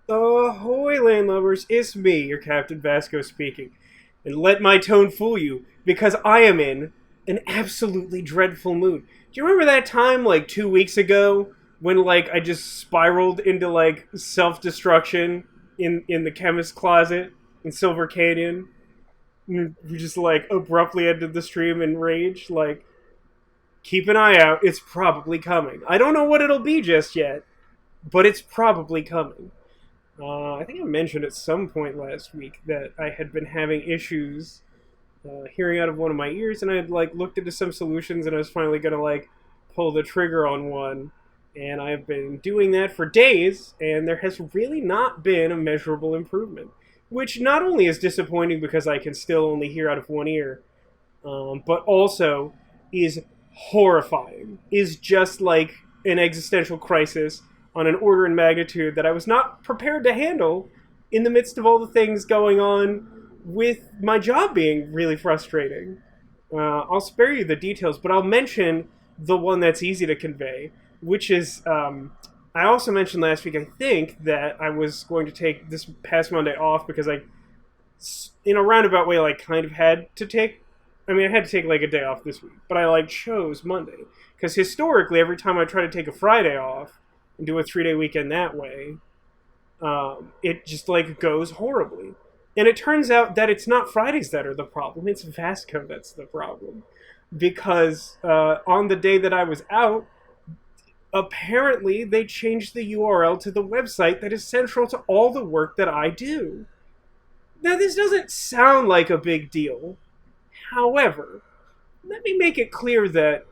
Ahoy, landlubbers, it's me, your Captain Vasco speaking. And let my tone fool you, because I am in an absolutely dreadful mood. Do you remember that time, like, 2 weeks ago, when, like, I just spiraled into, like, self-destruction in the chemist closet in Silver Canyon? We just, like, abruptly ended the stream in rage? Like, keep an eye out, it's probably coming. I don't know what it'll be just yet, but it's probably coming. I think I mentioned at some point last week that I had been having issues hearing out of one of my ears, and I had like looked into some solutions, and I was finally gonna like pull the trigger on one, and I've been doing that for days, and there has really not been a measurable improvement, which not only is disappointing because I can still only hear out of one ear, but also is horrifying. Is just like an existential crisis on an order in magnitude that I was not prepared to handle in the midst of all the things going on with my job being really frustrating. I'll spare you the details, but I'll mention the one that's easy to convey, which is I also mentioned last week, I think, that I was going to take this past Monday off because I, in a roundabout way, like kind of had to take. I mean, I had to take like a day off this week, but I like chose Monday because historically, every time I try to take a Friday off and do a 3-day weekend that way, it just like goes horribly. And it turns out that it's not Fridays that are the problem; it's Vasco that's the problem. Because on the day that I was out, apparently they changed the URL to the website that is central to all the work that I do. Now, this doesn't sound like a big deal. However, let me make it clear that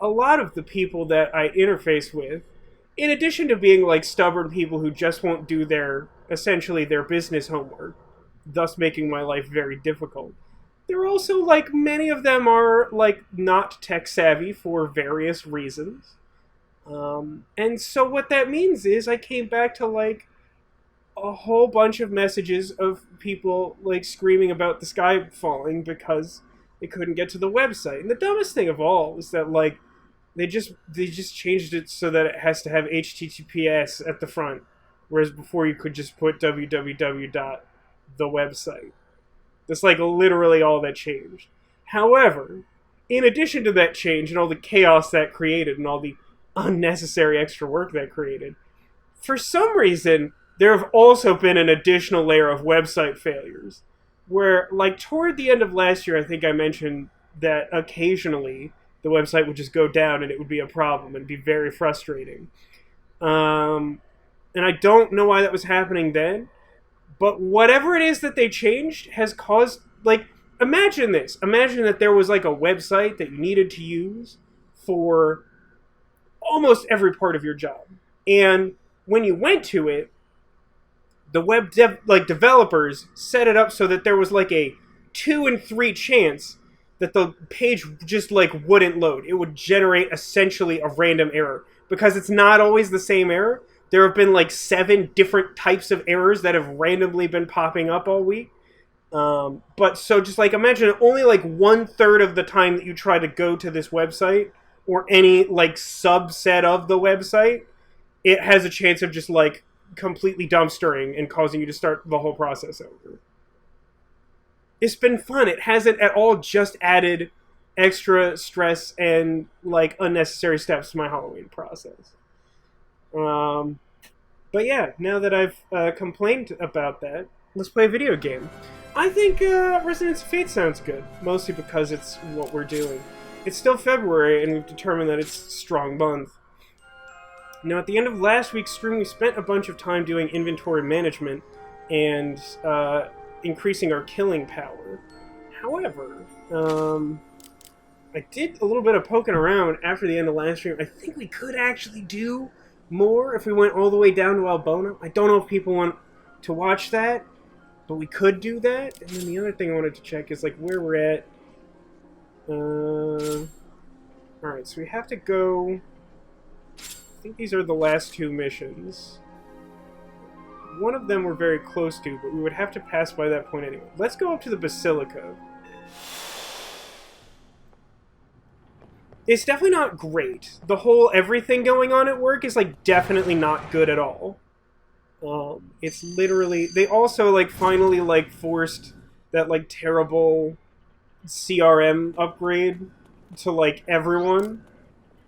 a lot of the people that I interface with, in addition to being like stubborn people who just won't do essentially their business homework, thus making my life very difficult, they're also like many of them are like not tech savvy for various reasons. And so what that means is I came back to like a whole bunch of messages of people like screaming about the sky falling because they couldn't get to the website. And the dumbest thing of all is that like they just changed it so that it has to have HTTPS at the front, whereas before you could just put www dot the website. That's like literally all that changed. However, in addition to that change and all the chaos that created and all the unnecessary extra work that created, for some reason there have also been an additional layer of website failures where, like, toward the end of last year, I think I mentioned that occasionally the website would just go down and it would be a problem and be very frustrating. And I don't know why that was happening then, but whatever it is that they changed has caused, like, imagine this. Imagine that there was, like, a website that you needed to use for almost every part of your job. And when you went to it, the developers set it up so that there was like a 2 in 3 chance that the page just like wouldn't load. It would generate essentially a random error because it's not always the same error. There have been like 7 different types of errors that have randomly been popping up all week. But so just like imagine only like 1/3 of the time that you try to go to this website or any like subset of the website, it has a chance of just like completely dumpstering and causing you to start the whole process over. It's been fun. It hasn't at all just added extra stress and like unnecessary steps to my Halloween process. But yeah, now that I've complained about that, let's play a video game. I think Resonance of Fate sounds good, mostly because it's what we're doing. It's still February, and we've determined that it's a strong month. Now, at the end of last week's stream, we spent a bunch of time doing inventory management and increasing our killing power. However, I did a little bit of poking around after the end of last stream. I think we could actually do more if we went all the way down to Albona. I don't know if people want to watch that, but we could do that. And then the other thing I wanted to check is like where we're at. Alright, so we have to go... I think these are the last 2 missions. One of them we're very close to, but we would have to pass by that point anyway. Let's go up to the Basilica. It's definitely not great. The whole everything going on at work is, like, definitely not good at all. It's literally they also like finally like forced that like terrible CRM upgrade to like everyone.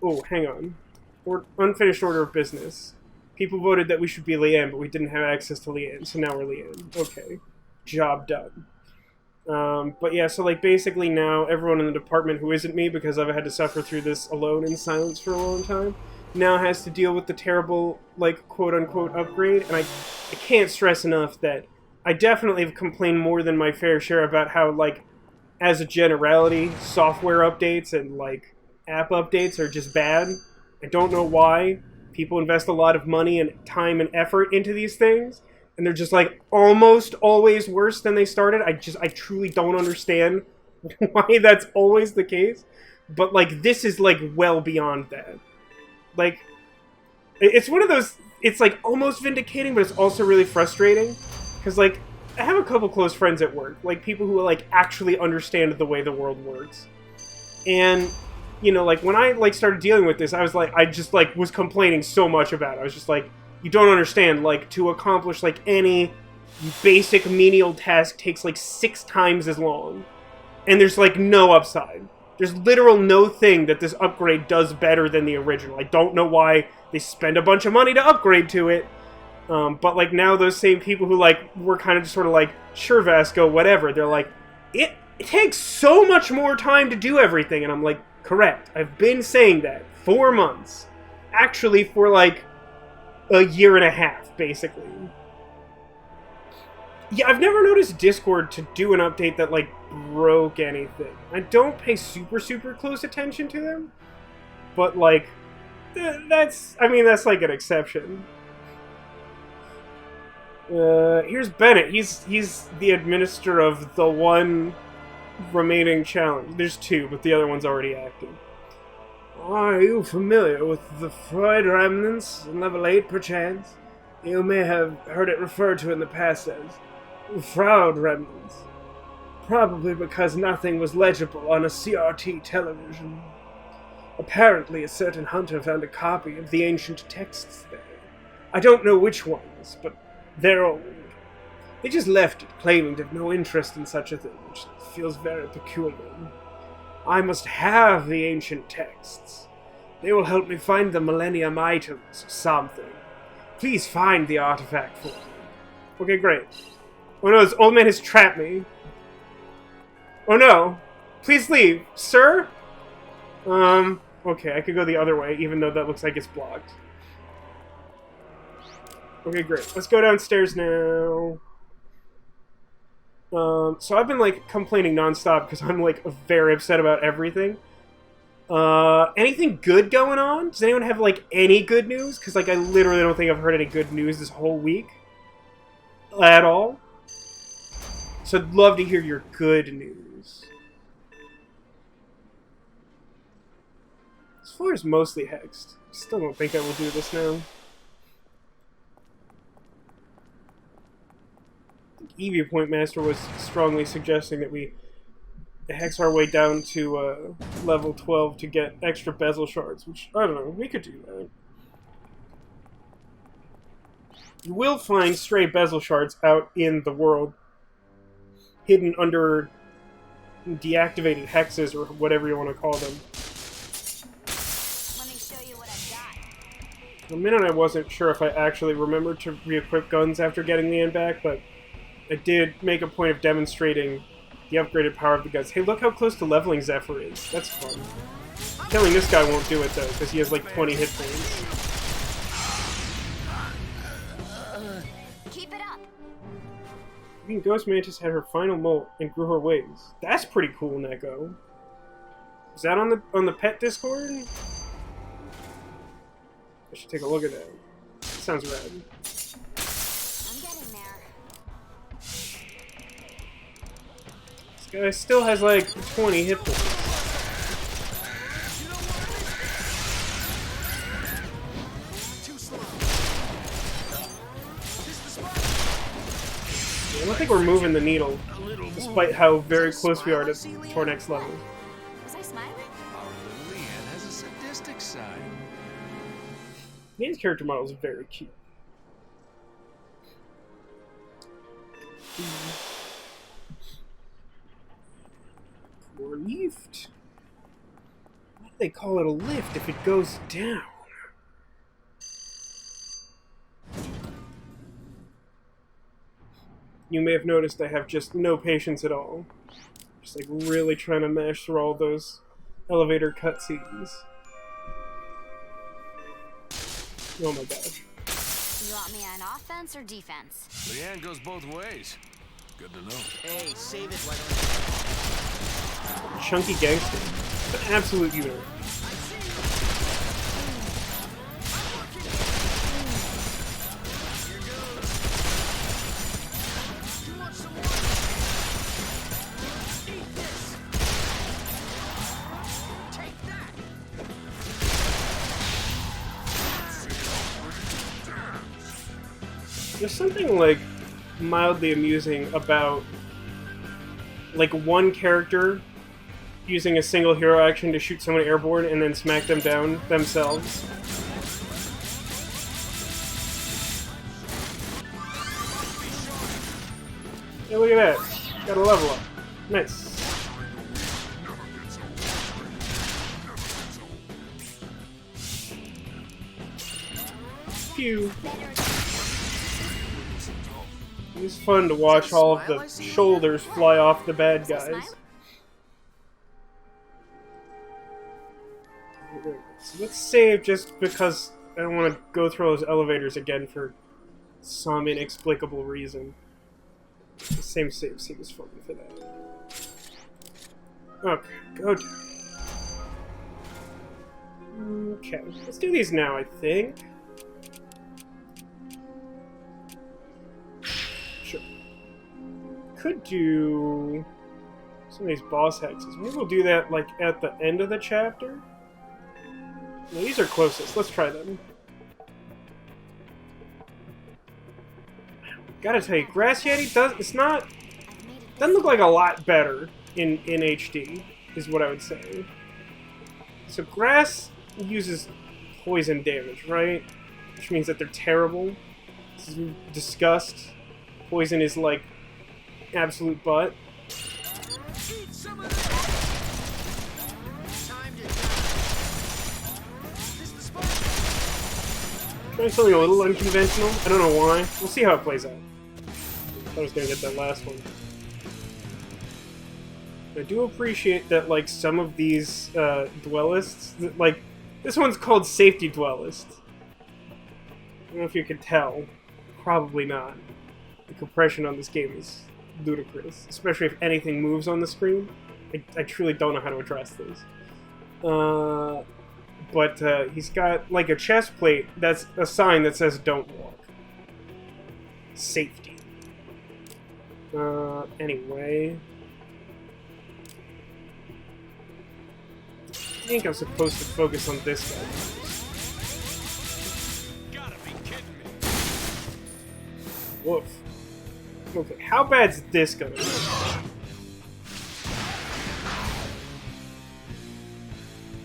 Oh, hang on. Unfinished order of business. People voted that we should be Leanne, but we didn't have access to Leanne, so now we're Leanne. Okay. Job done. But yeah, so like basically now everyone in the department who isn't me, because I've had to suffer through this alone in silence for a long time, now has to deal with the terrible, like, quote-unquote upgrade, and I can't stress enough that I definitely have complained more than my fair share about how, like, as a generality, software updates and, like, app updates are just bad. I don't know why. People invest a lot of money and time and effort into these things, and they're just, like, almost always worse than they started. I truly don't understand why that's always the case. But, like, this is, like, well beyond that. Like, it's one of those, it's like almost vindicating, but it's also really frustrating, because like I have a couple close friends at work, like people who like actually understand the way the world works, and you know, like when I like started dealing with this, I was like, I just like was complaining so much about it. I was just like, you don't understand, like to accomplish like any basic menial task takes like 6 times as long, and there's like no upside. There's literal no thing that this upgrade does better than the original. I don't know why they spend a bunch of money to upgrade to it. But like now those same people who like were kind of just sort of like, sure Vasco, whatever, they're like, it takes so much more time to do everything. And I'm like, correct. I've been saying that 4 months. Actually for like a year and a half, basically. Yeah, I've never noticed Discord to do an update that, like, broke anything. I don't pay super close attention to them, but, like, that's like an exception. Here's Bennett. He's the administrator of the one remaining challenge. There's 2, but the other one's already active. Are you familiar with the Freud remnants in level 8, perchance? You may have heard it referred to in the past as Fraud remnants. Probably because nothing was legible on a CRT television. Apparently a certain hunter found a copy of the ancient texts there. I don't know which ones, but they're old. They just left it, claiming to have no interest in such a thing, which feels very peculiar. I must have the ancient texts. They will help me find the Millennium items or something. Please find the artifact for me. Okay, great. Oh no, this old man has trapped me. Oh no. Please leave. Sir? Okay, I could go the other way, even though that looks like it's blocked. Okay, great. Let's go downstairs now. So I've been, like, complaining nonstop because I'm, like, very upset about everything. Anything good going on? Does anyone have, like, any good news? Because, like, I literally don't think I've heard any good news this whole week. At all. So I'd love to hear your good news. This floor is mostly hexed. Still don't think I will do this now. Evie Point Master was strongly suggesting that we hex our way down to level 12 to get extra bezel shards, which, I don't know, we could do that. You will find stray bezel shards out in the world, hidden under deactivated hexes or whatever you want to call them. Let me show you what I've got. For a minute I wasn't sure if I actually remembered to re-equip guns after getting Leanne back, but I did make a point of demonstrating the upgraded power of the guns. Hey, look how close to leveling Zephyr is. That's fun. Killing this guy won't do it, though, because he has like 20 hit points. Keep it up. Green Ghost Mantis had her final molt and grew her wings. That's pretty cool, Neko. Is that on the pet Discord? I should take a look at that. Sounds rad. I'm getting there. This guy still has like 20 hit points. I don't think we're moving the needle, despite how very close we are to our next level. Was I smiling? Our little Leanne has a sadistic side. Leanne's character model is very cute. Or lift. Why do they call it a lift if it goes down? You may have noticed I have just no patience at all. Just like really trying to mash through all those elevator cutscenes. Oh my gosh. You want me on offense or defense? Leanne goes both ways. Good to know. Hey, save it, why don't Chunky gangster. An absolute unit. you want some more? Eat this! Take that! There's something like mildly amusing about like one character using a single hero action to shoot someone airborne and then smack them down themselves. Hey, look at that. Got a level up. Nice. Pew. It's fun to watch all of the shoulders fly off the bad guys. So let's save just because I don't want to go through those elevators again for some inexplicable reason. The same save seems fun for that. Okay, go down. Okay, let's do these now, I think. Sure. Could do some of these boss hexes. Maybe we'll do that like at the end of the chapter. No, these are closest. Let's try them. Gotta tell you, Grass Yeti doesn't look like a lot better in HD, is what I would say. So Grass uses poison damage, right? Which means that they're terrible. This is disgust. Poison is like absolute butt. Eat some of this! Time to die. Is this the spot? Trying something a little unconventional. I don't know why. We'll see how it plays out. I was gonna get that last one. I do appreciate that, like, some of these dwellists, like, this one's called Safety Dwellist. I don't know if you can tell. Probably not. The compression on this game is ludicrous, especially if anything moves on the screen. I truly don't know how to address this. But he's got, like, a chest plate that's a sign that says don't walk. Safety. Anyway. I think I'm supposed to focus on this guy. Gotta be kidding me. Woof. Okay, how bad's this gonna be?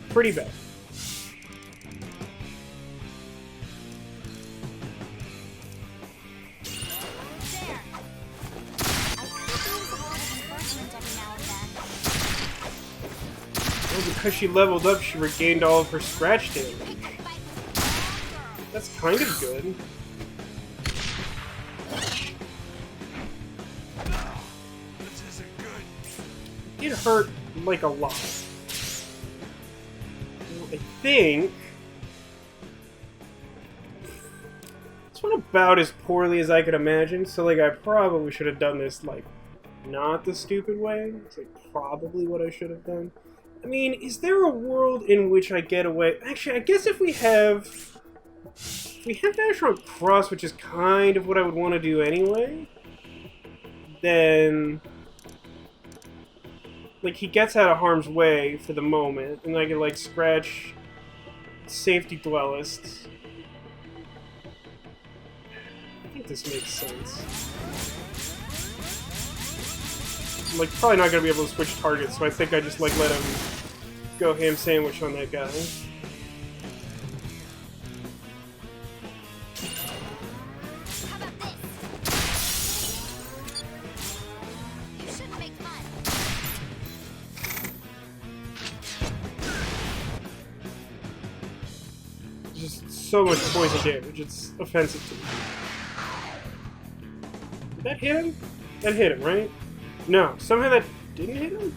Pretty bad. Well, because she leveled up, she regained all of her scratch damage. That's kind of good. This isn't good. It hurt, like, a lot. Well, I think... this went about as poorly as I could imagine, so, like, I probably should have done this, like, not the stupid way. It's, like, probably what I should have done. I mean, is there a world in which I get away... Actually, I guess if we have... if we have Dash on Cross, which is kind of what I would want to do anyway, then... like, he gets out of harm's way for the moment, and I can, like, scratch Safety Dwellist. I think this makes sense. I'm, like, probably not going to be able to switch targets, so I think I just, like, let him go ham sandwich on that guy. just so much poison damage. It's offensive to me. Did that hit him? That hit him, right? No. Somehow that didn't hit him?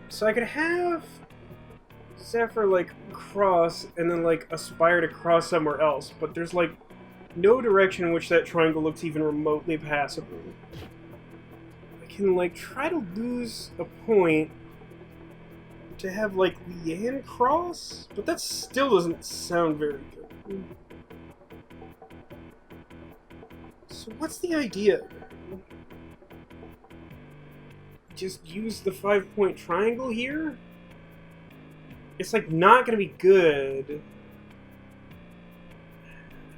So I could have Zephyr like cross and then like aspire to cross somewhere else, but there's like no direction in which that triangle looks even remotely passable. I can like try to lose a point to have like Leanne cross, but that still doesn't sound very good. So what's the idea? Just use the 5-point triangle here? It's like not gonna be good.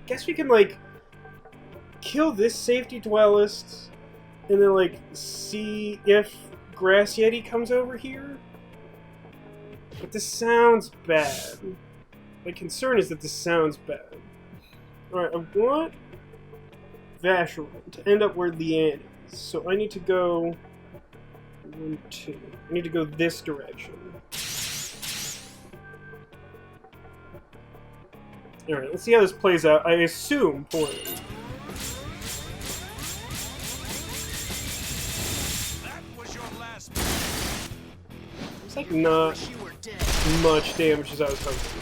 Guess we can like kill this safety dwellist and then like see if Grass Yeti comes over here. But this sounds bad. My concern is that this sounds bad. Alright, I want Vacheron to end up where Leanne is. So I need to go 1, 2. I need to go this direction. Alright, let's see how this plays out. I assume poorly. That was your last. It's like not much damage as I was hoping.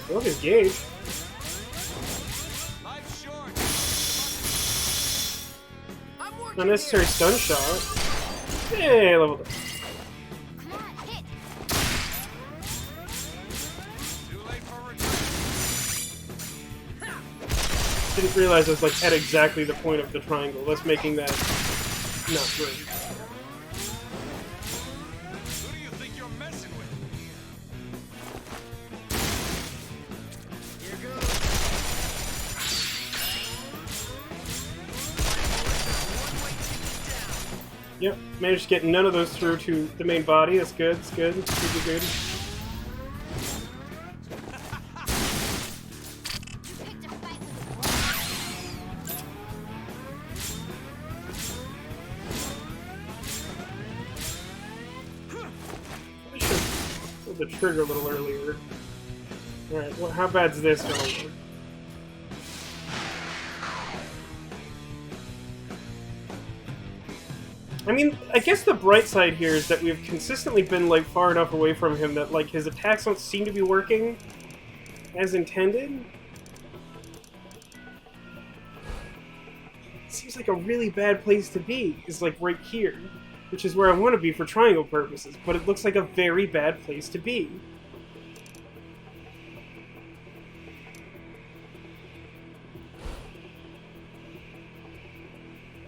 I love his gauge. Life's short. Unnecessary stun shot. Hey, leveled up. Come on, hit. Too late for return. Didn't realize I was like at exactly the point of the triangle. That's making that not great. Who do you think you're messing with? Here goes. One-way ticket down. Yep, managed to get none of those through to the main body. That's good. That's good. That's good. Good. You picked a fight with I should pull the trigger a little earlier. Alright, well, how bad's this gonna look? I mean, I guess the bright side here is that we've consistently been, like, far enough away from him that, like, his attacks don't seem to be working as intended. Seems like a really bad place to be, is, like, right here. Which is where I want to be for triangle purposes, but it looks like a very bad place to be.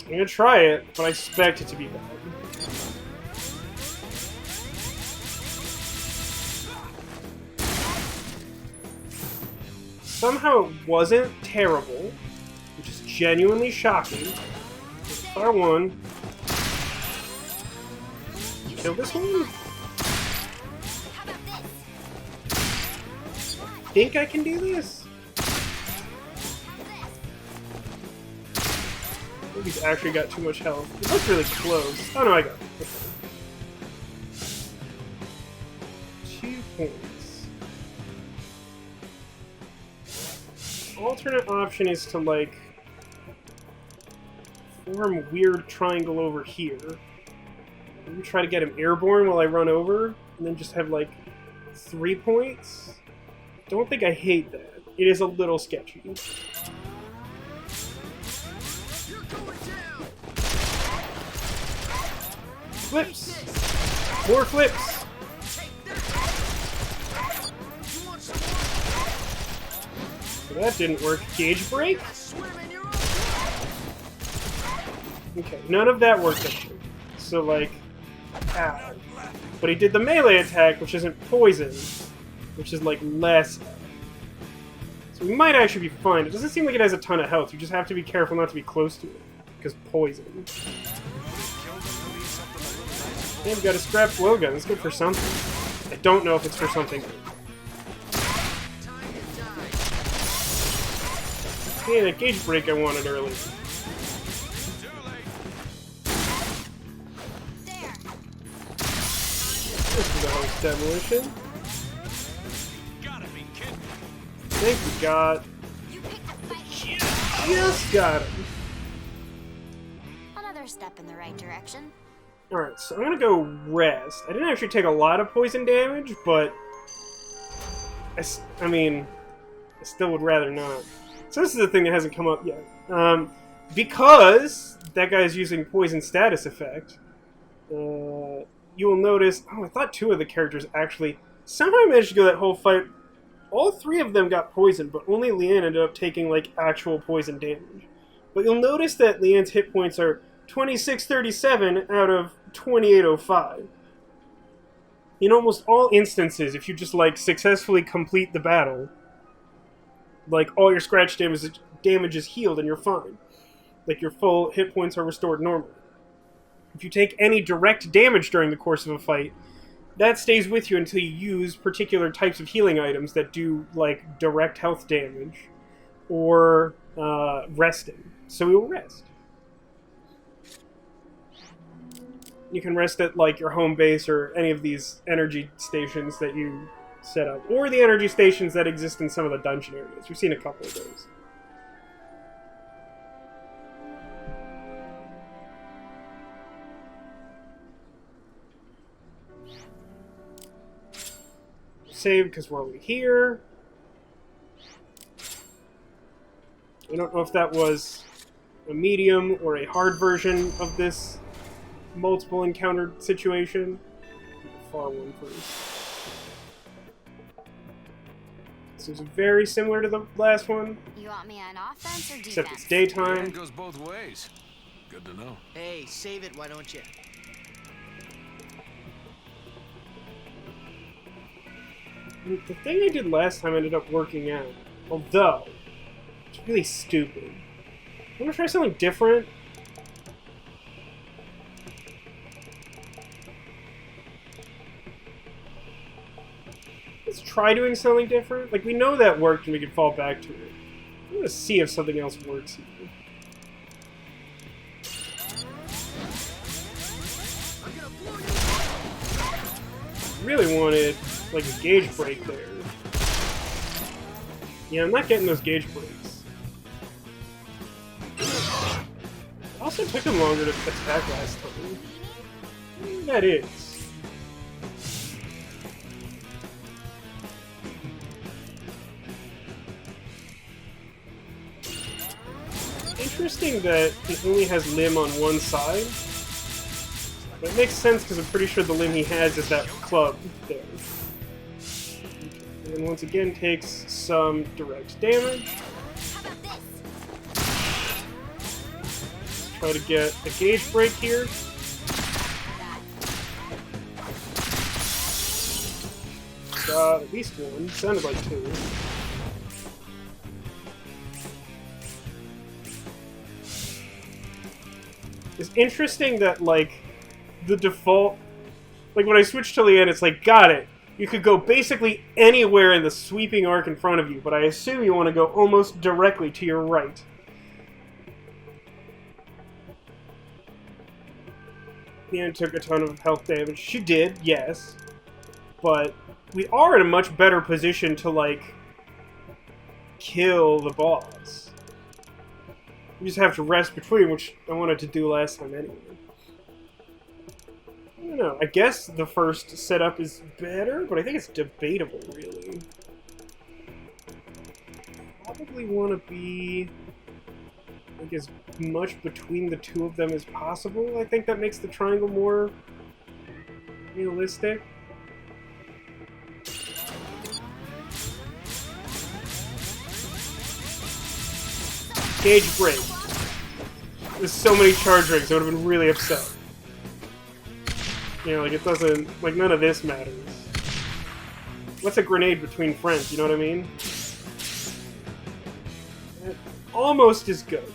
I'm gonna try it, but I expect it to be bad. Somehow it wasn't terrible, which is genuinely shocking. Star 1. Kill this one? how about this? Think I can do this? I think he's actually got too much health. It looks really close. Oh no, I got it. Okay. 2 points. Alternate option is to, like, form a weird triangle over here. Maybe try to get him airborne while I run over, and then just have, like, 3 points? Don't think I hate that. It is a little sketchy. You're going down. Flips! More flips! Take that. You want some more? So that didn't work. Gauge break? Swim in your own. Okay, none of that worked actually. So, like, ow. But he did the melee attack, which isn't poison, which is, like, less. So we might actually be fine. It doesn't seem like it has a ton of health. You just have to be careful not to be close to it. Because poison. Yeah, we got a scrap blowgun. That's good for something. I don't know if it's for something. Yeah, that gauge break I wanted earlier. This is the host demolition. Gotta be kidding me. Thank you, God. You picked a fight. Just got him. Another step in the right direction. Alright, so I'm gonna go rest. I didn't actually take a lot of poison damage, but... I mean, I still would rather not. So this is the thing that hasn't come up yet. Because that guy's using poison status effect, you will notice... Oh, I thought two of the characters actually... Somehow I managed to go that whole fight. All three of them got poisoned, but only Leanne ended up taking, like, actual poison damage. But you'll notice that Leanne's hit points are 2637 out of 2805. In almost all instances, if you just, like, successfully complete the battle, like, all your scratch damage is healed and you're fine. Like, your full hit points are restored normally. If you take any direct damage during the course of a fight, that stays with you until you use particular types of healing items that do, like, direct health damage or resting. So we will rest. You can rest at, like, your home base or any of these energy stations that you set up. Or the energy stations that exist in some of the dungeon areas. We've seen a couple of those. Save because we're over here. I don't know if that was a medium or a hard version of this multiple encounter situation. Far one first. This is very similar to the last one, You want me on offense or defense? except it's daytime. It goes both ways. Good to know. Hey, save it, why don't you? The thing I did last time ended up working out. Although, it's really stupid. Want to try something different? Let's try doing something different. Like, we know that worked and we can fall back to it. I'm going to see if something else works here. Really wanted, like, a gauge break there. Yeah, I'm not getting those gauge breaks. It also took him longer to attack last time. That is. Interesting that he only has limb on one side. But it makes sense because I'm pretty sure the limb he has is that club there. And once again takes some direct damage. How about this? Try to get a gauge break here. Got at least one. Sounded like two. It's interesting that, like, the default... Like, when I switch to Leanne, it's like, got it. You could go basically anywhere in the sweeping arc in front of you, but I assume you want to go almost directly to your right. Leanne took a ton of health damage. She did, yes. But we are in a much better position to, like, kill the boss. We just have to rest between, which I wanted to do last time anyway. I don't know. I guess the first setup is better, but I think it's debatable, really. Probably want to be, like, as much between the two of them as possible. I think that makes the triangle more realistic. Gauge break. There's so many charge rings, I would have been really upset. You know, like, it doesn't... Like, none of this matters. What's a grenade between friends, you know what I mean? almost as good.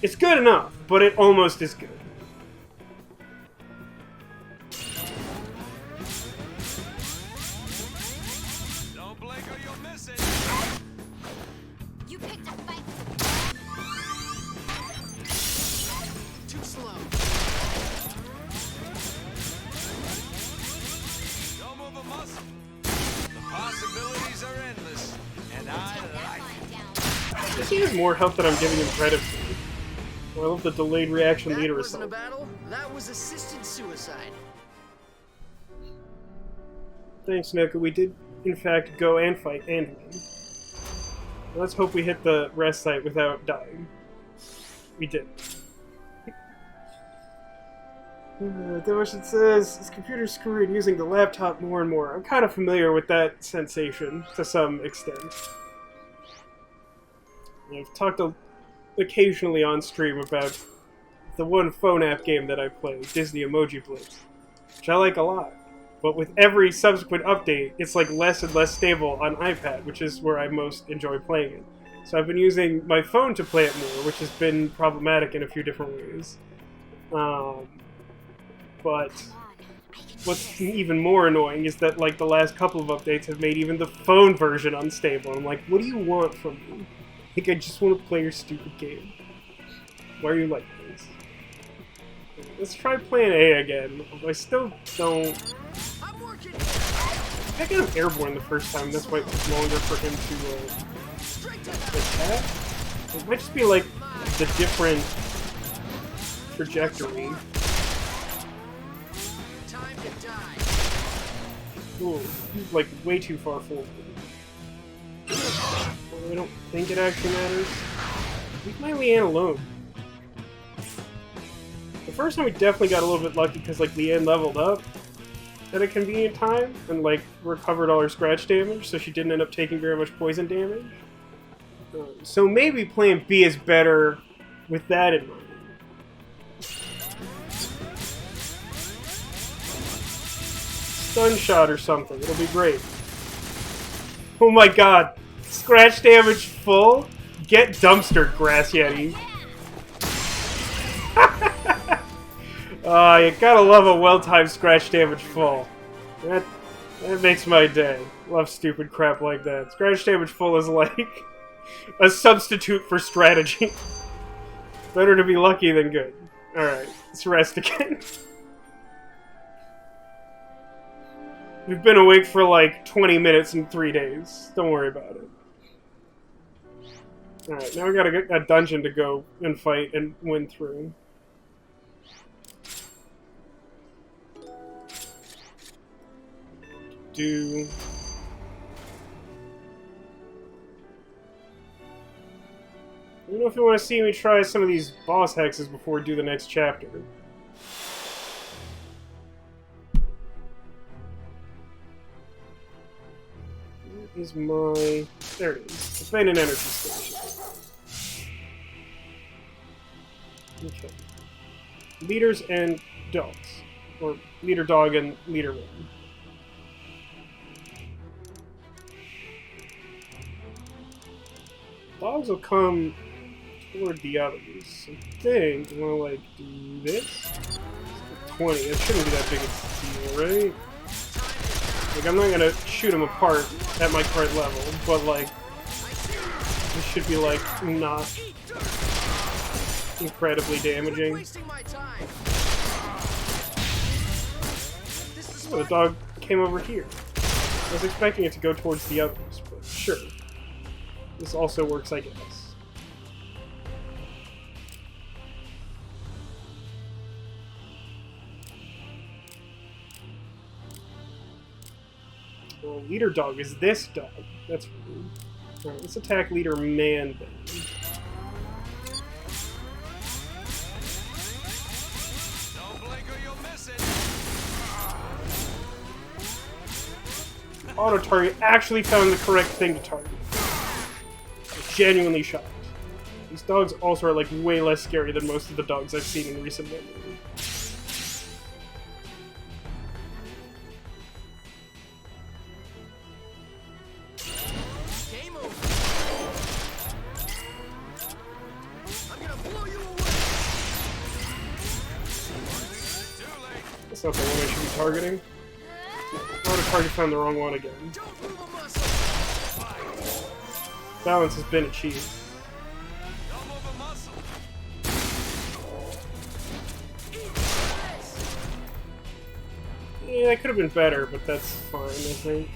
It's good enough, but it almost is good. Don't blink or you'll miss it. You picked a fight. Too slow. Don't move a muscle. The possibilities are endless, and I like it. Down. This he has more health than I'm giving him credit for. I love the delayed reaction That leader wasn't a assault. battle. That was assisted suicide. Thanks, Nuka. We did, in fact, go and fight and win. Let's hope we hit the rest site without dying. We did. Devotion says, his computer's screwed using the laptop more and more. I'm kind of familiar with that sensation, to some extent. I've talked occasionally on stream about the one phone app game that I play, Disney Emoji Blitz, which I like a lot. But with every subsequent update, it's like less and less stable on iPad, which is where I most enjoy playing it. So I've been using my phone to play it more, which has been problematic in a few different ways. But what's even more annoying is that like the last couple of updates have made even the phone version unstable. I'm like, what do you want from me? Like, I just want to play your stupid game. Why are you like this? Let's try playing A again. I still don't... I'm working. I got him airborne the first time. That's why it took longer for him to Straight to attack. It might just be like the different trajectory. time to die. Ooh, he's like way too far forward. I don't think it actually matters. Leave my Leanne alone. The first time we definitely got a little bit lucky because like Leanne leveled up at a convenient time and like recovered all her scratch damage, so she didn't end up taking very much poison damage. So maybe plan B is better with that in mind. Stun shot or something, it'll be great. Oh my god, scratch damage full? Get dumpstered, Grass Yeti. You gotta love a well-timed scratch damage full. That makes my day. Love stupid crap like that. Scratch damage full is like a substitute for strategy. Better to be lucky than good. Alright, let's rest again. We've been awake for like 20 minutes and 3 days. Don't worry about it. Alright, now we got a dungeon to go and fight and win through. I don't know if you want to see me try some of these boss hexes before we do the next chapter. Where is my... There it is. Abandoned energy station. Okay. Leaders and dogs. Or leader dog and leader one. Dogs will come toward the others. I think I'm gonna like do this. 20. It shouldn't be that big a deal, right? Like I'm not gonna shoot them apart at my current level, but like this should be like not incredibly damaging. Wasting my time. Oh, the dog came over here. I was expecting it to go towards the others, but sure. This also works, I guess. Well, leader dog is this dog. That's rude. Alright, let's attack leader man then. Don't blink or you'll miss it. Auto target actually found the correct thing to target. Genuinely shocked. These dogs also are like way less scary than most of the dogs I've seen in recent memory. Game over. That's not the one I should be targeting. I would have target found the wrong one again. Don't move a muscle. Balance has been achieved. Don't move a muscle. Yeah, that could have been better, but that's fine, I think.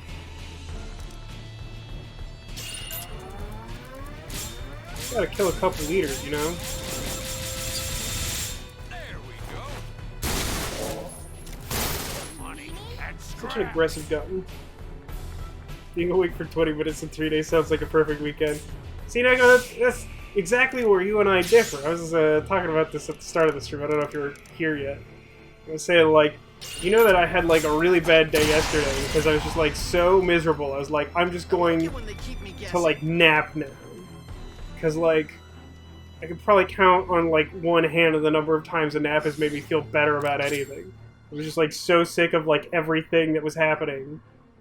Gotta kill a couple leaders, you know? There we go. Money and Such an aggressive gun. Being awake for 20 minutes in 3 days sounds like a perfect weekend. See, now that's exactly where you and I differ. I was talking about this at the start of the stream. I don't know if you were here yet. I was saying, like, you know that I had, like, a really bad day yesterday because I was just, like, so miserable. I was like, I'm just going to, like, nap now. Because, like, I could probably count on, like, one hand of the number of times a nap has made me feel better about anything. I was just, like, so sick of, like, everything that was happening.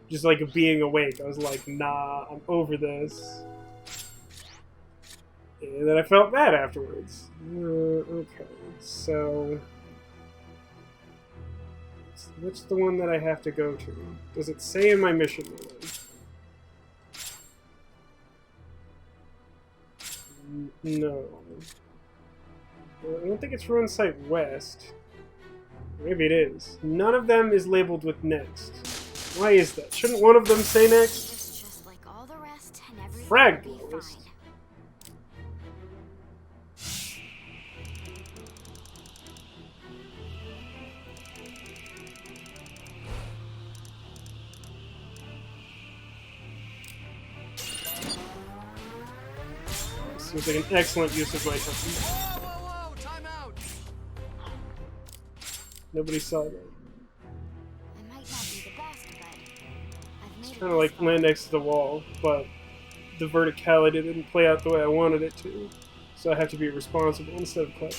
Just, like, being awake. I was like, nah, I'm over this. And then I felt bad afterwards. Okay, so... what's the one that I have to go to? Does it say in my mission list? No. I don't think it's Ruin Site West. Maybe it is. None of them is labeled with next. Why is that? Shouldn't one of them say next? It's just like all the rest, and everything Frag will be blowers. fine. Seems like an excellent use of my time. Whoa, whoa, whoa! Time out. Nobody saw that. It might not be the best, but I've made it Kind of like this far. land next to the wall, but the verticality didn't play out the way I wanted it to. So I have to be responsible instead of clever.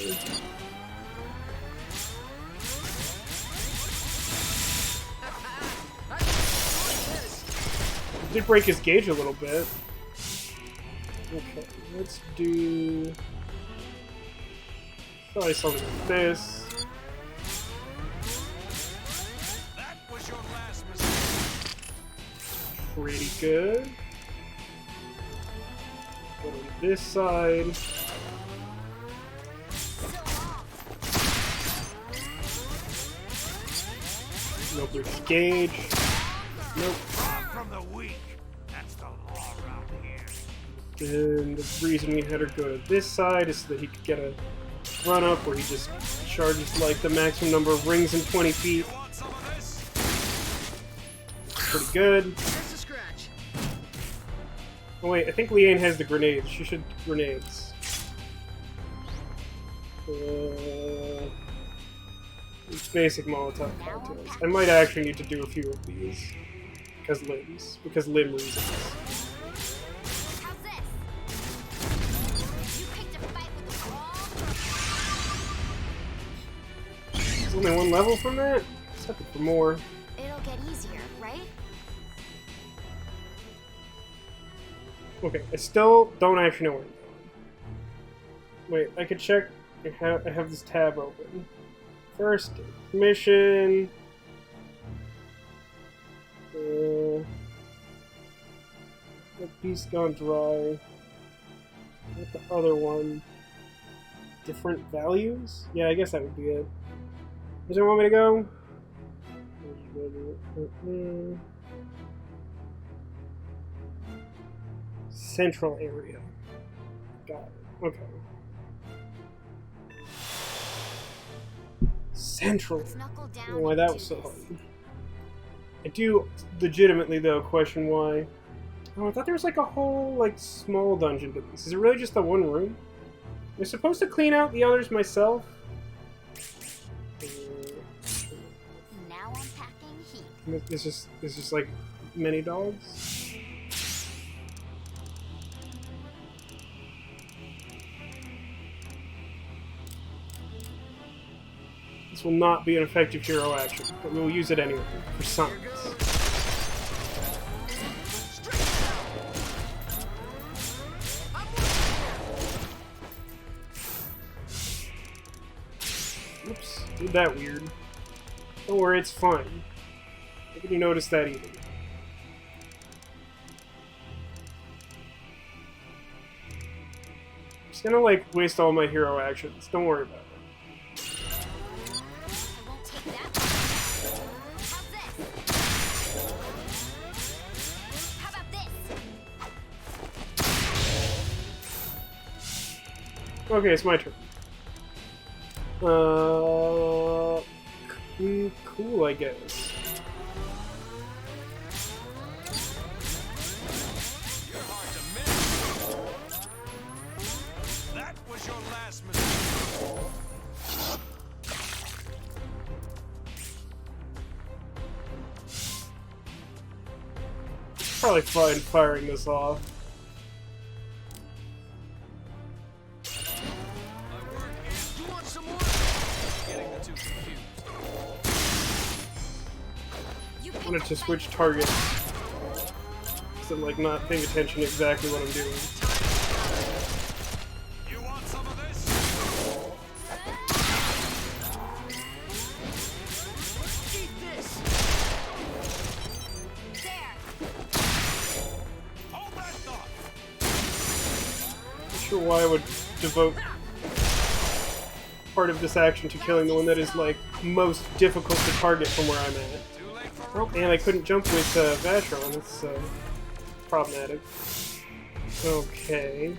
It did break his gauge a little bit. Okay, let's do... probably something like this. That was your last mistake. Pretty good. Go on this side. No break gauge. Nope. From the weak. That's the law around here. And the reason we had her go to this side is so that he could get a run up where he just charges like the maximum number of rings in 20 feet. Want some of this? Pretty good. Just a scratch. Oh wait, I think Leanne has the grenades. She should grenades. It's basic Molotov cocktails. I might actually need to do a few of these. Because limb reasons. How's this? You picked a fight with the wall? There's only one level from that? Just looking for more. It'll get easier, right? Okay, I still don't actually know where I'm going. Wait, I could check. I have this tab open. First mission. That beast gone dry. What the other one? Different values? Yeah, I guess that would be it. Where's it want me to go? Central area. Got it. Okay. Central. Let's knuckle I down don't know why and that do was so this. hard. I do legitimately, though, question why. Oh, I thought there was like a whole, like, small dungeon to this. Is it really just the one room? Am I supposed to clean out the others myself? Now I'm packing heat. It's just like many dogs. This will not be an effective hero action, but we will use it anyway for science. Oops, did that weird. Don't worry, it's fine. Nobody noticed that either. I'm just gonna, like, waste all my hero actions. Don't worry about it. I won't take that. How's this? How about this? Okay, it's my turn. Cool, I guess. You're hard to miss. That was your last mistake. Probably fine firing this off. My work is. You want some more? Getting the two confused. You I wanted to switch targets. Because I'm, like, not paying attention to exactly what I'm doing. You want some of this? Eat this. there. Hold that thought. Not sure why I would devote part of this action to killing the one that is, like, most difficult to target from where I'm at. Too late for Oh, and I couldn't jump with Vashron. It's problematic. Okay.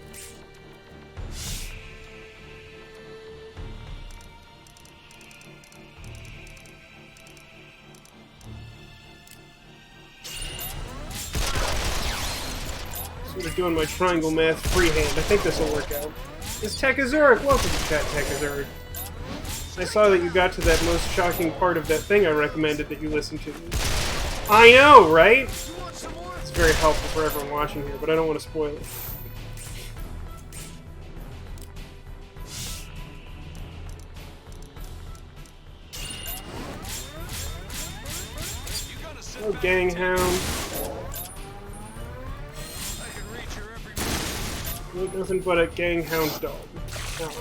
Sort of doing my triangle math freehand. I think this will work out. It's Tekazuric! Welcome to chat, Tekazuric. I saw that you got to that most shocking part of that thing I recommended that you listen to. I know, right? You want some more? It's very helpful for everyone watching here, but I don't want to spoil it. You gotta sit Oh, back. Ganghound. I can reach your every move. Look, nothing but a Ganghound dog. Ow.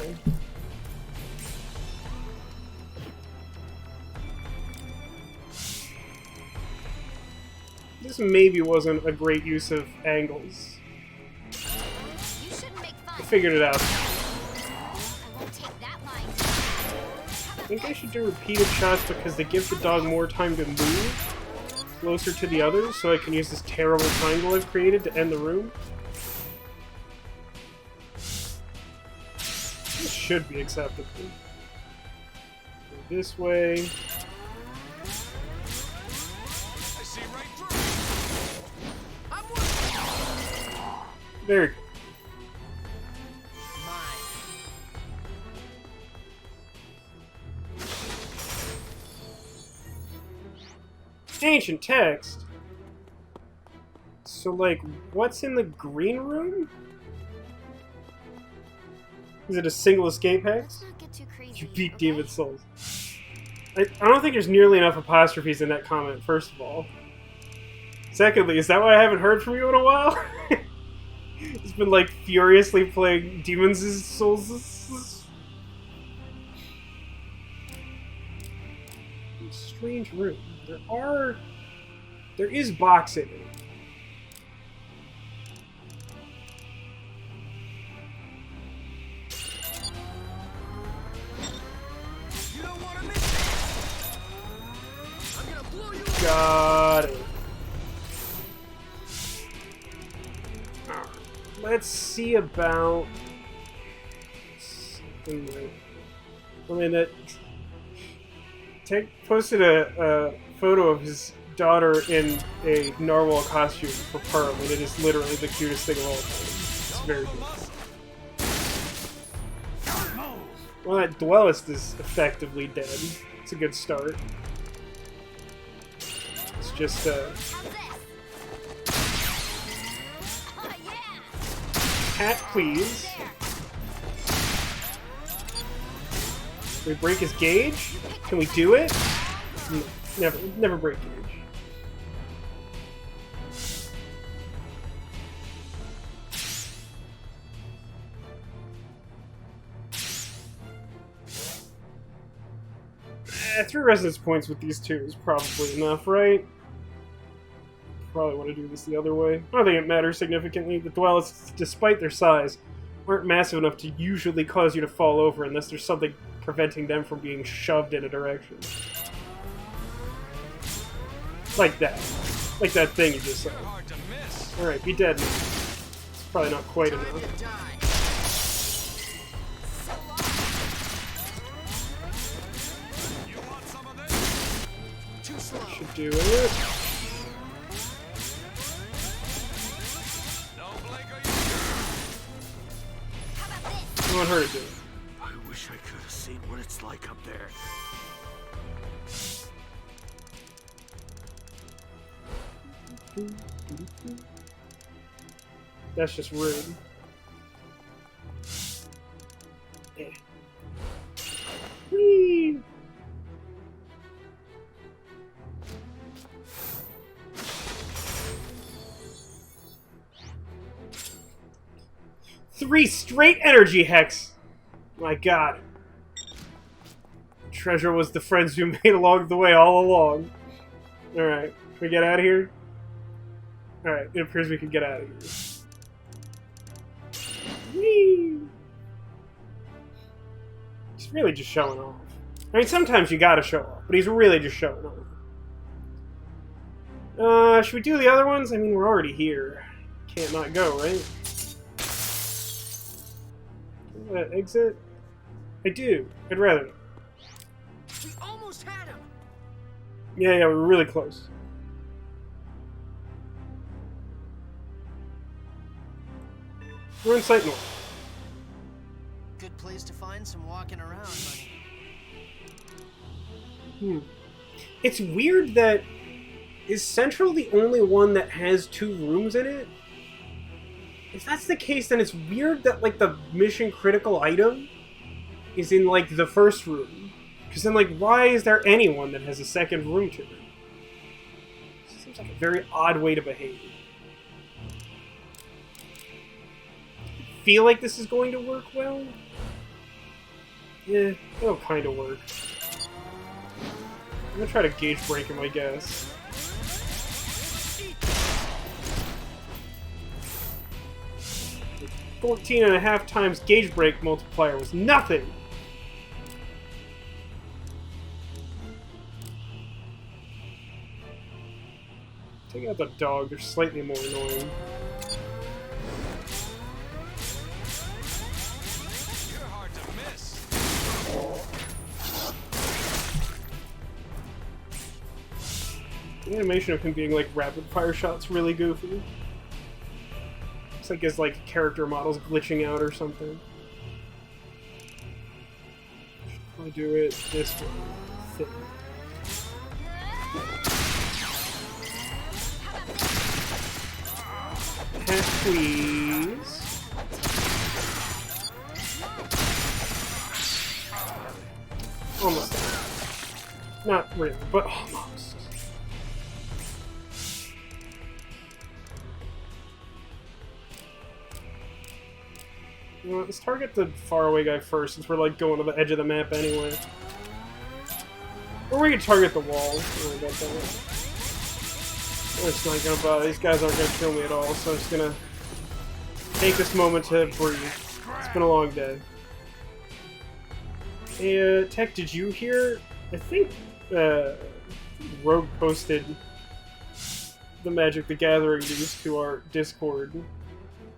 This maybe wasn't a great use of angles. You shouldn't make fun. I figured it out. I won't take that line. I think I should do repeated shots because they give the dog more time to move closer to the others, so I can use this terrible triangle I've created to end the room. This should be acceptable. Go this way. I see right through. I'm working. Very good. Ancient text. So, like, what's in the green room? Is it a single escape hex? Let's not get too crazy. You beat okay? David Souls. I don't think there's nearly enough apostrophes in that comment, first of all. Secondly, is that why I haven't heard from you in a while? It's been, like, furiously playing Demon's Souls. Strange room. There is box in it. You don't want to miss it. I'm gonna blow you up. Got it. Alright, let's see about something like, I mean, that Tech posted a photo of his daughter in a narwhal costume for Pearl, and it is literally the cutest thing of all time. It's very good. Well, that Dwellist is effectively dead. It's a good start. It's just, How's this? Oh, yeah. cat, please. There. Can we break his gauge? Can we do it? No, never break gauge. 3 resonance points with these two is probably enough, right? Probably want to do this the other way. I don't think it matters significantly. The duelists, despite their size, aren't massive enough to usually cause you to fall over unless there's something preventing them from being shoved in a direction. Like that. Like that thing you just saw. Hard to miss. Alright, be dead now. It's probably not quite enough. You want some of this? Too slow. Should do it. No blink or you. How about this? I want her to do it. I wish I could have seen what it's like up there. That's just rude. Eh. Whee! Three straight energy hex! My god. Treasure was the friends you made along the way all along. Alright, can we get out of here? Alright, it appears we can get out of here. Whee! He's really just showing off. I mean, sometimes you gotta show off, but he's really just showing off. Should we do the other ones? I mean, we're already here. Can't not go, right? Exit? I do. I'd rather. We almost had him. Yeah, we're really close. We're in Sight North. Good place to find some walking around, buddy. It's weird that... Is Central the only one that has 2 rooms in it? If that's the case, then it's weird that, like, the mission critical item is in, like, the first room. Because then, like, why is there anyone that has a second room to it? Seems like a very odd way to behave. Feel like this is going to work well? Yeah, it'll kind of work. I'm gonna try to gauge break him, I guess. 14.5 times gauge break multiplier was nothing! Take out the dog, they're slightly more annoying. You're hard to miss. The animation of him being like rapid fire shots really goofy. Looks like his like character model's glitching out or something. Should probably do it this way. Thin. Hat, please. Almost. Not really, but almost. You know what, let's target the faraway guy first, since we're like going to the edge of the map anyway. Or we can target the wall. Don't worry about that. It's not gonna bother. These guys aren't gonna kill me at all, so I'm just gonna take this moment to breathe. It's been a long day. Hey, Tech, did you hear? I think Rogue posted the Magic the Gathering news to our Discord.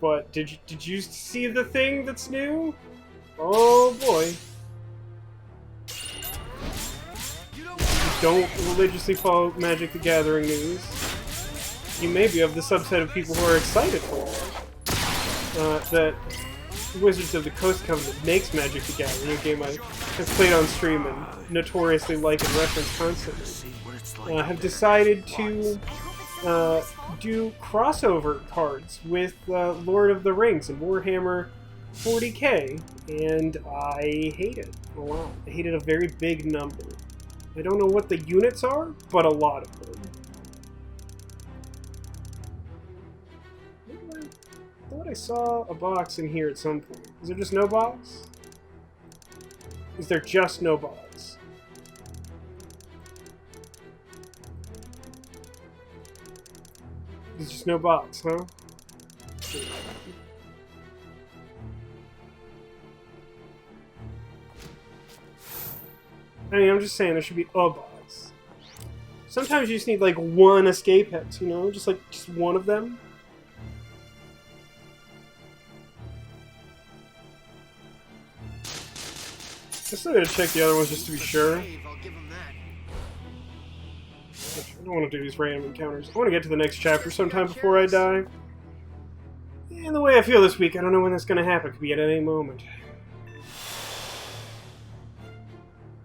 But did you see the thing that's new? Oh boy. You don't religiously follow Magic the Gathering news. You may be of the subset of people who are excited for it. That Wizards of the Coast Covenant makes Magic the Gathering, a game I have played on stream and notoriously like and reference constantly. Have decided to do crossover cards with Lord of the Rings and Warhammer 40k, and I hate it a lot. I hate it a very big number. I don't know what the units are, but a lot of them. I thought I saw a box in here at some point. Is there just no box? Is there just no box? There's just no box, huh? I mean, I'm just saying there should be a box. Sometimes you just need like one escape hex, you know? Just one of them. I still gotta check the other ones just to be sure. I'll give him that. I don't want to do these random encounters. I want to get to the next chapter sometime before I die. And the way I feel this week, I don't know when that's going to happen. It could be at any moment.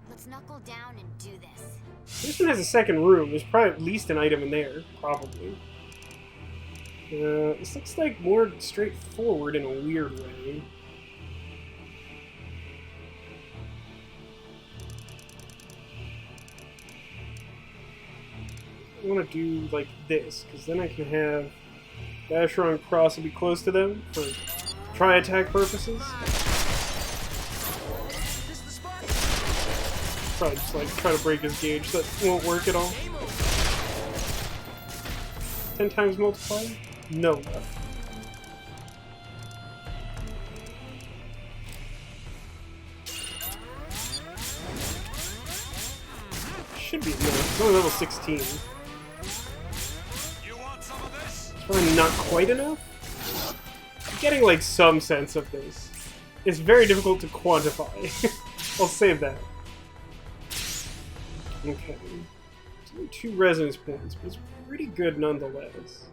Let's knuckle down and do this. This one has a second room. There's probably at least an item in there. Probably. This looks like more straightforward in a weird way. I want to do like this, because then I can have Basher and Cross will be close to them for tri-attack purposes. Probably just like try to break his gauge. That won't work at all. 10 times multiplier? No. Should be no. It's only level 16. Probably not quite enough? I'm getting like some sense of this. It's very difficult to quantify. I'll save that. Okay. It's only 2 resonance points, but it's pretty good nonetheless.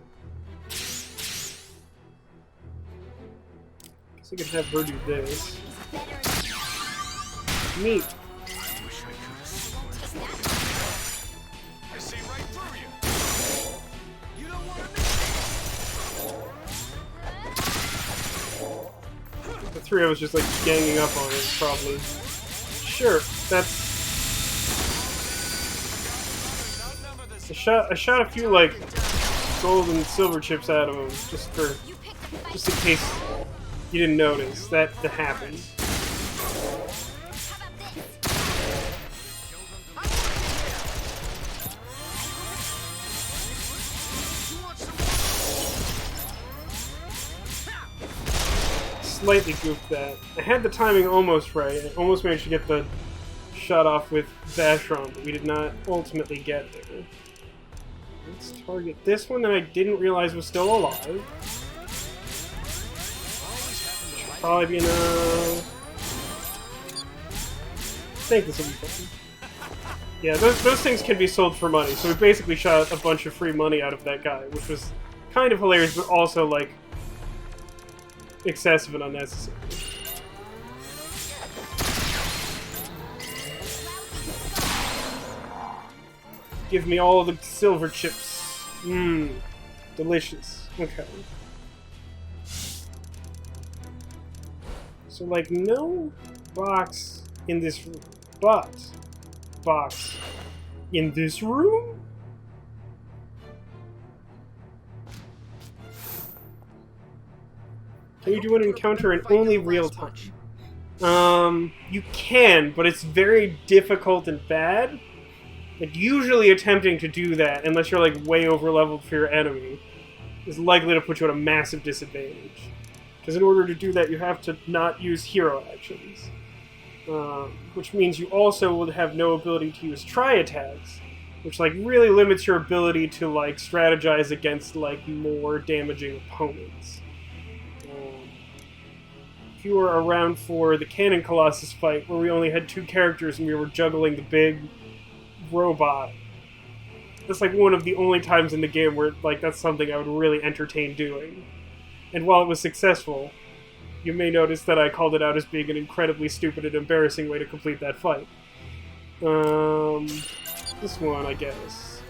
Guess I could have her do this. Neat. I see right through you. You don't want to The 3 of us just like ganging up on it, probably. Sure, that's. I shot a few like gold and silver chips out of him just in case you didn't notice that happened. Slightly goofed that. I had the timing almost right. I almost managed to get the shot off with Vashron, but we did not ultimately get there. Let's target this one that I didn't realize was still alive. Should probably be enough. I think this will be fun. Yeah, those things can be sold for money, so we basically shot a bunch of free money out of that guy, which was kind of hilarious, but also, like, excessive and unnecessary. Give me all the silver chips. Mmm. Delicious. Okay. So, like, no box in this room, but box in this room? Can you do an encounter in only real time? You can, but it's very difficult and bad. Like, usually attempting to do that, unless you're like way over leveled for your enemy, is likely to put you at a massive disadvantage. Because in order to do that, you have to not use hero actions. Which means you also would have no ability to use tri-attacks, which like really limits your ability to like strategize against like more damaging opponents. If you were around for the Cannon Colossus fight, where we only had 2 characters and we were juggling the big robot, that's like one of the only times in the game where like that's something I would really entertain doing. And while it was successful, you may notice that I called it out as being an incredibly stupid and embarrassing way to complete that fight. This one, I guess.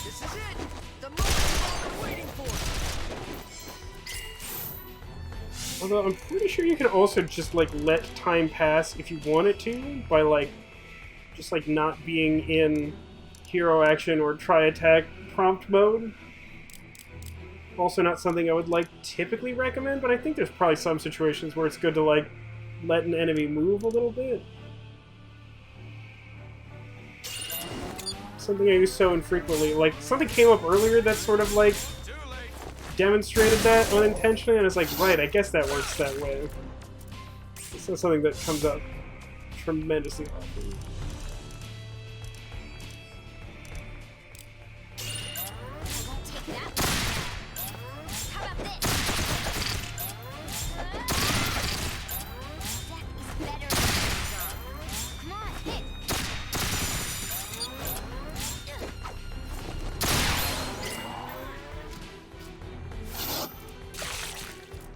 This is it! The moment we've been waiting for! Although I'm pretty sure you can also just like let time pass if you want it to, by like just like not being in hero action or tri-attack prompt mode. Also not something I would like typically recommend, but I think there's probably some situations where it's good to like let an enemy move a little bit. something I use so infrequently. Like, something came up earlier that sort of, like, Too late. demonstrated that unintentionally, and I was like, right, I guess that works that way. It's not something that comes up tremendously often. I won't take that one. How about this? That is better. Come on, hit.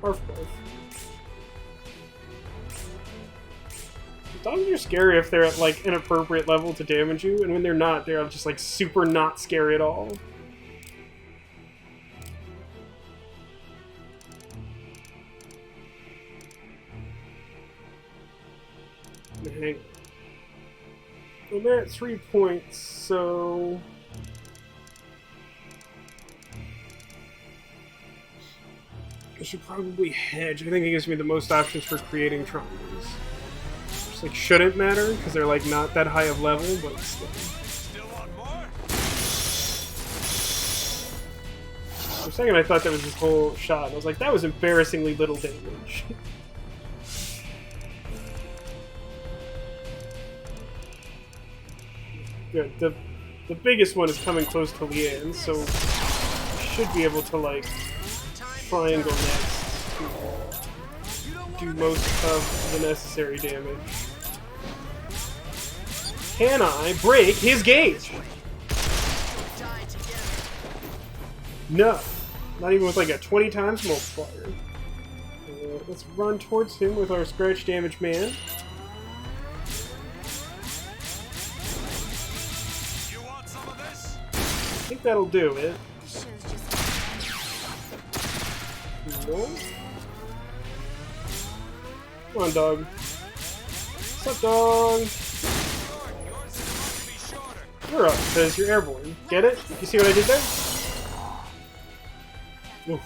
Barf barf. Dogs are scary if they're at, like, an appropriate level to damage you, and when they're not, they're just, like, super not scary at all. Hang on. I'm at 3 points, so... I should probably hedge. I think it gives me the most options for creating triangles. Just, like, shouldn't matter, because they're, like, not that high of level, but still. Still want more? For a second I thought that was his whole shot. I was like, that was embarrassingly little damage. Good. The biggest one is coming close to Leanne, so should be able to, like, triangle next to do most of the necessary damage. Can I break his gauge? Die together. No. Not even with like a 20 times multiplier. Let's run towards him with our scratch damage man. You want some of this? I think that'll do it. Show's just Cool. Come on, dog. What's up, dog? Short. Yours is going to be shorter. You're up, because you're airborne. Get it? You see what I did there? Oof.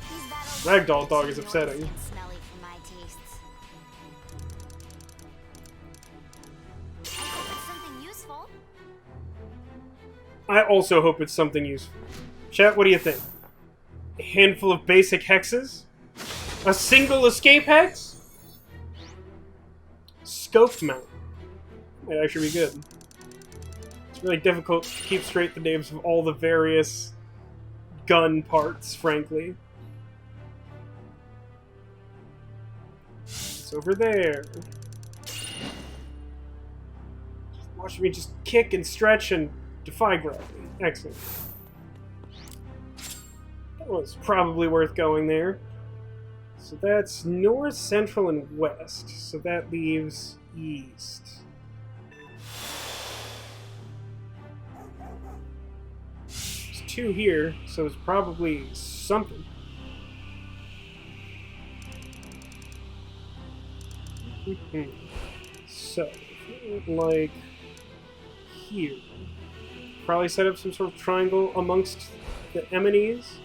these battles Ragdoll dog is are upsetting. smelly for my tastes. I hope it's something useful. I also hope it's something useful. Chat, what do you think? A handful of basic hexes? A single escape hex? Scoped mount. Might actually be good. It's really difficult to keep straight the names of all the various gun parts, frankly. It's over there. Watch me just kick and stretch and defy gravity. Excellent. That was probably worth going there. So that's north, central, and west. So that leaves east. There's 2 here, so it's probably something. So, like here. Probably set up some sort of triangle amongst the enemies.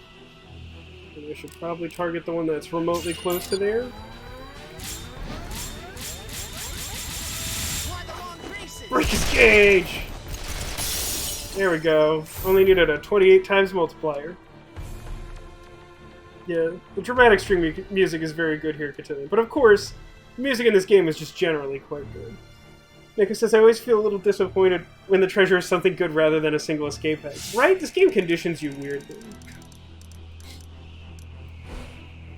And I should probably target the one that's remotely close to there. Why the long faces? Break his gauge! There we go. Only needed a 28 times multiplier. Yeah, the dramatic string music is very good here, Cotillion. But of course, the music in this game is just generally quite good. Nicholas says, I always feel a little disappointed when the treasure is something good rather than a single escape hex. Right? This game conditions you weirdly.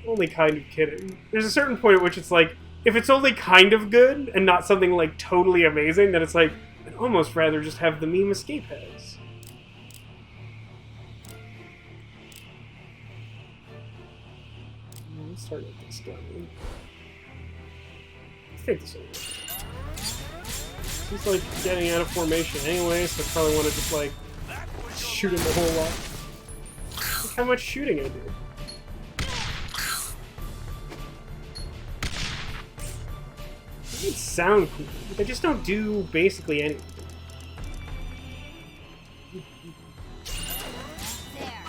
Only kind of kidding. There's a certain point at which it's like, if it's only kind of good and not something like totally amazing, then it's like, I'd almost rather just have the meme escape hex. Let's start with this guy. I think this will work. He's like getting out of formation anyway, so I probably want to just like shoot him a whole lot. Look how much shooting I did. They sound cool, but they just don't do basically anything. There.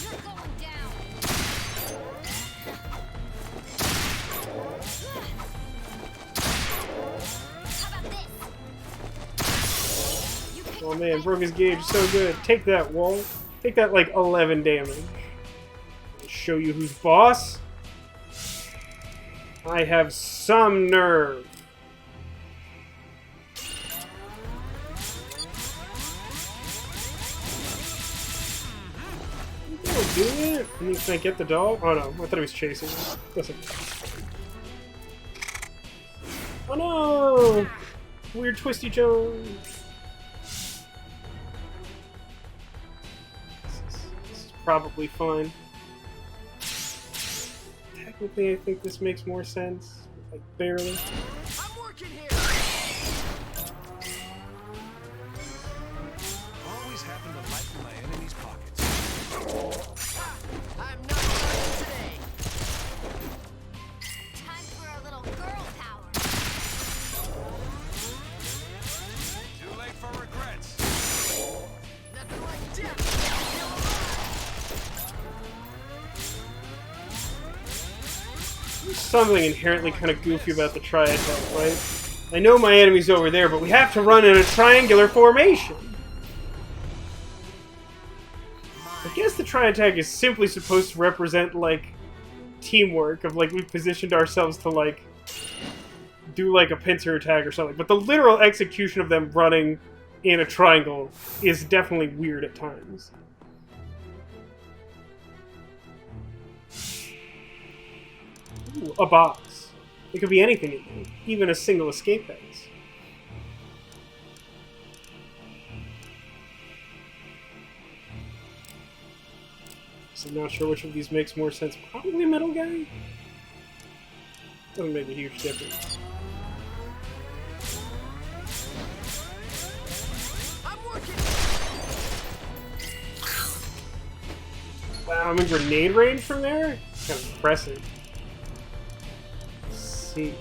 You're going down. How about this? Oh man, broke his gauge so good. Take that, wall. Take that like 11 damage. I'll show you who's boss. I have some nerve. Oh, do it? And can I get the dog? Oh no, I thought he was chasing me. Listen. Oh no! Weird twisty Jones. This is probably fine. Technically, I think this makes more sense. Like, barely. I'm working here. Always happen to lighten my enemy's pockets. I'm not done today. Time for a little girl power. Too late for regrets. Nothing like death. There's something inherently kind of goofy about the tri-attack, right? I know my enemy's over there, but we have to run in a triangular formation. I guess the tri-attack is simply supposed to represent, like, teamwork, of, like, we've positioned ourselves to, like, do, like, a pincer attack or something. But the literal execution of them running in a triangle is definitely weird at times. Ooh, a box. It could be anything in there, even a single escape hatch. So I'm not sure which of these makes more sense. Probably a metal guy? Doesn't make a huge difference. I'm working. Wow, I'm in grenade range from there? Kind of impressive. Let's see.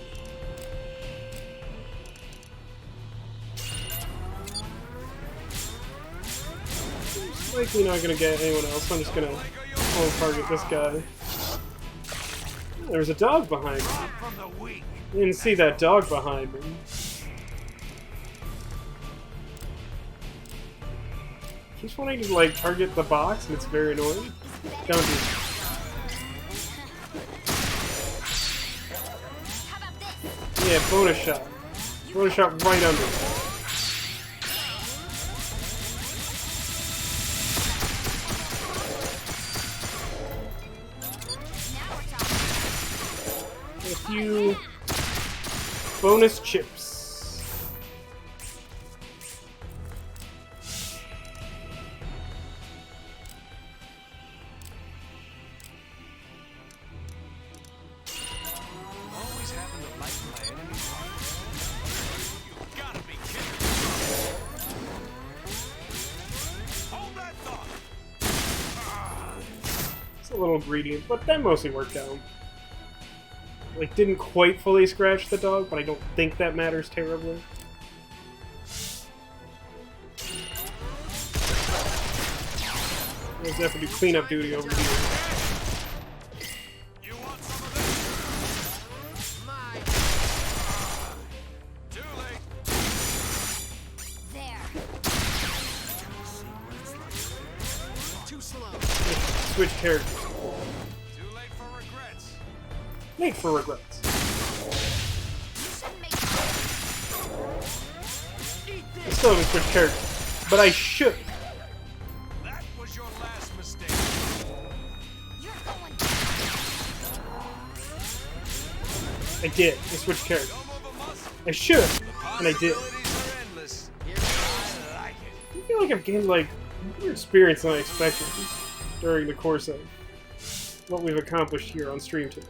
I'm likely not gonna get anyone else. I'm just gonna target this guy. There's a dog behind me. From the weak. I didn't see that dog behind me. Keeps wanting to like target the box, and it's very annoying. Don't do that. How about this? Yeah, bonus shot. Bonus shot right under. Now we're talking. A few bonus chips. Always happen to lighten my enemy's pockets. You gotta be kidding. Hold that thought. It's a little greedy, but that mostly worked out. Like, didn't quite fully scratch the dog, but I don't think that matters terribly. There's definitely cleanup duty over here. You want some of this? My. Too late. There. Too slow. Switch characters. Too late for regrets. Made for regrets. You shouldn't make Eat I this. still haven't switched characters, but I should. That was your last mistake. You're going I did. I switched characters. Don't move a muscle. I should, and I did. Possibilities are endless. Here. I like it. I feel like I've gained, like, more experience than I expected during the course of what we've accomplished here on stream today.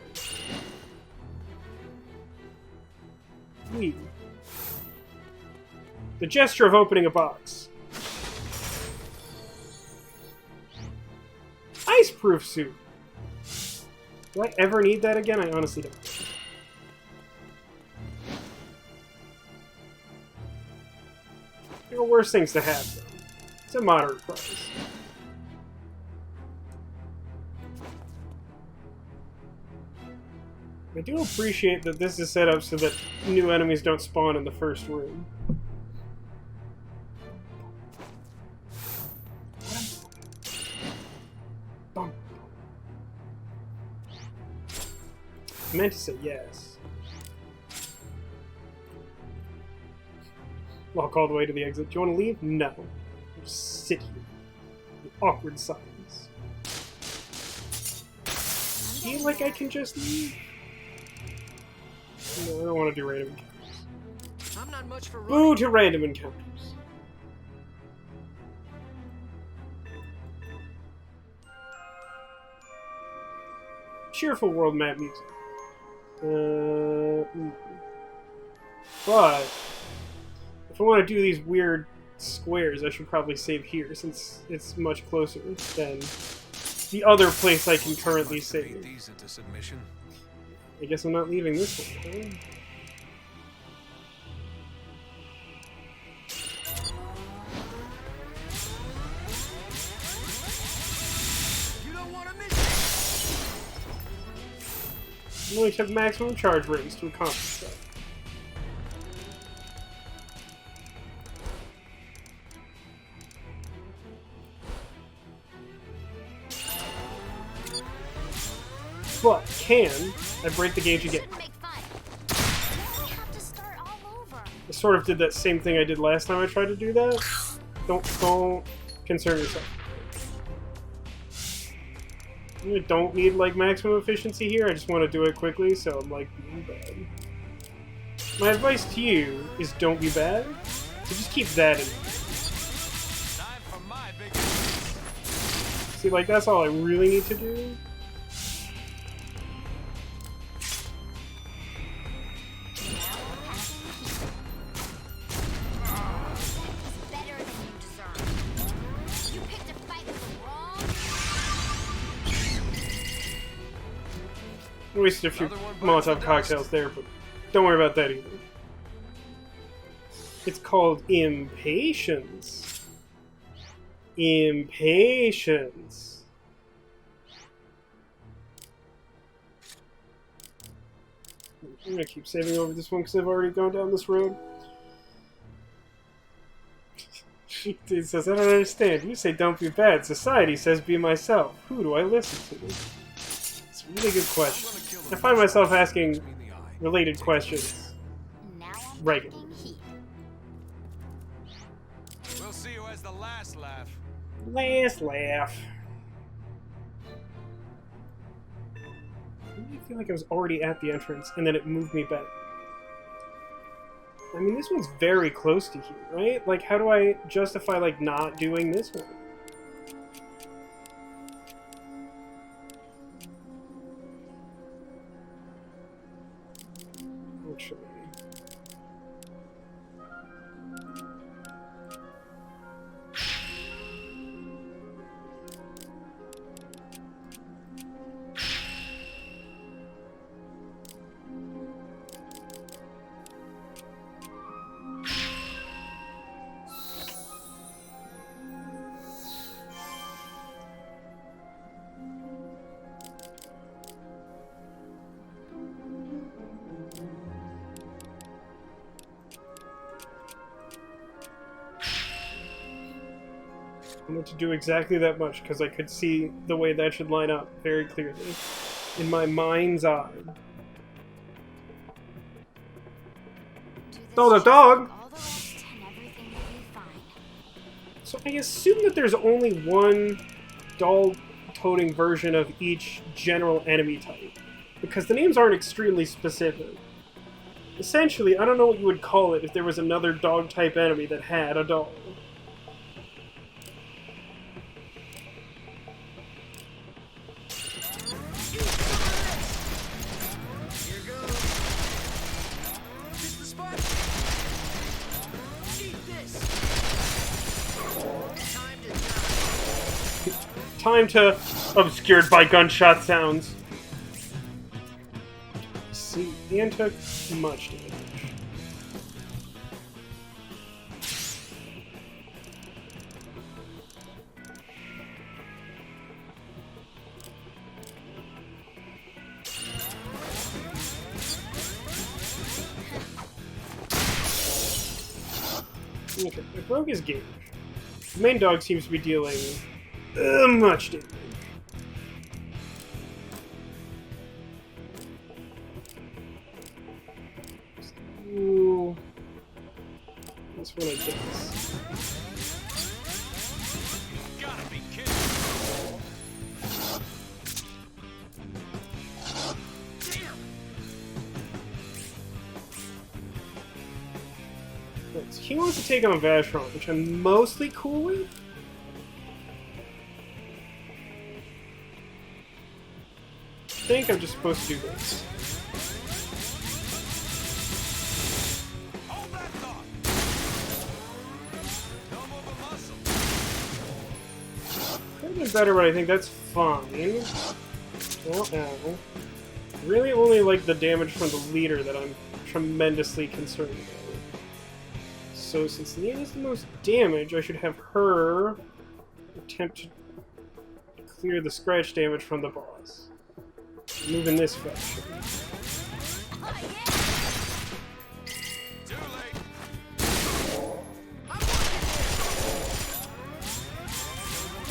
The gesture of opening a box. Ice-proof suit. Do I ever need that again? I honestly don't. There are worse things to have, though. It's a moderate price. I do appreciate that this is set up so that new enemies don't spawn in the first room. I meant to say yes. Walk all the way to the exit. Do you want to leave? No. Just sit here. In awkward silence. Feel like I can just leave? No, I don't want to do random encounters. I'm not much for Boo running. to random encounters. Cheerful world map music. But if I want to do these weird squares, I should probably save here since it's much closer than the other place I can currently Must beat save. these into submission. I guess I'm not leaving this one. Huh? You don't want to miss it. I only took maximum charge rings to accomplish that. But can I break the gauge again? Shouldn't make fun. Now we have to start all over. I sort of did that same thing I did last time I tried to do that. Don't concern yourself. I don't need like maximum efficiency here. I just want to do it quickly, so I'm like being bad. My advice to you is don't be bad. So just keep that in mind. Time for my big. See, like that's all I really need to do. Better than you deserve. You picked a fight with the wrong. I wasted a few Molotov cocktails there, but don't worry about that either. It's called impatience. Impatience. I'm gonna keep saving over this one because I've already gone down this road. She says, I don't understand. You say don't be bad. Society says be myself. Who do I listen to? It's a really good question. I find myself asking related questions. Now I'm Regular. packing heat. We'll see who has the last laugh. Last laugh. I feel like I was already at the entrance and then it moved me back. I mean, this one's very close to here, right? Like, how do I justify, like, not doing this one? Actually. I wanted to do exactly that much because I could see the way that should line up very clearly in my mind's eye. Do this Oh, the just dog! like all the rest and everything will be fine. So I assume that there's only one doll-toting version of each general enemy type, because the names aren't extremely specific. Essentially, I don't know what you would call it if there was another dog-type enemy that had a doll. Here goes. This the spot. Eat this. Time to die. Time to obscured by gunshot sounds. See, Ian took much damage. Okay, I broke his gauge. The main dog seems to be dealing much damage. This one I guess. Gotta be kidding. Right, so he wants to take on Vashron, which I'm mostly cool with. I think I'm just supposed to do this. Hold that thought. Don't move a muscle. Could have been better, but I think that's fine. Oh, ow. Really only like the damage from the leader that I'm tremendously concerned about. So since Nina is the most damage, I should have her attempt to clear the scratch damage from the boss. Move in this fashion. Too late.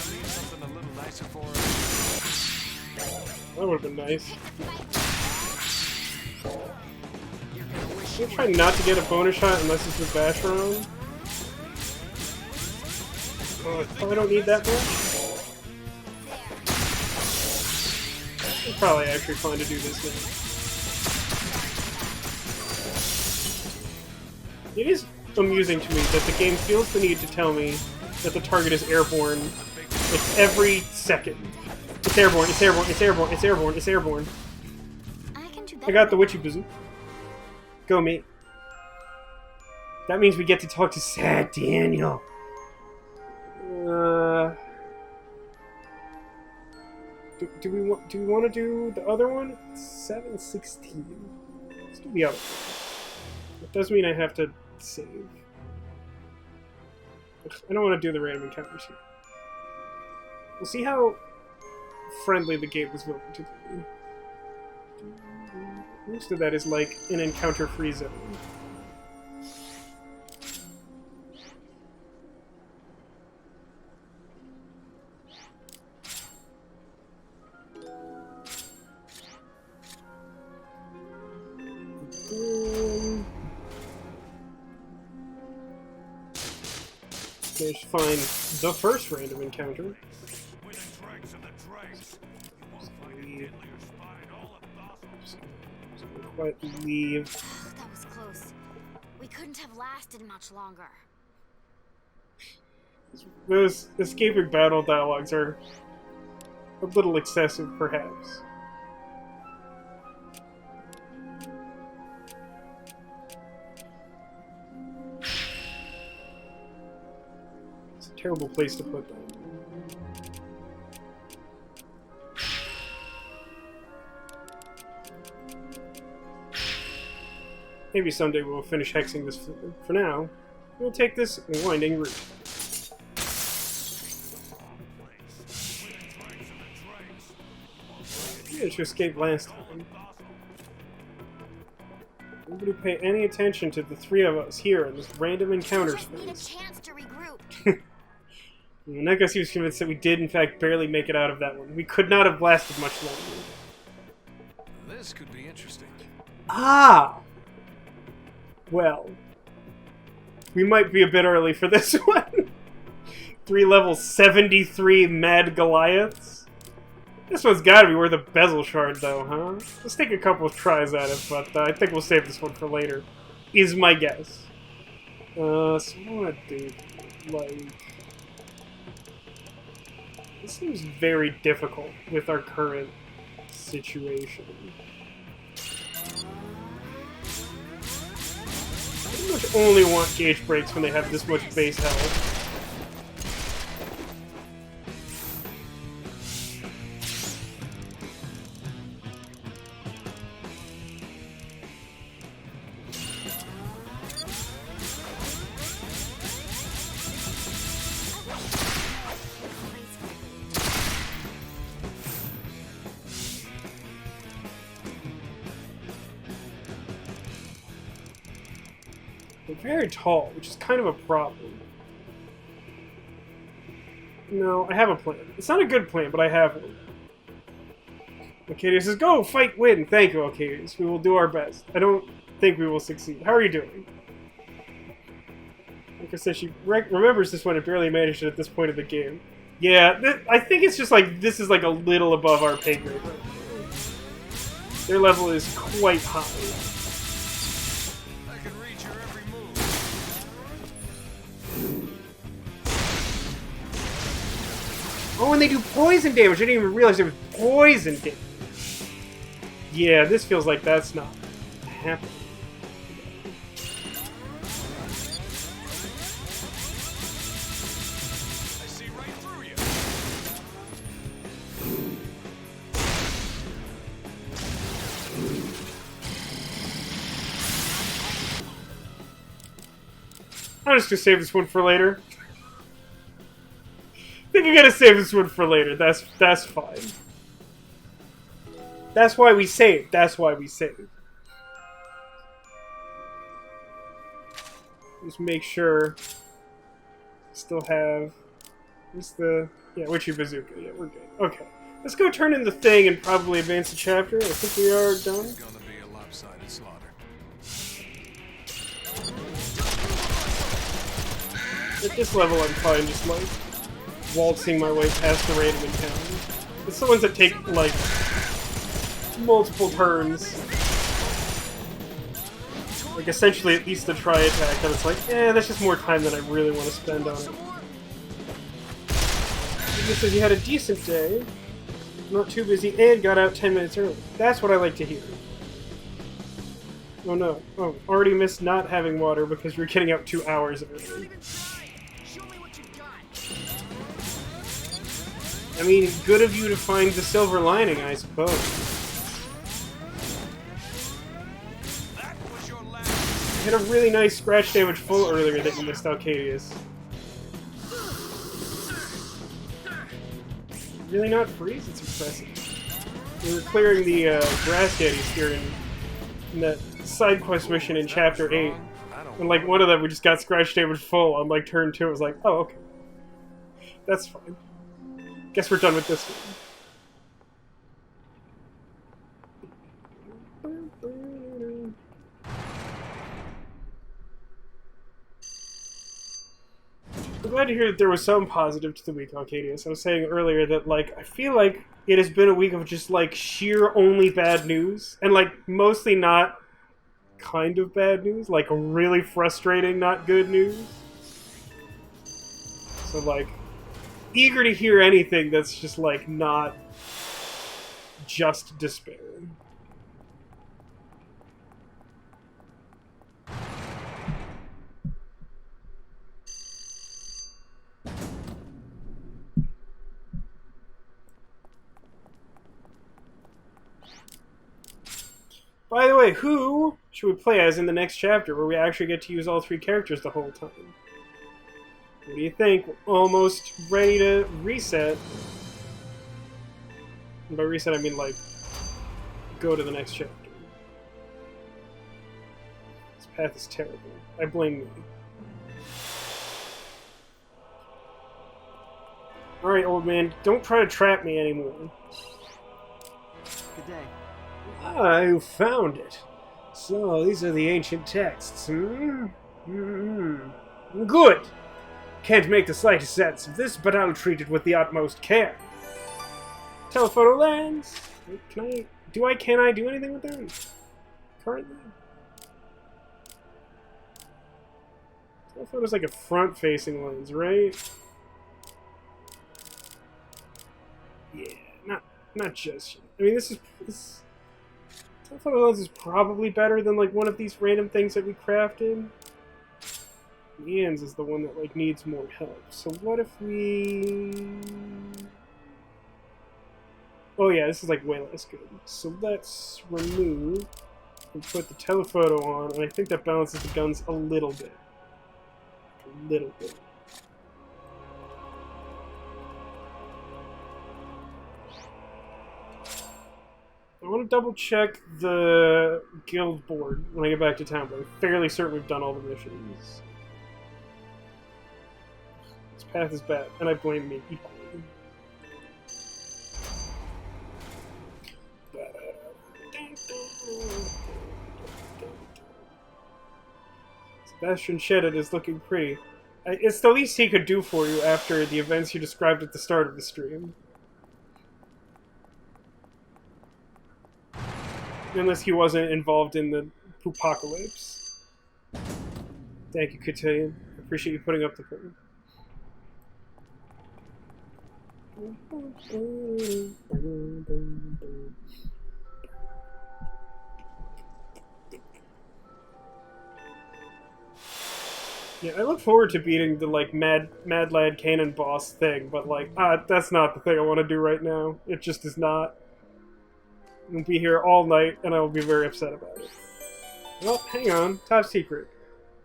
Leave something a little nicer for her. That would have been nice. I'm trying not to get a bonus shot unless it's with Vashron. I probably don't need that much. It's probably actually fine to do this now. It is amusing to me that the game feels the need to tell me that the target is airborne like every second. It's airborne, it's airborne, it's airborne, it's airborne, it's airborne. I got the witchy bazoo. Go me. That means we get to talk to Sad Daniel. Do we want to do the other one? 7:16. Let's do the other one. It does mean I have to save. I don't want to do the random encounters here. We'll see how friendly the game was voted to me. Most of that is like an encounter-free zone. Managed to find the first random encounter. Quietly leave. That was close. We couldn't have lasted much longer. Those escaping battle dialogues are a little excessive, perhaps. It's a terrible place to put that. Maybe someday we'll finish hexing this. For now, we'll take this winding route. We managed to escape last time. Nobody pay any attention to the three of us here in this random encounter Just need a space. chance to regroup. Negus was convinced that we did, in fact, barely make it out of that one. We could not have lasted much longer. This could be interesting. Ah! Well, we might be a bit early for this one. 3 level 73 Mad Goliaths. This one's gotta be worth a bezel shard, though, huh? Let's take a couple of tries at it, but I think we'll save this one for later. Is my guess. So what do I want to do? Like, this seems very difficult with our current situation. I pretty much only want gauge breaks when they have this much base health. They're very tall, which is kind of a problem. No, I have a plan. It's not a good plan, but I have one. Arcadius says, go, fight, win. Thank you, Arcadius. We will do our best. I don't think we will succeed. How are you doing? Jennifer says she remembers this one and barely managed it at this point of the game. Yeah, I think it's just like this is like a little above our pay grade. Their level is quite high. I can read your every move. Oh, and they do poison damage. I didn't even realize it was poison damage. Yeah, this feels like that's not happening. I see right through you. I'm just gonna save this one for later. I think I'm gonna save this one for later. That's fine. That's why we save. That's why we save. Just make sure. Still have. What's the? Yeah, Witchy Bazooka. Yeah, we're good. Okay, let's go turn in the thing and probably advance the chapter. I think we are done. It's gonna be a lopsided slaughter. At this level, I'm fine, just like waltzing my way past the random encounters. It's the ones that take like multiple turns. Like essentially at least the try attack, and it's like, that's just more time than I really want to spend on it. He says you had a decent day, not too busy, and got out 10 minutes early. That's what I like to hear. Oh no. Oh, already missed not having water because you're getting out 2 hours early. Don't even try. Show me what you got. I mean, good of you to find the silver lining, I suppose. That was your last. I had a really nice scratch damage full earlier that you missed, Alcadius. Really not freeze? It's impressive. We were clearing the grass daddies here in that side quest mission in Chapter 8. And like one of them, we just got scratch damage full on like turn 2. It was like, oh, okay. That's fine. Guess we're done with this one. I'm glad to hear that there was some positive to the week, Arcadius. I was saying earlier that, like, I feel like it has been a week of just, like, sheer only bad news. And, like, mostly not kind of bad news. Like, really frustrating, not good news. So, like, eager to hear anything that's just, like, not just despair. By the way, who should we play as in the next chapter, where we actually get to use all 3 characters the whole time? What do you think? We're almost ready to reset. And by reset, I mean, like, go to the next chapter. This path is terrible. I blame me. Alright, old man, don't try to trap me anymore. Good day. Ah, you found it. So, these are the ancient texts, hmm? Good! Can't make the slightest sense of this, but I'll treat it with the utmost care. Telephoto lens! Can I do anything with that? Currently? Telephoto's like a front-facing lens, right? Yeah, not just yet. I mean, this telephoto lens is probably better than like one of these random things that we crafted. Ian's is the one that like needs more help. So what if we? Oh yeah, this is like way less good. So let's remove and put the telephoto on, and I think that balances the guns a little bit. A little bit. I want to double check the guild board when I get back to town, but I'm fairly certain we've done all the missions. This path is bad, and I blame me equally. Sebastian Shedid is looking pretty. It's the least he could do for you after the events you described at the start of the stream. Unless he wasn't involved in the poopocalypse. Thank you, Cotillion. I appreciate you putting up the point. Yeah, I look forward to beating the, like, Mad Lad Cannon boss thing, but, like, that's not the thing I want to do right now. It just is not. I'll be here all night, and I will be very upset about it. Well, hang on. Top secret.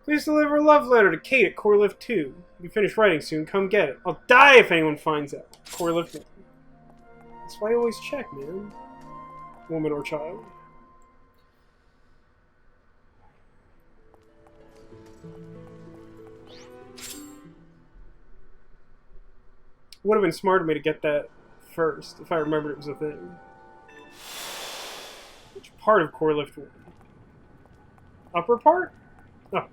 Please deliver a love letter to Kate at Core Lift 2. We finish writing soon. Come get it. I'll die if anyone finds out. Core Lift 1. That's why I always check, man. Woman or child. Would have been smart of me to get that first, if I remembered it was a thing. Which part of Core Lift 1? Upper part? Oh.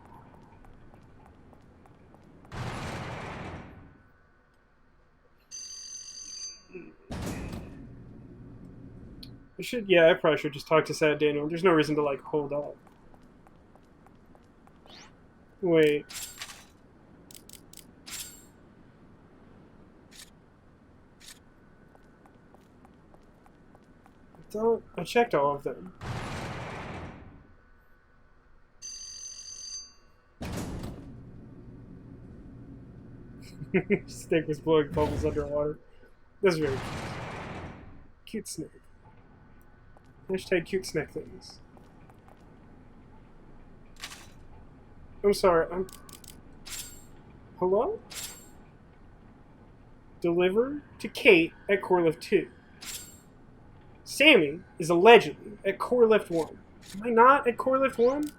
I probably should just talk to Sad Daniel. There's no reason to, like, hold up. Wait. I checked all of them. Snake was blowing bubbles underwater. That's very cute. Cute snake. Hashtag cute snake things. I'm sorry, Hello? Deliver to Kate at Core Lift 2. Sammy is allegedly at Core Lift 1. Am I not at Core Lift 1?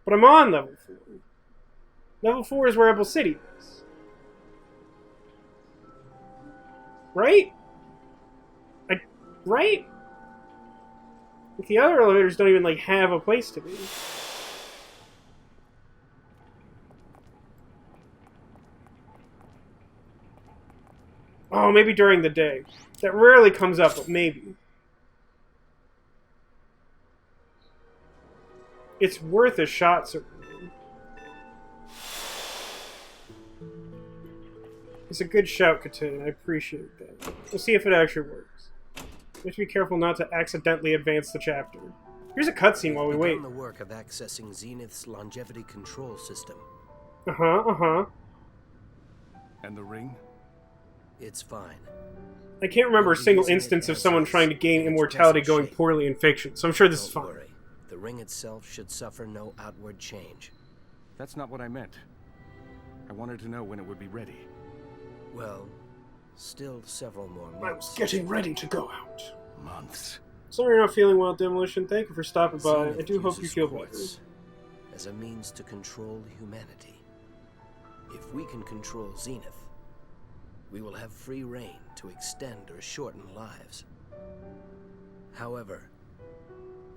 But I'm on Level 4. Level 4 is where Apple City is. Right? Right? If the other elevators don't even, like, have a place to be. Oh, maybe during the day. That rarely comes up, but maybe. It's worth a shot, certainly. It's a good shout, Katana. I appreciate that. We'll see if it actually works. We have to be careful not to accidentally advance the chapter. Here's a cutscene while we wait. We've begun the work of accessing Zenith's longevity control system. And the ring? It's fine. I can't remember a single instance of someone trying to gain immortality going poorly in fiction, so I'm sure this is fine. Don't worry. The ring itself should suffer no outward change. That's not what I meant. I wanted to know when it would be ready. Well, still several more months. I was getting ready to go out. Months. Sorry you're not feeling well, Demolition. Thank you for stopping by. Zenith I do hope you uses feel better. quartz as a means to control humanity. If we can control Zenith, we will have free reign to extend or shorten lives. However,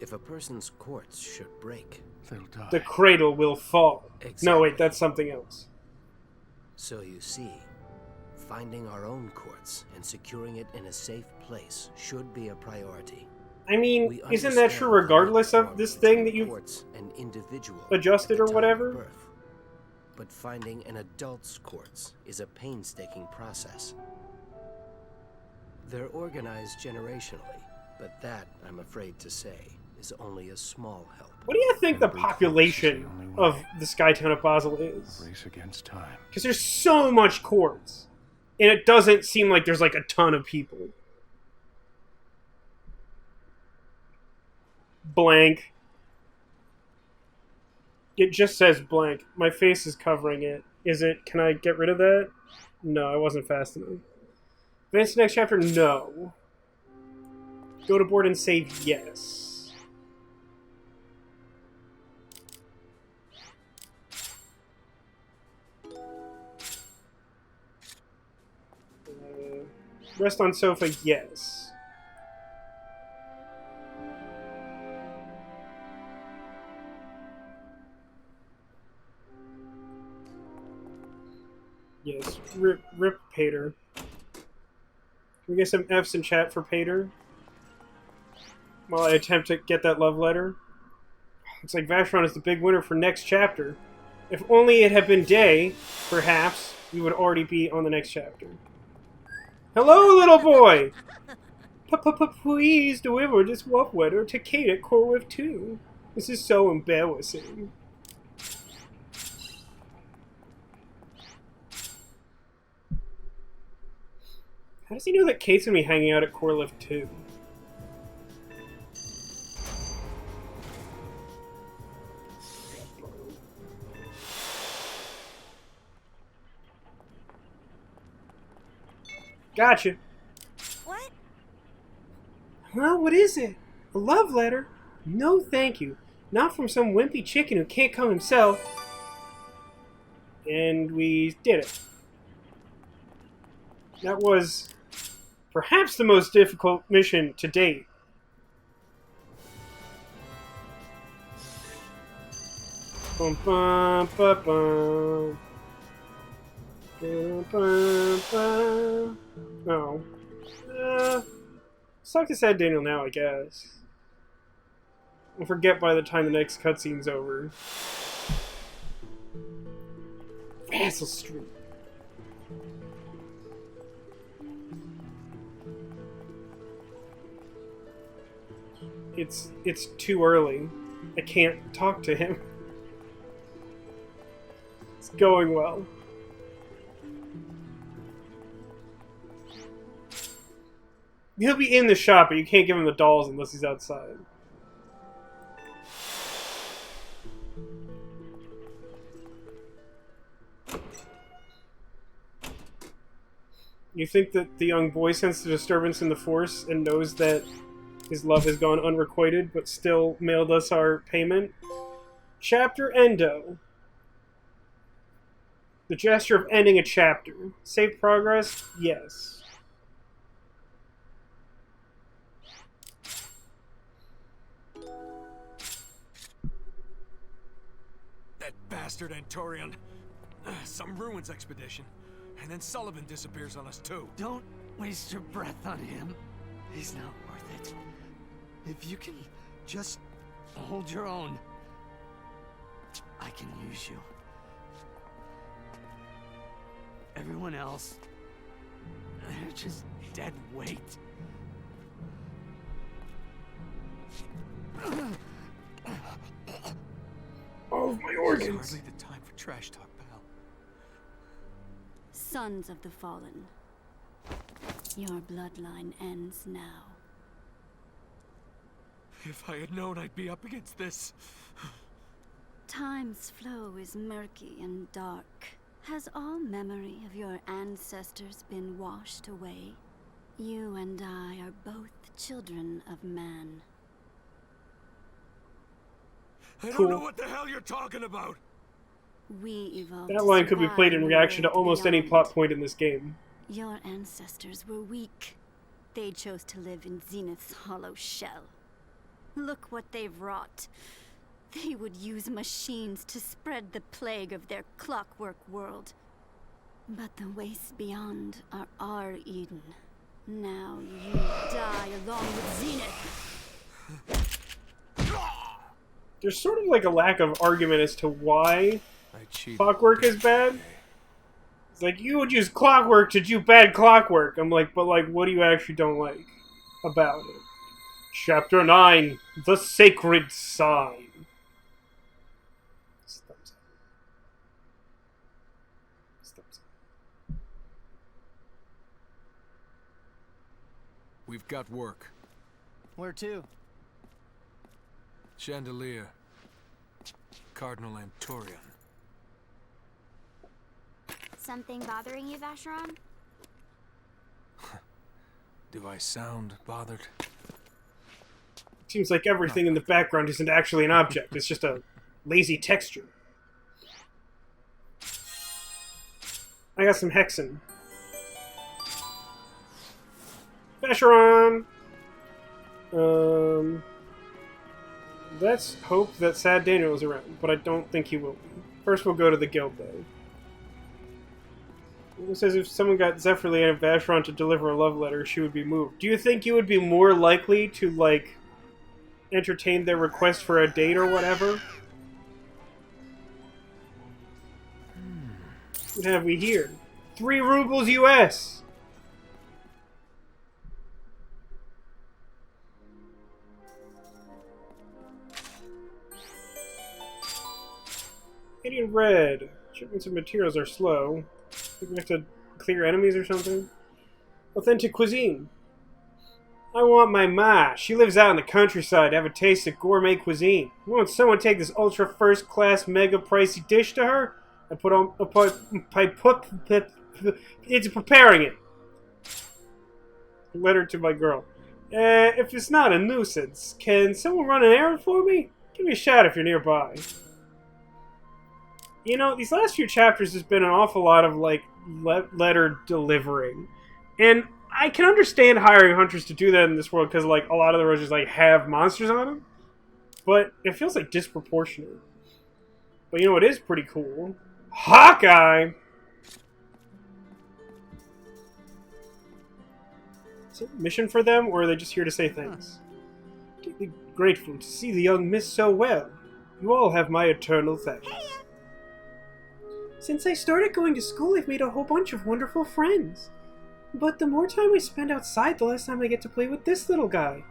if a person's quartz should break, They'll die. The cradle will fall. Exactly. No, wait, that's something else. So you see, finding our own quartz and securing it in a safe place should be a priority. I mean, We isn't that true regardless of this thing that you've quartz an individual adjusted at the or time of whatever? birth. But finding an adult's quartz is a painstaking process. They're organized generationally, but that, I'm afraid to say, is only a small help. What do you think the Every corpse is population the only way. of the Skytown of Basel is? Race against time. Because there's so much quartz. And it doesn't seem like there's like a ton of people. Blank. It just says blank. My face is covering it. Is it? Can I get rid of that? No, I wasn't fast enough. Advance to the next chapter? No. Go to board and save? Yes. Rest on sofa? Yes. Yes, rip Pater. Can we get some F's in chat for Pater? While I attempt to get that love letter. Looks like Vacheron is the big winner for next chapter. If only it had been day, perhaps we would already be on the next chapter. Hello, little boy! Please deliver this love letter to Kate at Corwith 2. This is so embarrassing. How does he know that Kate's gonna be hanging out at Corlift 2? Gotcha. What? Huh? What is it? A love letter? No, thank you. Not from some wimpy chicken who can't come himself. And we did it. That was perhaps the most difficult mission to date. Bum, bum, ba, bum. Bum, bum, bum. Oh. Let's talk to Sad Daniel now, I guess. I'll forget by the time the next cutscene's over. Castle Street. It's too early. I can't talk to him. It's going well. He'll be in the shop, but you can't give him the dolls unless he's outside. You think that the young boy sensed a disturbance in the Force and knows that his love has gone unrequited, but still mailed us our payment? Chapter Endo. The gesture of ending a chapter. Save progress? Yes. That bastard Antorian. Some ruins expedition. And then Sullivan disappears on us too. Don't waste your breath on him. He's not worth it. If you can just hold your own, I can use you. Everyone else, they're just dead weight. All of my It's organs. hardly the time for trash talk, pal. Sons of the Fallen. Your bloodline ends now. If I had known I'd be up against this. Time's flow is murky and dark. Has all memory of your ancestors been washed away? You and I are both children of man. I Cool. don't know what the hell you're talking about. We evolved That to line could be survive played in the reaction to world almost any beyond. plot point in this game. Your ancestors were weak. They chose to live in Zenith's hollow shell. Look what they've wrought. They would use machines to spread the plague of their clockwork world. But the wastes beyond are our Eden. Now you die along with Zenith. There's sort of like a lack of argument as to why I cheated. clockwork is bad. It's like, you would use clockwork to do bad clockwork. I'm like, but like, what do you actually don't like about it? Chapter 9, The Sacred Sign. Thumbs up. Thumbs up. We've got work. Where to? Chandelier. Cardinal Antorian. Something bothering you, Vacheron? Do I sound bothered? Seems like everything in the background isn't actually an object. It's just a lazy texture. I got some hexen. Vacheron! Let's hope that Sad Daniel is around, but I don't think he will be. First we'll go to the guild, though. It says if someone got Zephyr and Vacheron to deliver a love letter, she would be moved. Do you think you would be more likely to, like, entertain their request for a date or whatever? What have we here? 3 rubles US! Indian red. Shipments of materials are slow. Think we have to clear enemies or something? Authentic cuisine. I want my ma. She lives out in the countryside to have a taste of gourmet cuisine. Won't someone take this ultra first class mega pricey dish to her? It's preparing it. Letter to my girl. If it's not a nuisance, can someone run an errand for me? Give me a shout if you're nearby. You know, these last few chapters has been an awful lot of, like, letter delivering. And I can understand hiring hunters to do that in this world, because, like, a lot of the roads just, like, have monsters on them. But it feels, like, disproportionate. But you know what is pretty cool? Hawkeye! Is it a mission for them, or are they just here to say thanks? Deeply grateful to see the young miss so well. You all have my eternal thanks. Since I started going to school, I've made a whole bunch of wonderful friends. But the more time I spend outside, the less time I get to play with this little guy.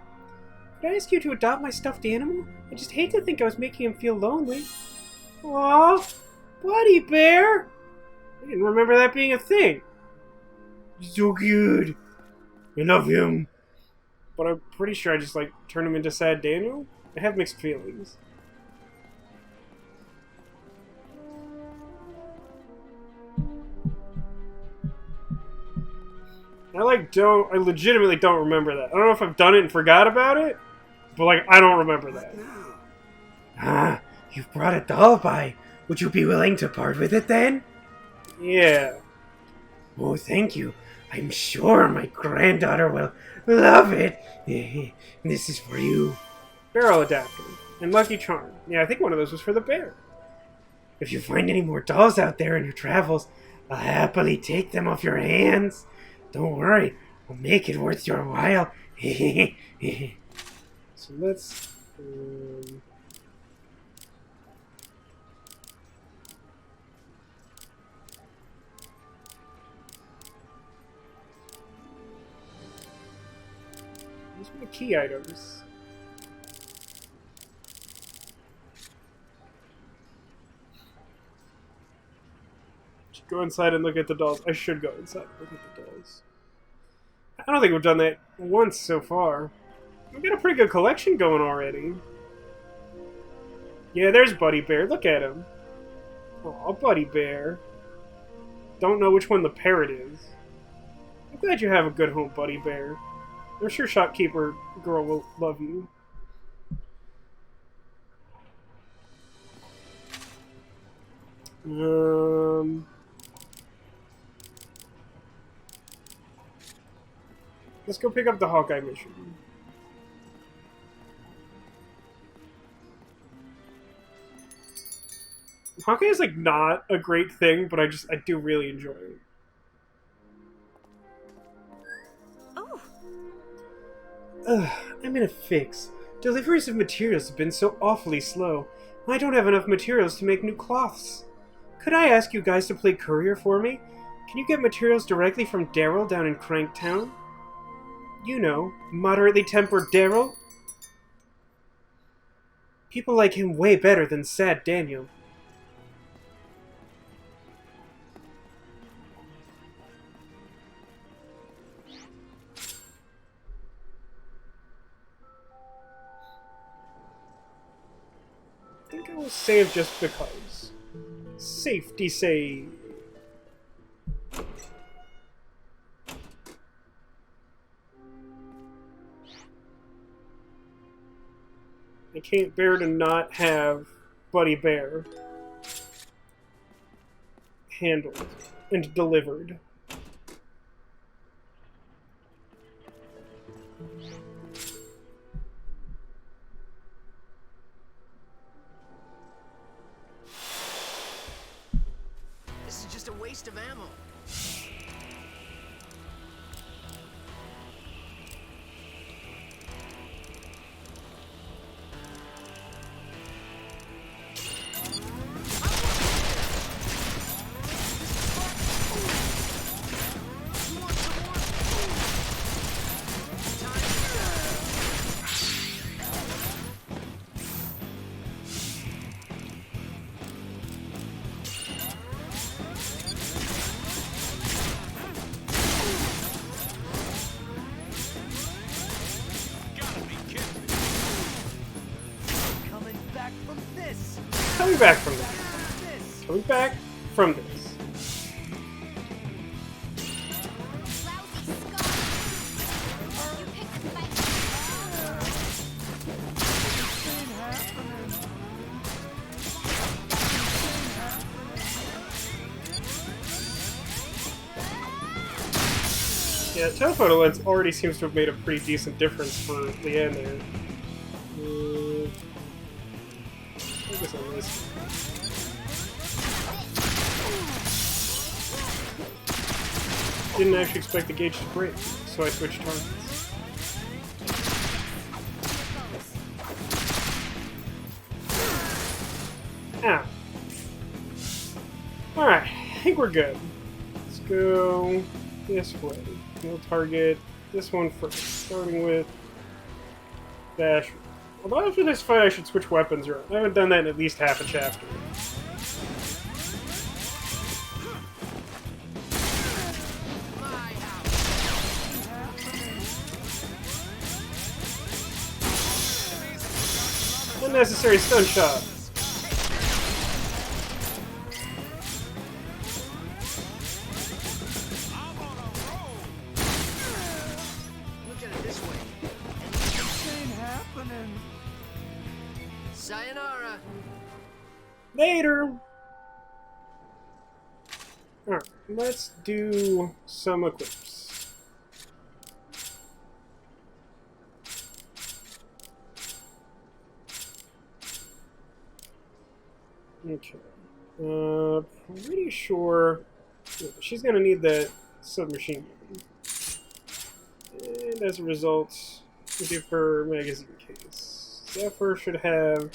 Could I ask you to adopt my stuffed animal? I just hate to think I was making him feel lonely. Aww, Buddy Bear! I didn't remember that being a thing. So cute. I love him. But I'm pretty sure I just, like, turned him into Sad Daniel? I have mixed feelings. I legitimately don't remember that. I don't know if I've done it and forgot about it, but, like, I don't remember that. Ah, you've brought a doll by. Would you be willing to part with it then? Yeah. Oh, thank you. I'm sure my granddaughter will love it. This is for you. Barrel adapter. And Lucky Charm. Yeah, I think one of those was for the bear. If you find any more dolls out there in your travels, I'll happily take them off your hands. Don't worry, I'll make it worth your while. So let's... These are the key items. Should go inside and look at the dolls. I should go inside and look at the dolls. I don't think we've done that once so far. We've got a pretty good collection going already. Yeah, there's Buddy Bear. Look at him. Aw, Buddy Bear. Don't know which one the parrot is. I'm glad you have a good home, Buddy Bear. I'm sure shopkeeper girl will love you. Let's go pick up the Hawkeye mission. Hawkeye is, like, not a great thing, but I do really enjoy it. Oh, Ugh, I'm in a fix. Deliveries of materials have been so awfully slow. I don't have enough materials to make new cloths. Could I ask you guys to play courier for me? Can you get materials directly from Daryl down in Cranktown? You know, moderately tempered Daryl? People like him way better than Sad Daniel. I think I will save just because. Safety save. I can't bear to not have Buddy Bear handled and delivered. This is just a waste of ammo. coming back from this. Coming back from this. Yeah, telephoto lens already seems to have made a pretty decent difference for Leanne there. Focus on this. Didn't actually expect the gauge to break, so I switched targets. Ow. Alright, I think we're good. Let's go this way. We'll target this one first, starting with Dash. Although after this fight I should switch weapons around. I haven't done that in at least half a chapter. Unnecessary stun shot. Sayonara. Later! Alright, let's do some equips. Okay. Pretty sure she's gonna need that submachine gun. And as a result, we'll give her magazine case. Zephyr should have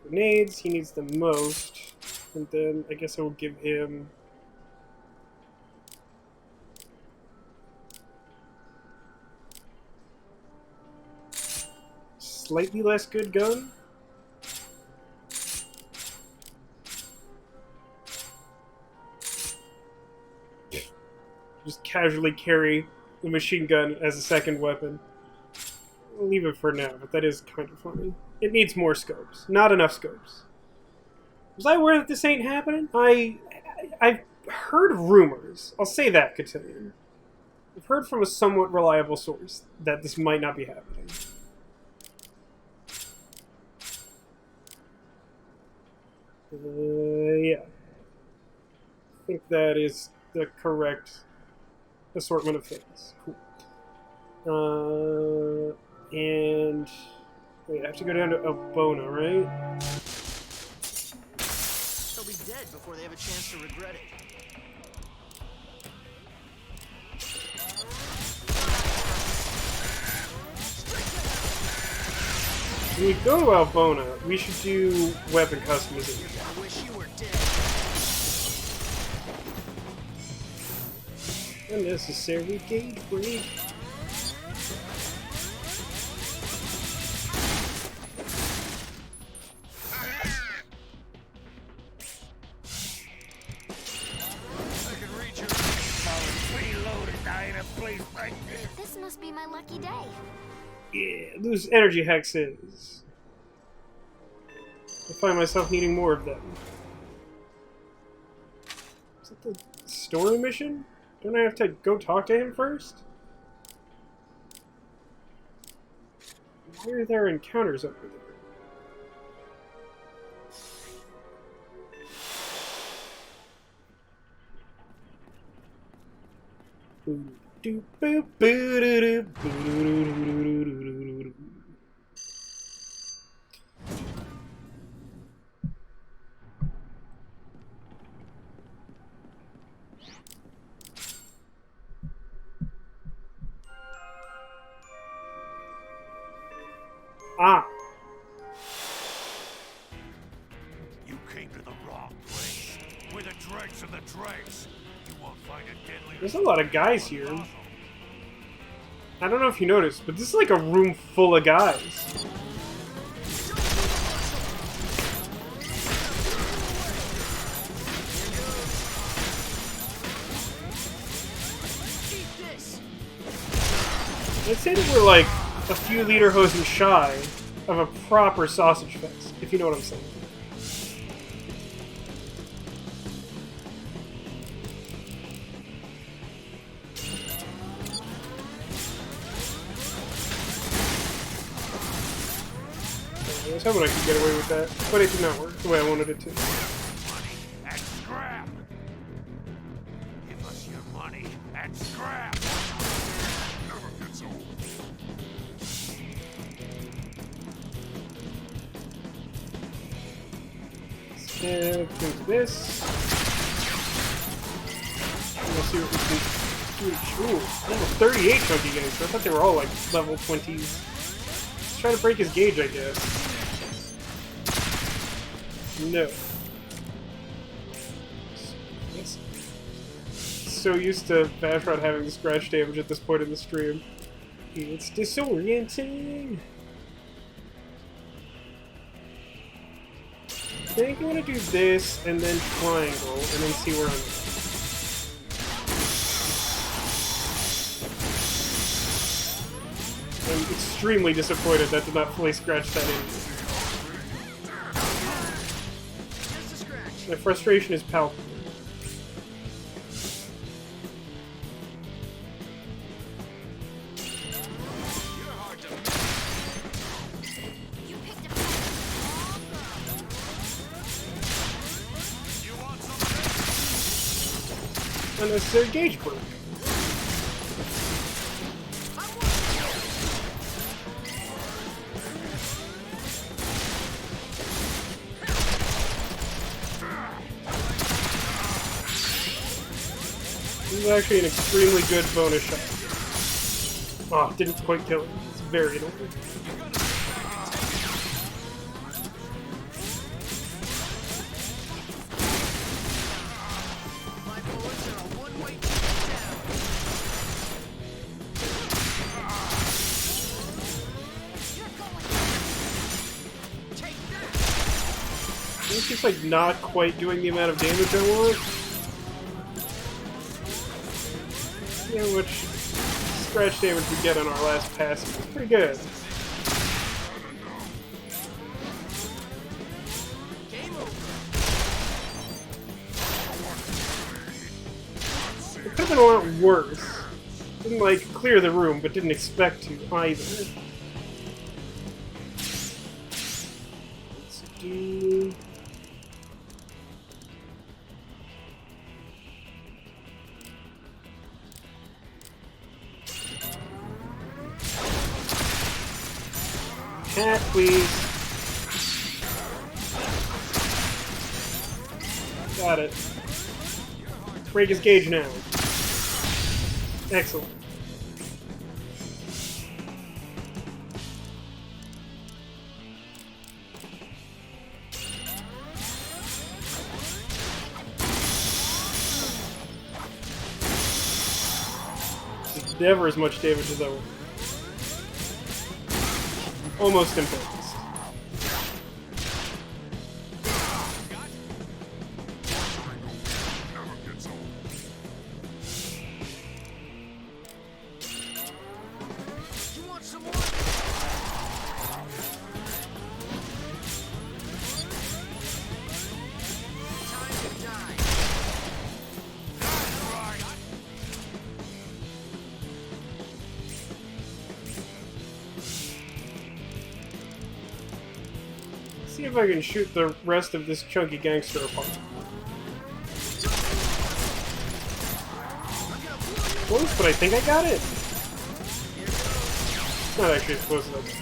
grenades, he needs the most. And then I guess I will give him slightly less good gun. Just casually carry the machine gun as a second weapon. I'll leave it for now, but that is kind of funny. It needs more scopes. Not enough scopes. Was I aware that this ain't happening? I've heard rumors. I'll say that, Cotillion. I've heard from a somewhat reliable source that this might not be happening. Yeah. I think that is the correct assortment of things. Cool. And wait, I have to go down to Abona, right? They'll be dead before they have a chance to regret it. When we go to Albona, we should do weapon customization. I wish you were dead. Unnecessary gauge break. This must be my lucky day. Yeah, lose energy hexes. I find myself needing more of them. Is that the story mission? Don't I have to go talk to him first? Why are there encounters over there? Ah. You came to the wrong place. We're the dregs of the dregs. You won't find a deadly. There's a lot of guys here. I don't know if you noticed, but this is like a room full of guys. I'd say that we're like a few lederhosen shy of a proper sausage fest, if you know what I'm saying. I was hoping I could get away with that, but it did not work the way I wanted it to. Money and scrap. Give us your money and scrap. Never gets old. Into this. We'll see what we can do. Ooh, level 38 chunky gangster. I thought they were all like level 20s. Let's try to break his gauge, I guess. No. So used to Vashrod having the scratch damage at this point in the stream. It's disorienting. I think I want to do this, and then triangle, and then see where I'm at. I'm extremely disappointed that did not fully scratch that in. My frustration is palpable. Unnecessary gauge break. This is actually an extremely good bonus shot. Oh, didn't quite kill him. It's very annoying. It's just like not quite doing the amount of damage I want. See how much scratch damage we get on our last pass. It's pretty good. It could have been a lot worse. Didn't like clear the room, but didn't expect to either. Let's do. Cat, please. Got it. Let's break his gauge now. Excellent. It's never as much damage as I want. Almost impossible. See if I can shoot the rest of this chunky gangster apart. Close, but I think I got it. Not actually as close as I was.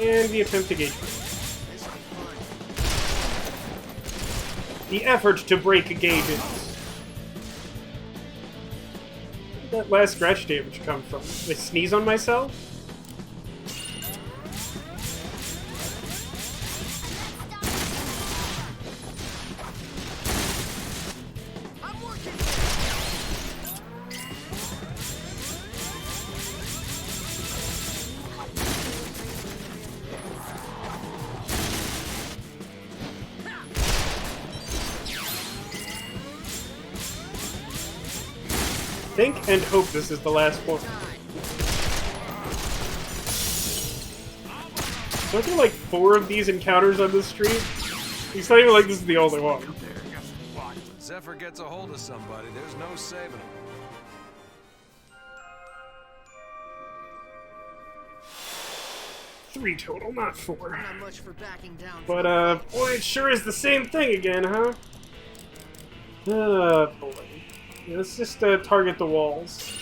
And the attempt to gauge. The effort to break gauges. Where did that last scratch damage come from? Did I sneeze on myself? Think and hope this is the last one. Don't there like 4 of these encounters on this street? It's not even like this is the only one. Zephyr gets a hold of somebody, there's no saving him. 3 total, not 4. Not much for backing down. But, boy, it sure is the same thing again, huh? Boy. Yeah, let's just, target the walls.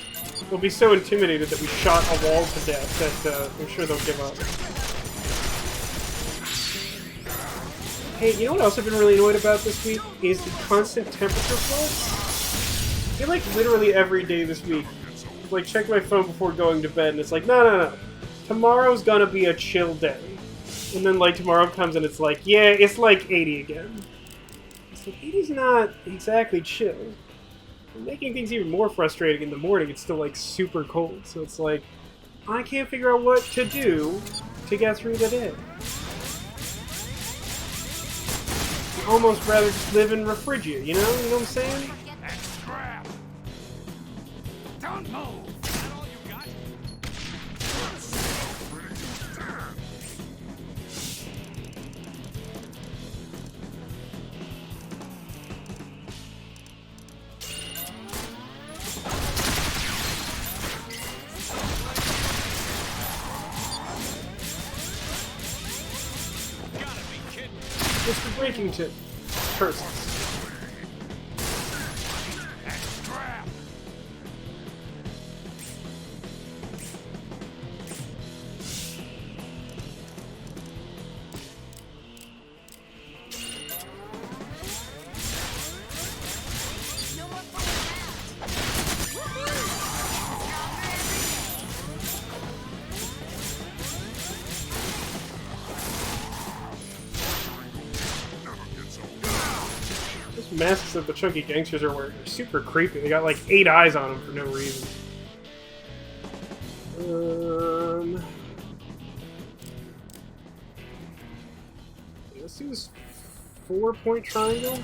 They'll be so intimidated that we shot a wall to death that, I'm sure they'll give up. Hey, you know what else I've been really annoyed about this week? Is the constant temperature flux. I feel like literally every day this week, like, check my phone before going to bed, and it's like, no. Tomorrow's gonna be a chill day. And then, like, tomorrow comes and it's like, yeah, it's like 80 again. It's like, 80's not exactly chill. And making things even more frustrating in the morning, it's still, like, super cold. So it's like, I can't figure out what to do to get through the day. Almost rather just live in Refrigia, you know? You know what I'm saying? That's scrap. Don't move. Is that all you got? Gotta be kidding. Mr. Breakington. Curses. That's scrap. Those masks that the chunky gangsters are wearing are super creepy. They got like 8 eyes on them for no reason. Let's do this 4-point triangle.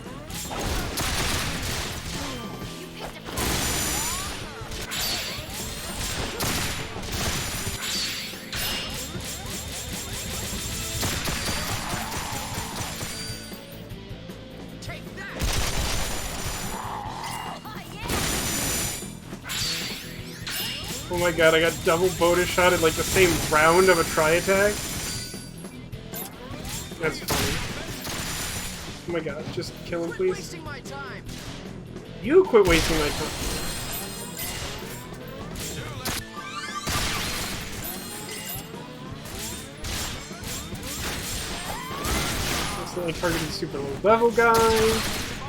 Oh my god, I got double bonus shot in like the same round of a tri-attack. That's funny. Oh my god, just kill him please. Wasting my time. You quit wasting my time. Constantly targeting super low level guys.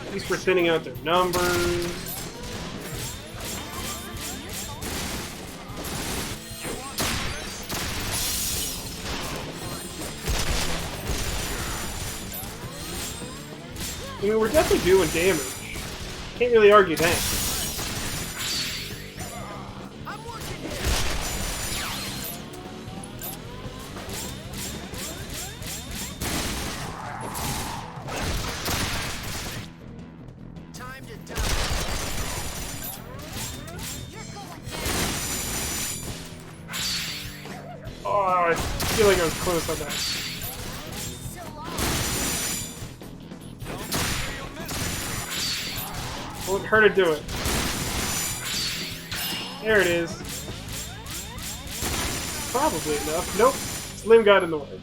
At least we're thinning out their numbers. I mean, we're definitely doing damage. Can't really argue that. I'm working here. Time to die. Oh, I feel like I was close on that. Won't hurt to do it. There it is. Probably enough. Nope. Slim got in the way.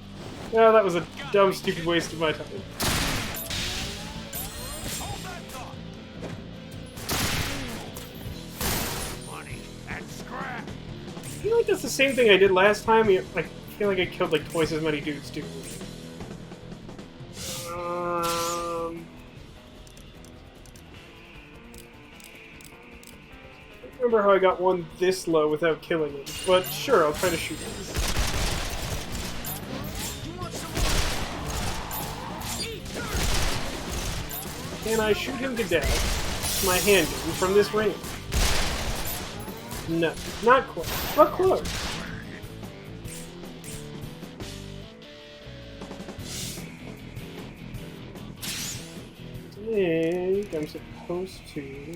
Well, that was a dumb, stupid waste of my time. Money and scrap. I feel like that's the same thing I did last time. I feel like I killed like twice as many dudes too. I don't remember how I got one this low without killing him, but sure, I'll try to shoot him. Can I shoot him to death with my handgun from this range? No, not quite, but close. I think I'm supposed to...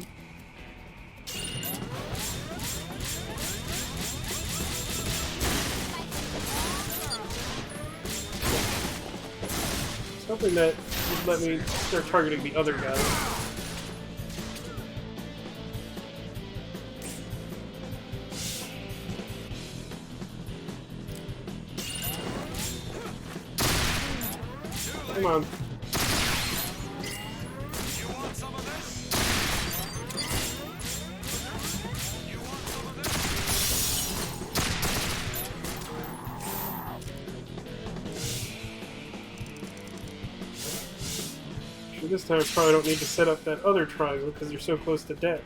Something that would let me start targeting the other guy. Come on. You want some of this? You want some of this? Sure, this time I probably don't need to set up that other triangle because you're so close to death.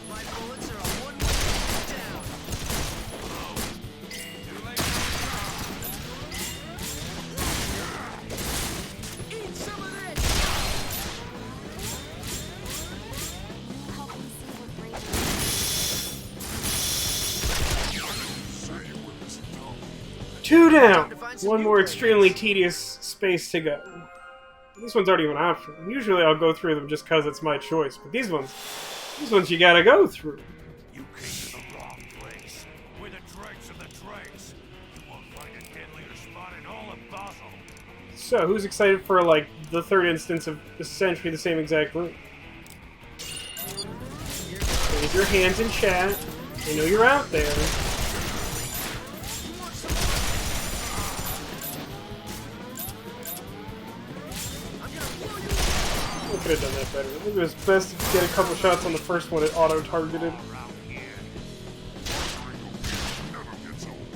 My bullets are a one-way down. Too late. Eat some of this. Help me see what Brady Say you were this dumb. 2 down! One more extremely tedious space to go. These ones aren't even optional. Usually I'll go through them just because it's my choice, but these ones you gotta go through. You came to the wrong place. We're the dregs of the dregs. You won't find a deadlier spot in all of Basel. So, who's excited for, like, the third instance of essentially the same exact room? Raise your hands in chat. I know you're out there. I could have done that better. I think it was best to get a couple shots on the first one. It auto-targeted. Around here. Never gets old.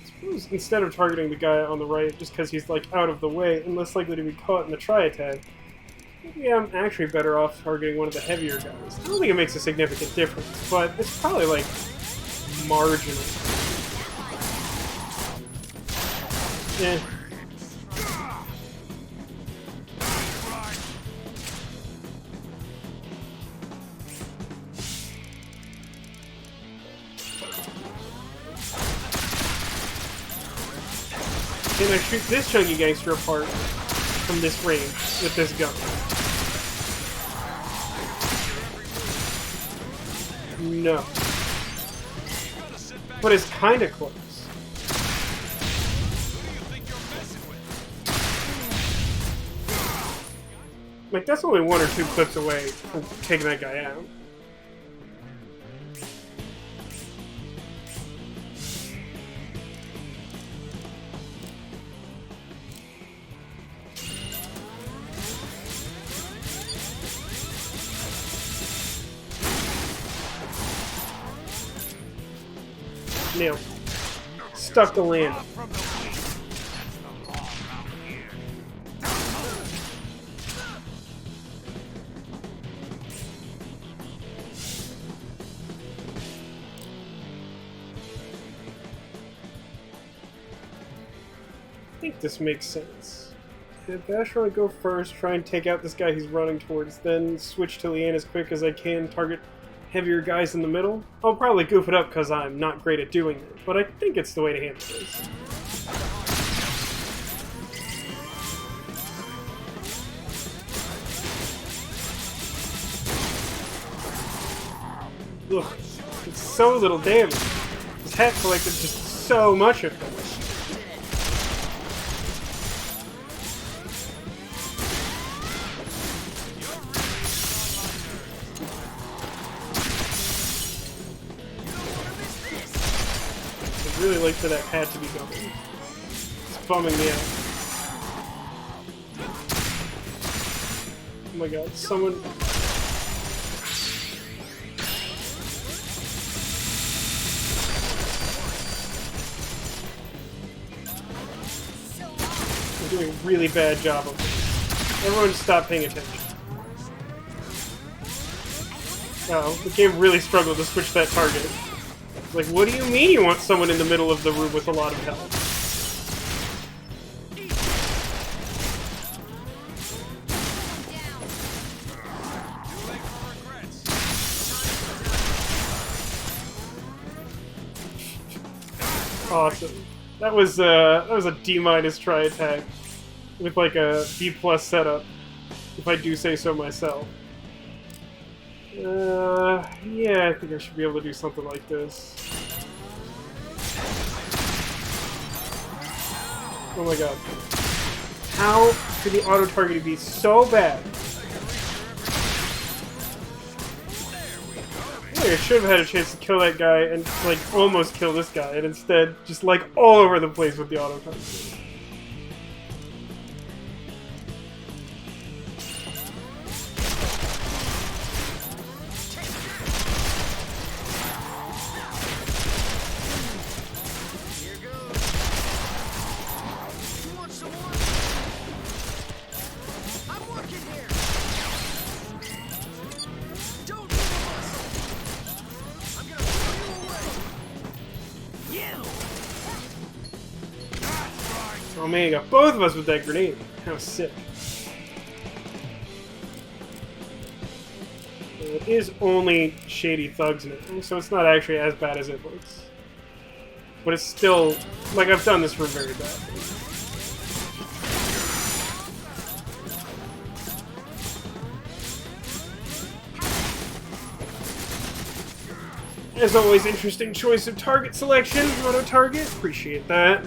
Suppose instead of targeting the guy on the right, just because he's like out of the way and less likely to be caught in the tri-attack, maybe I'm actually better off targeting one of the heavier guys. I don't think it makes a significant difference, but it's probably like marginal. Yeah. Can I shoot this chunky gangster apart from this range with this gun? No. But it's kinda close. Like, that's only 1 or 2 clips away from taking that guy out. Nailed. Stuck the land. From the weak. That's the law around here. I think this makes sense. Basher would go first, try and take out this guy he's running towards, then switch to Leanne as quick as I can, target heavier guys in the middle. I'll probably goof it up because I'm not great at doing it, but I think it's the way to handle this. Ugh, it's so little damage. This hat collected just so much of it. I'd really like for that hat to be going. It's bumming me out. Oh my god, someone... I'm doing a really bad job of this. Everyone just stop paying attention. Oh, the game really struggled to switch that target. It's like, what do you mean you want someone in the middle of the room with a lot of health? Awesome. That was a D- try attack with like a B+ setup, if I do say so myself. Yeah, I think I should be able to do something like this. Oh my god. How could the auto-targeting be so bad? I should have had a chance to kill that guy and, like, almost kill this guy, and instead, just, like, all over the place with the auto target. Oh man, you got both of us with that grenade. How sick. It is only shady thugs now, so it's not actually as bad as it looks. But it's still, like, I've done this for very badly. As always, interesting choice of target selection. Auto target, appreciate that.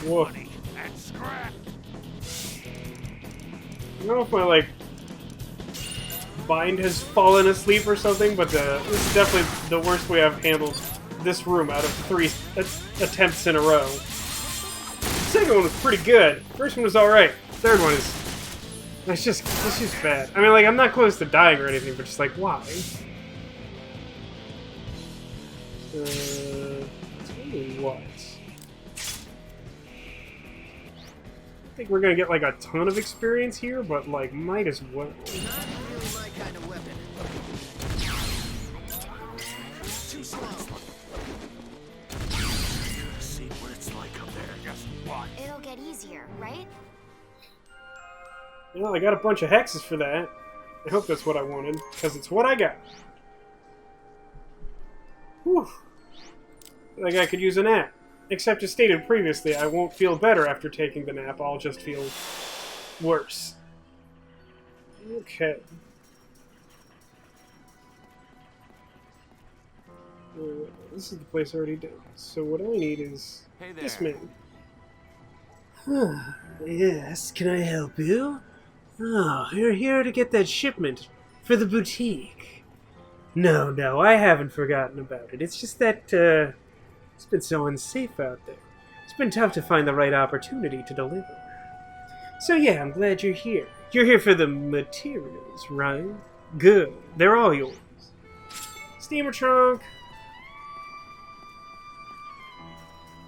Whoa. I don't know if my, like, bind has fallen asleep or something, but this is definitely the worst way I've handled this room out of 3 attempts in a row. The second one was pretty good. First one was alright. Third one is... It's just bad. I mean, like, I'm not close to dying or anything, but just like, why? Tell me what? I think we're gonna get like a ton of experience here, but like might as well. Not really my kind of weapon. Too slow. See what it's like up there. Guess what? It'll get easier, right? Well, I got a bunch of hexes for that. I hope that's what I wanted, because it's what I got. Whew. Like I could use a nap. Except as stated previously, I won't feel better after taking the nap, I'll just feel worse. Okay. This is the place already done. So what I need is this man. Yes, can I help you? Oh, you're here to get that shipment for the boutique. No, I haven't forgotten about it. It's just that, it's been so unsafe out there. It's been tough to find the right opportunity to deliver. So yeah, I'm glad you're here. You're here for the materials, right? Good. They're all yours. Steamer trunk.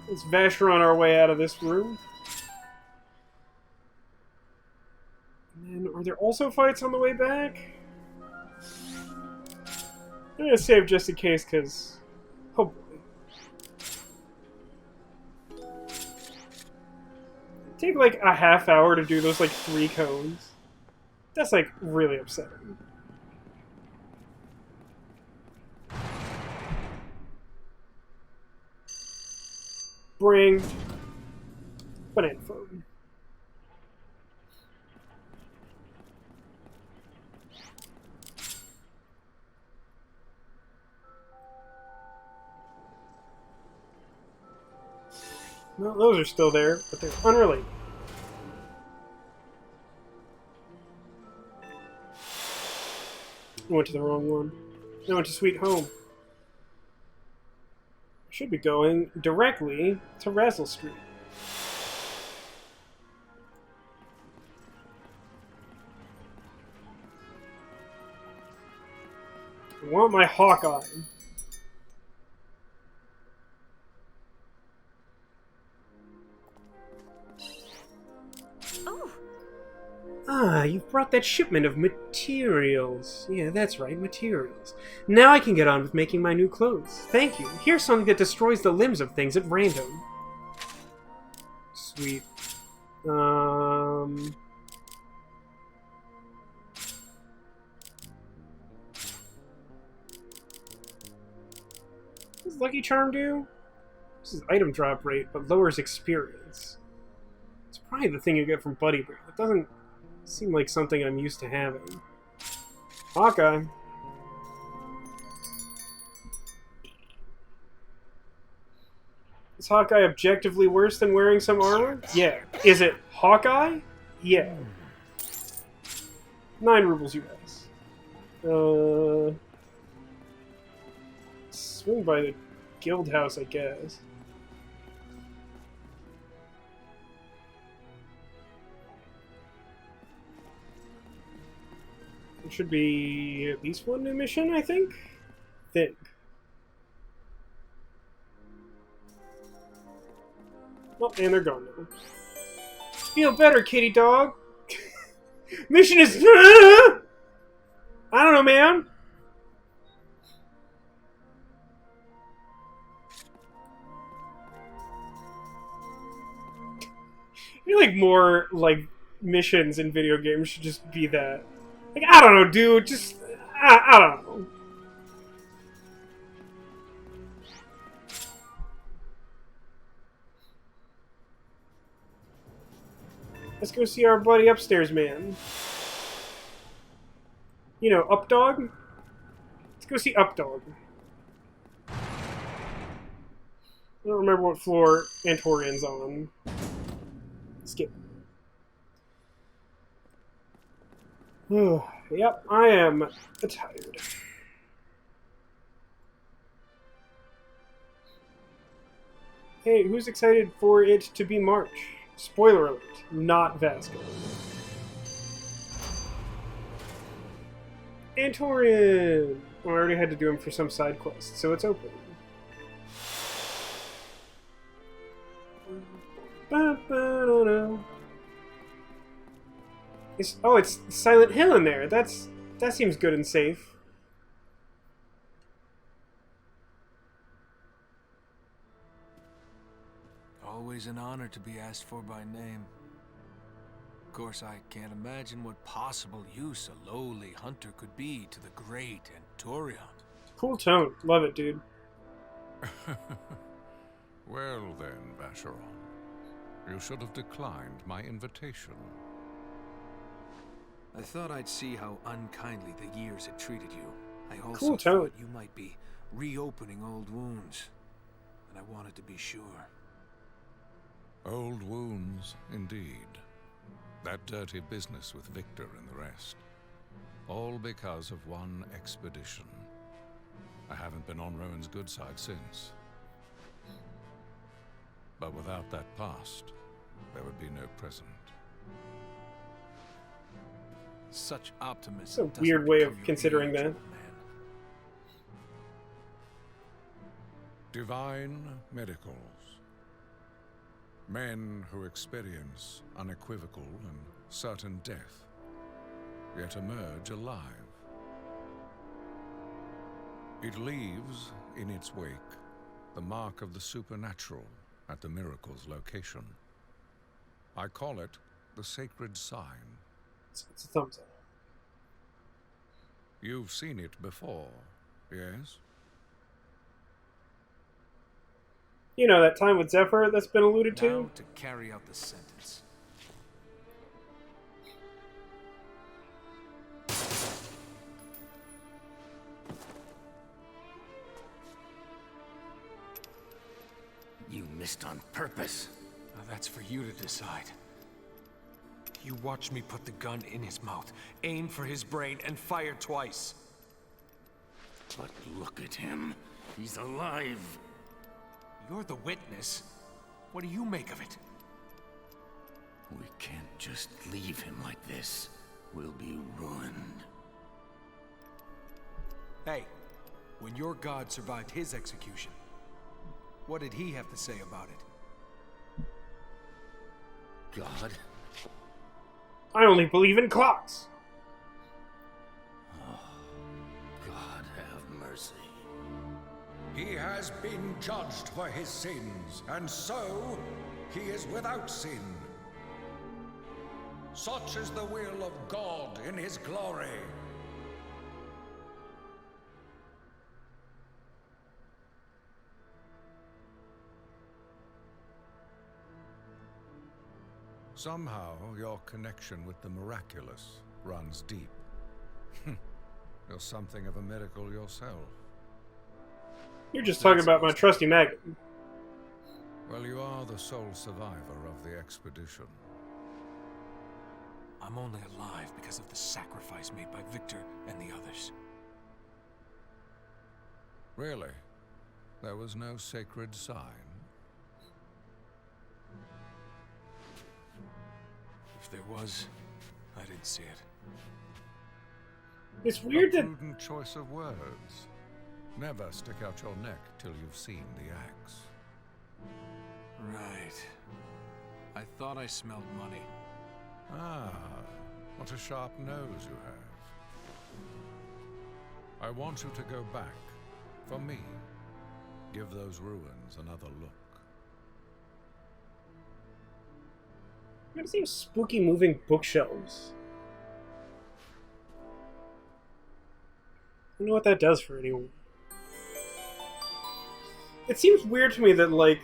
Let's Vacheron our way out of this room. And then, are there also fights on the way back? I'm gonna save just in case, because... Oh boy. Take like a half hour to do those like 3 cones. That's like really upsetting. Bring banana phone. Well, those are still there, but they're unrelated. I went to the wrong one. I went to Sweet Home. I should be going directly to Razzle Street. I want my Hawkeye. Ah, you've brought that shipment of materials. Yeah, that's right, materials. Now I can get on with making my new clothes. Thank you. Here's something that destroys the limbs of things at random. Sweet. What does Lucky Charm do? This is item drop rate, but lowers experience. It's probably the thing you get from Buddy Bear. It doesn't seem like something I'm used to having. Hawkeye. Is Hawkeye objectively worse than wearing some armor? Yeah. Is it Hawkeye? Yeah. 9 rubles, you guys. Swing by the guild house, I guess. There should be at least one new mission, I think? Oh, and they're gone now. Feel better, kitty dog. Mission is... I don't know, man. I feel like more, like, missions in video games should just be that. Like, I don't know, dude. Just... I don't know. Let's go see our buddy upstairs, man. You know, Updog? Let's go see Updog. I don't remember what floor Antorian's on. Skip. Yep, I am tired. Hey, who's excited for it to be March? Spoiler alert, not Vasco. Antorian! Oh, I already had to do him for some side quest, so it's open. It's Silent Hill in there. That seems good and safe. Always an honor to be asked for by name. Of course, I can't imagine what possible use a lowly hunter could be to the great Antorion. Cool tone. Love it, dude. Well then, Vacheron. You should have declined my invitation. I thought I'd see how unkindly the years had treated you. I also Cool tone. thought you might be reopening old wounds, and I wanted to be sure. Old wounds, indeed. That dirty business with Victor and the rest. All because of one expedition. I haven't been on Rowan's good side since. But without that past, there would be no present. Such optimism. It's a doesn't weird way become of your considering age, that. old man. Divine medicals. Men who experience unequivocal and certain death, yet emerge alive. It leaves in its wake the mark of the supernatural at the miracle's location. I call it the sacred sign. It's a thumbs up. You've seen it before, yes? You know, that time with Zephyr that's been alluded to? Now to carry out the sentence. You missed on purpose. Now that's for you to decide. You watched me put the gun in his mouth, aim for his brain, and fire twice. But look at him. He's alive. You're the witness. What do you make of it? We can't just leave him like this. We'll be ruined. Hey, when your god survived his execution, what did he have to say about it? God? I only believe in clocks. God have mercy. He has been judged for his sins, and so he is without sin. Such is the will of God in his glory. Somehow, your connection with the miraculous runs deep. You're something of a miracle yourself. You're just talking about my trusty magnet. Well, you are the sole survivor of the expedition. I'm only alive because of the sacrifice made by Victor and the others. Really? There was no sacred sign? If there was, I didn't see it. It's weird A that... prudent choice of words. Never stick out your neck till you've seen the axe. Right. I thought I smelled money. Ah, what a sharp nose you have. I want you to go back. For me. Give those ruins another look. What are these spooky moving bookshelves? I don't know what that does for anyone. It seems weird to me that, like,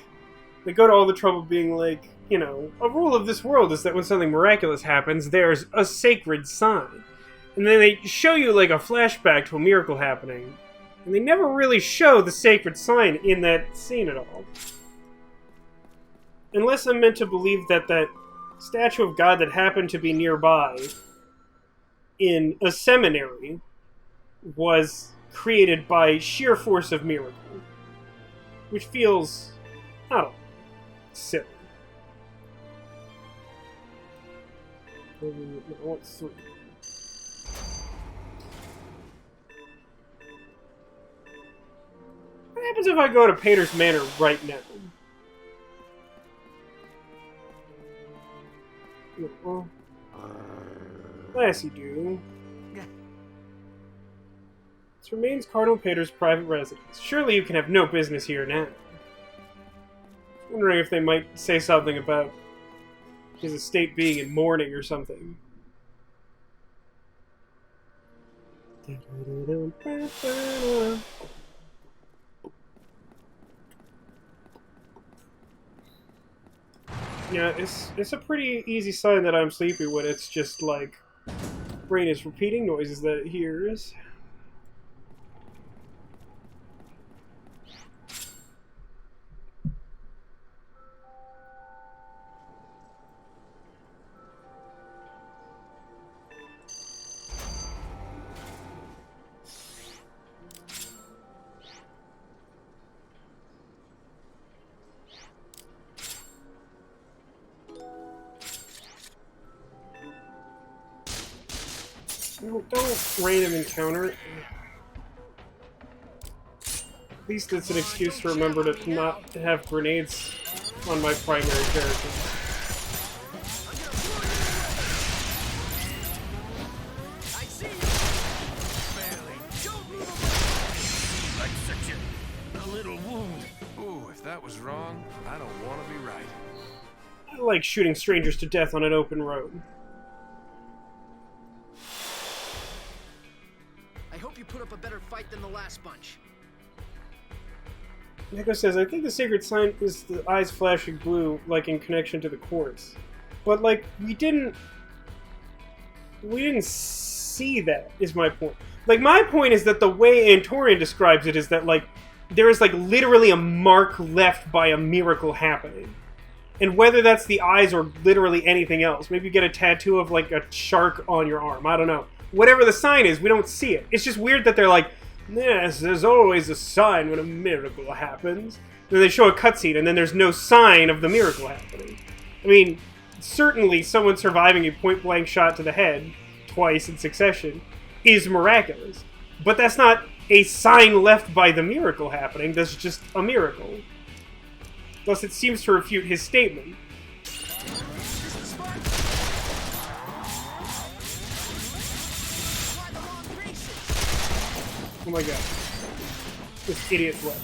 they go to all the trouble being like, you know, a rule of this world is that when something miraculous happens, there's a sacred sign. And then they show you, like, a flashback to a miracle happening. And they never really show the sacred sign in that scene at all. Unless I'm meant to believe that that statue of God that happened to be nearby in a seminary was created by sheer force of miracle. Which feels, I don't know, silly. I want 3. What happens if I go to Pater's Manor right now? Lassie do. This remains Cardinal Pater's private residence. Surely you can have no business here now. Wondering if they might say something about his estate being in mourning or something. Yeah, it's a pretty easy sign that I'm sleepy when it's just like brain is repeating noises that it hears. Don't random encounter it. At least it's an excuse to remember to not have grenades on my primary character. A little wound. Ooh, if that was wrong, I don't want to be right. I like shooting strangers to death on an open road. I hope you put up a better fight than the last bunch. Neko says, I think the sacred sign is the eyes flashing blue, like in connection to the quartz. But, like, we didn't see that, is my point. Like, my point is that the way Antorian describes it is that, like, there is, like, literally a mark left by a miracle happening. And whether that's the eyes or literally anything else. Maybe you get a tattoo of, like, a shark on your arm. I don't know. Whatever the sign is, we don't see it. It's just weird that they're like, yes, there's always a sign when a miracle happens. Then they show a cutscene, and then there's no sign of the miracle happening. I mean, certainly someone surviving a point-blank shot to the head twice in succession is miraculous. But that's not a sign left by the miracle happening. That's just a miracle. Thus, it seems to refute his statement. Oh my god. This idiot's left.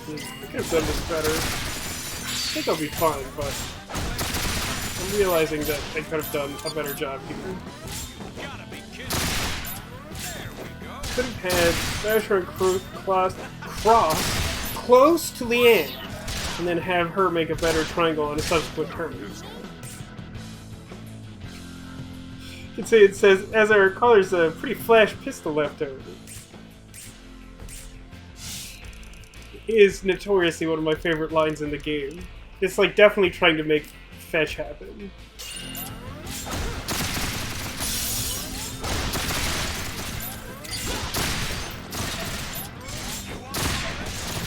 I could have done this better. I think I'll be fine, but I'm realizing that I could have done a better job here. Could have had Basher and cross close to Leanne, and then have her make a better triangle on a subsequent turn. You can see it says, as I recall, there's a pretty flash pistol left over. Is notoriously one of my favorite lines in the game. It's like definitely trying to make fetch happen.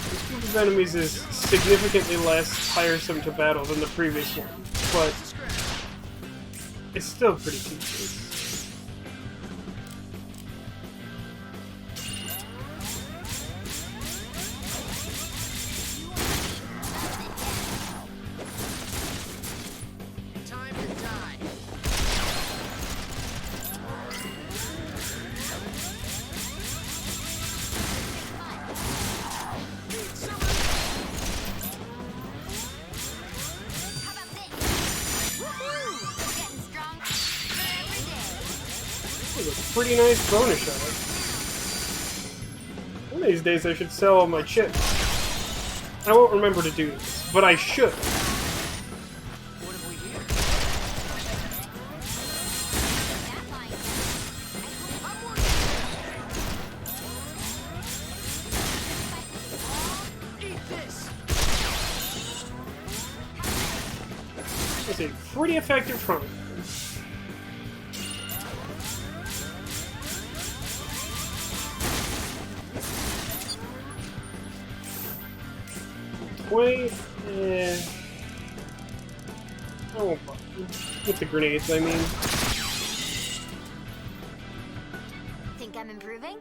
This group of enemies is significantly less tiresome to battle than the previous one, but it's still pretty tedious. Pretty nice bonus shot. One of these days I should sell all my chips. I won't remember to do this, but I should. What have we here? Eat this. It's a pretty effective trunk. Oh, with the grenades, I mean. Think I'm improving?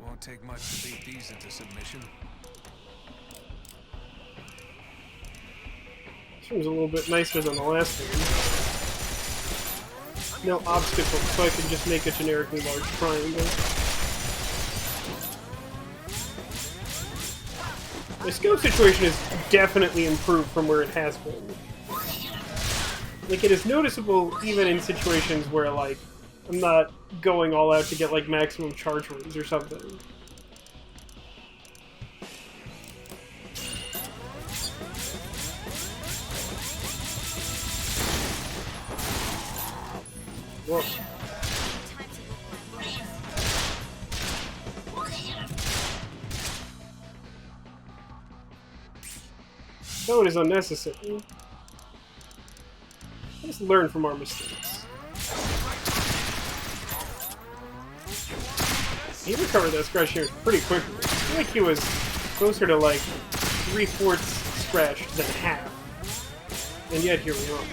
Won't take much to beat these into submission. This one's a little bit nicer than the last one. No obstacles, so I can just make a generically large triangle. The scope situation is definitely improved from where it has been. Like, it is noticeable even in situations where, like, I'm not going all out to get, like, maximum charge rooms or something. Whoa. That one is unnecessary. Let's learn from our mistakes. He recovered that scratch here pretty quickly. I feel like he was closer to like 3/4 scratched than half. And yet here we are.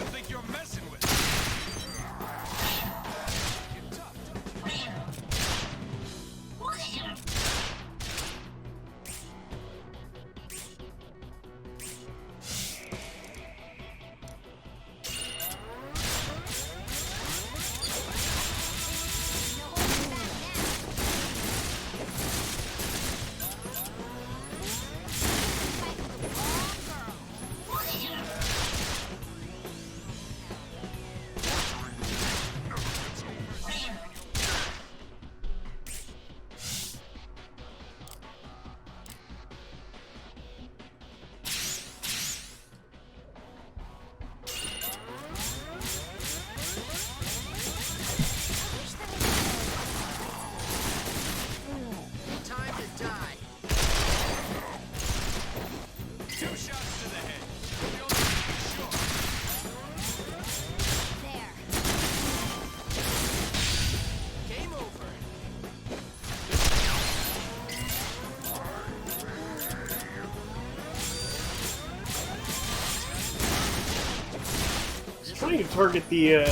trying to target the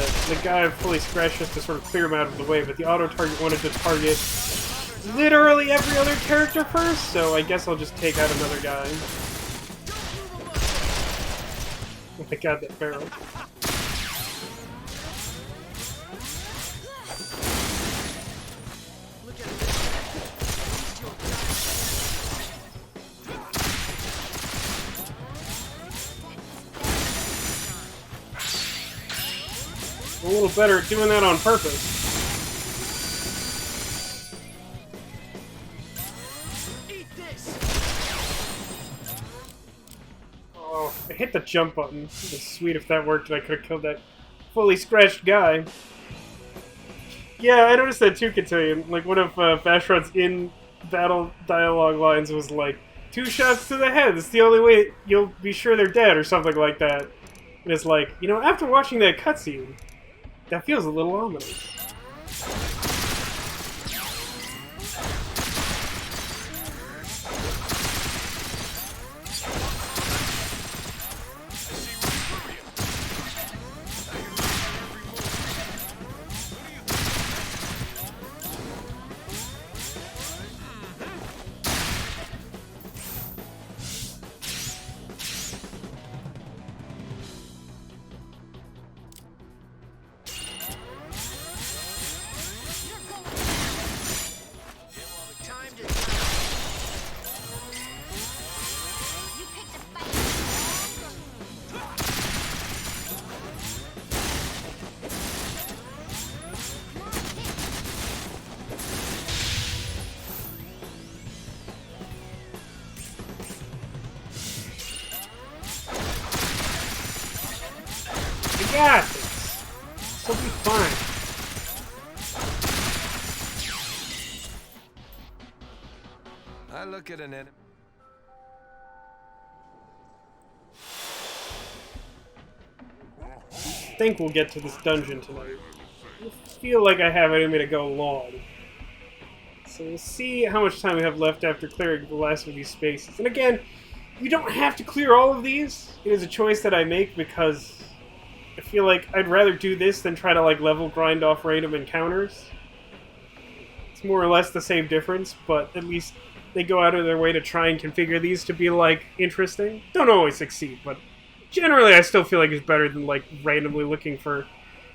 guy fully scratched just to sort of clear him out of the way, but the auto target wanted to target literally every other character first, so I guess I'll just take out another guy. Oh my god, that barrel. A little better at doing that on purpose. Oh, I hit the jump button. It was sweet if that worked and I could have killed that fully scratched guy. Yeah, I noticed that too, Cotillion. Like, one of Vashrod's in-battle dialogue lines was like, 2 shots to the head, it's the only way you'll be sure they're dead, or something like that. And it's like, you know, after watching that cutscene, that feels a little ominous. got this. This will be fine. I look at an enemy. I think we'll get to this dungeon tonight. I feel like I have it in me to go long. So we'll see how much time we have left after clearing the last of these spaces. And again, you don't have to clear all of these. It is a choice that I make because I feel like I'd rather do this than try to like level grind off random encounters. It's more or less the same difference, but at least they go out of their way to try and configure these to be like interesting. Don't always succeed, but generally I still feel like it's better than like randomly looking for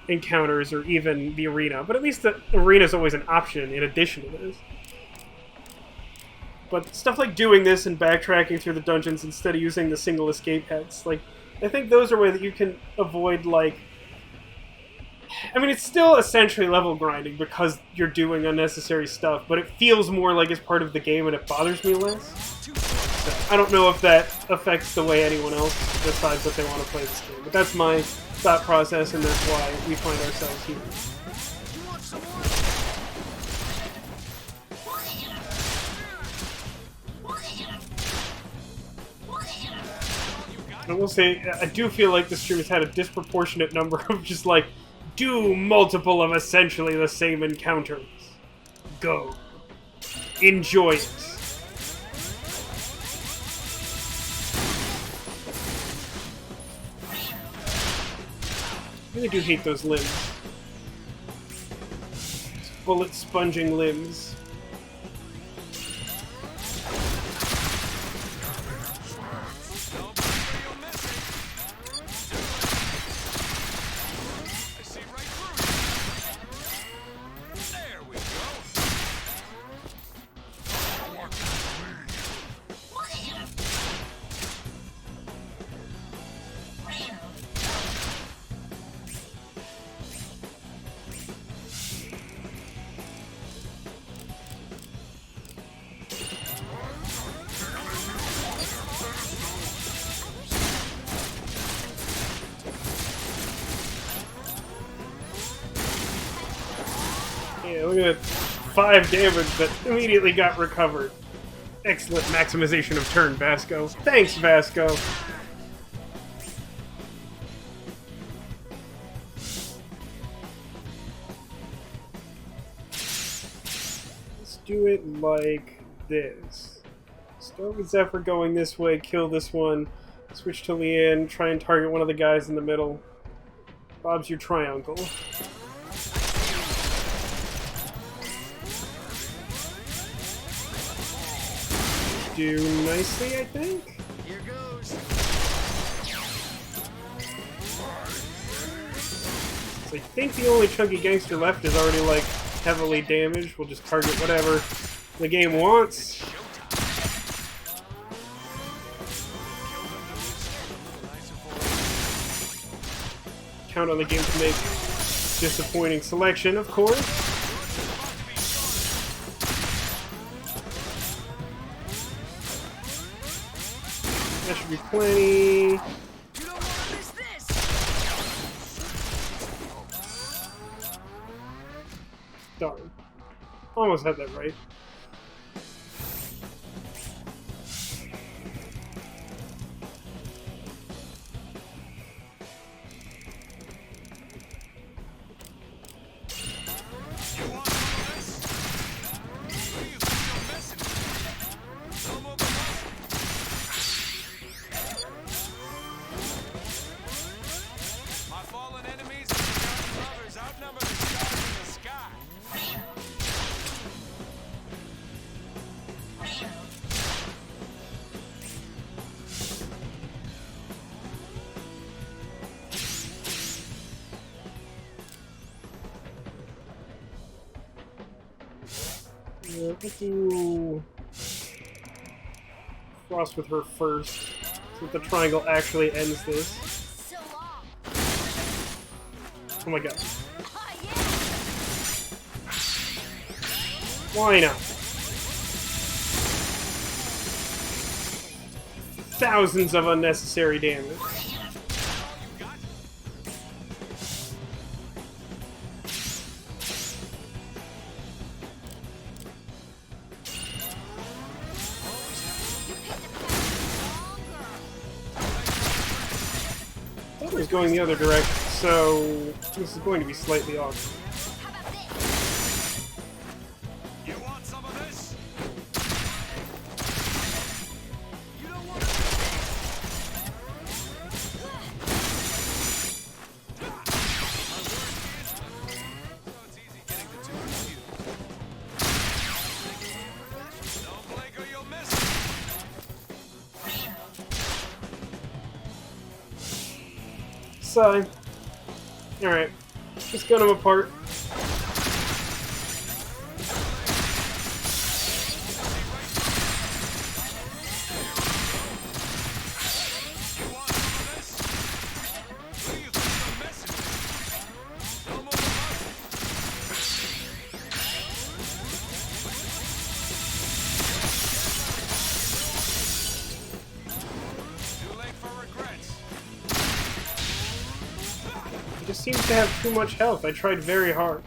encounters or even the arena. But at least the arena is always an option in addition to this. But stuff like doing this and backtracking through the dungeons instead of using the single escape heads, like, I think those are ways that you can avoid, like... I mean, it's still essentially level grinding because you're doing unnecessary stuff, but it feels more like it's part of the game and it bothers me less. So, I don't know if that affects the way anyone else decides that they want to play this game, but that's my thought process, and that's why we find ourselves here. I will say, I do feel like the stream has had a disproportionate number of just like, do multiple of essentially the same encounters. Go. Enjoy it. I really do hate those limbs. Those bullet sponging limbs. Yeah, look at that 5 damage that immediately got recovered. Excellent maximization of turn, Vasco. Thanks, Vasco. Let's do it like this. Start with Zephyr going this way, kill this one, switch to Leanne, try and target one of the guys in the middle. Bob's your triangle. Do nicely, I think? Here goes. So I think the only chunky gangster left is already, like, heavily damaged. We'll just target whatever the game wants. Count on the game to make disappointing selection, of course. That should be plenty. You don't want to miss this. Darn. Almost had that right. Let's do cross with her first, so that the triangle actually ends this. Oh my god. Why not? Thousands of unnecessary damage. It was going the other direction, so this is going to be slightly off. You want some of this? You don't want so it's easy getting the two of you. Don't blink or you'll miss it. Sigh. Alright. Just gun them apart. He just seems to have too much health. I tried very hard.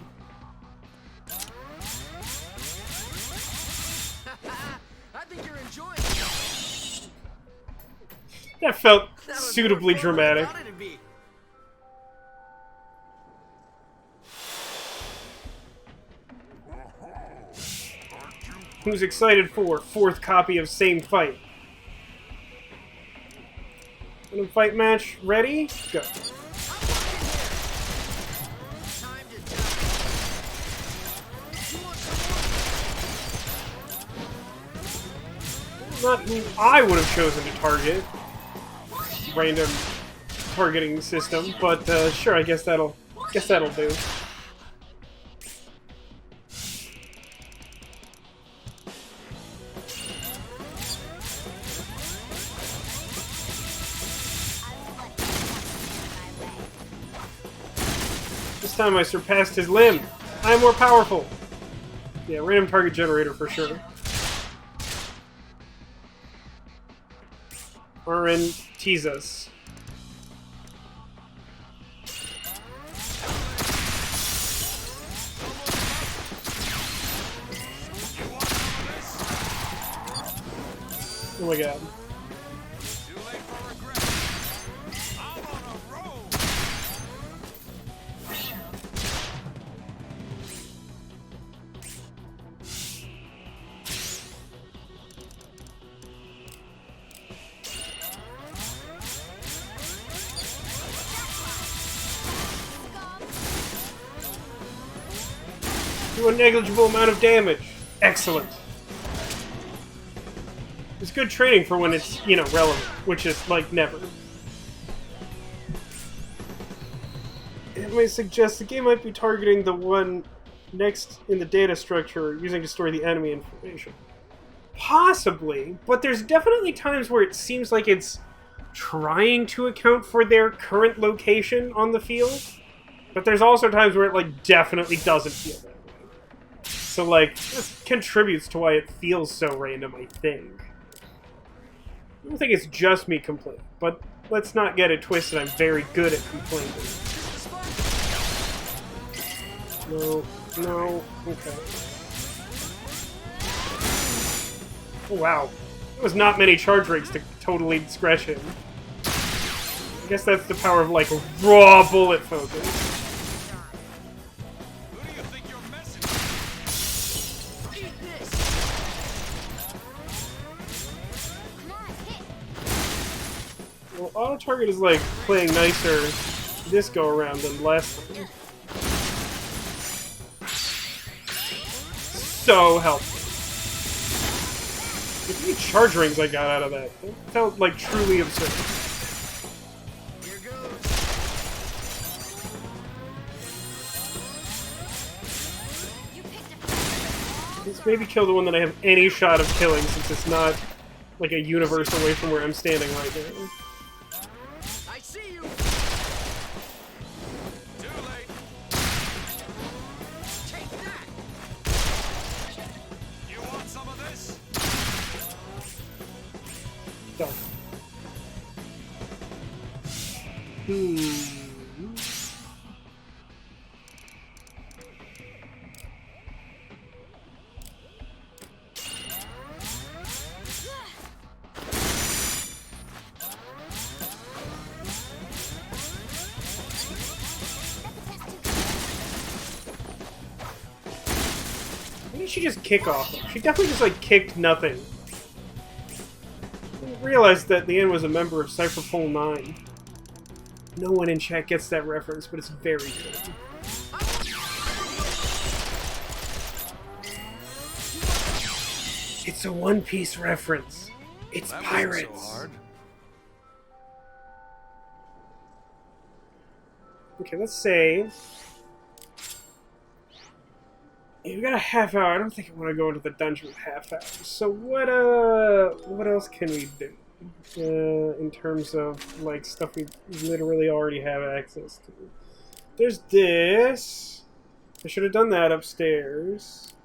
I think you're enjoying it. That felt That was suitably more fun than I dramatic. thought it'd be. Who's excited for fourth copy of Same Fight? Random fight match ready? Go. Time to die. You want some more? Not who I would have chosen to target. Random targeting system, but sure, I guess that'll do. This time I surpassed his limb. I am more powerful. Yeah, random target generator for sure. RN tease us. Oh my god. Too late for regret. I'm on a roll. Do a negligible amount of damage. Excellent. It's good training for when it's, you know, relevant, which is, like, never. It may suggest the game might be targeting the one next in the data structure using to store the enemy information. Possibly, but there's definitely times where it seems like it's trying to account for their current location on the field, but there's also times where it, like, definitely doesn't feel that way. So, like, this contributes to why it feels so random, I think. I don't think it's just me complaining, but let's not get it twisted. I'm very good at complaining. No, no, okay. Oh, wow. There was not many charge rates to totally scratch him. I guess that's the power of, like, raw bullet focus. Well, auto-target is, like, playing nicer this go-around than last time. So helpful. Look how many charge rings I got out of that. It felt, like, truly absurd. Here goes. Let's maybe kill the one that I have any shot of killing, since it's not, like, a universe away from where I'm standing right now. I see you. Too late. Take that. You want some of this? Done. Why did she just kick off? She definitely just, like, kicked nothing. I didn't realize that the end was a member of Cypherpole 9. No one in chat gets that reference, but it's very good. It's a One Piece reference. It's That wasn't pirates. so hard. Okay, let's save. Yeah, we got a half hour. I don't think I want to go into the dungeon with half hours. So what else can we do? In terms of, like, stuff we literally already have access to. There's this. I should have done that upstairs.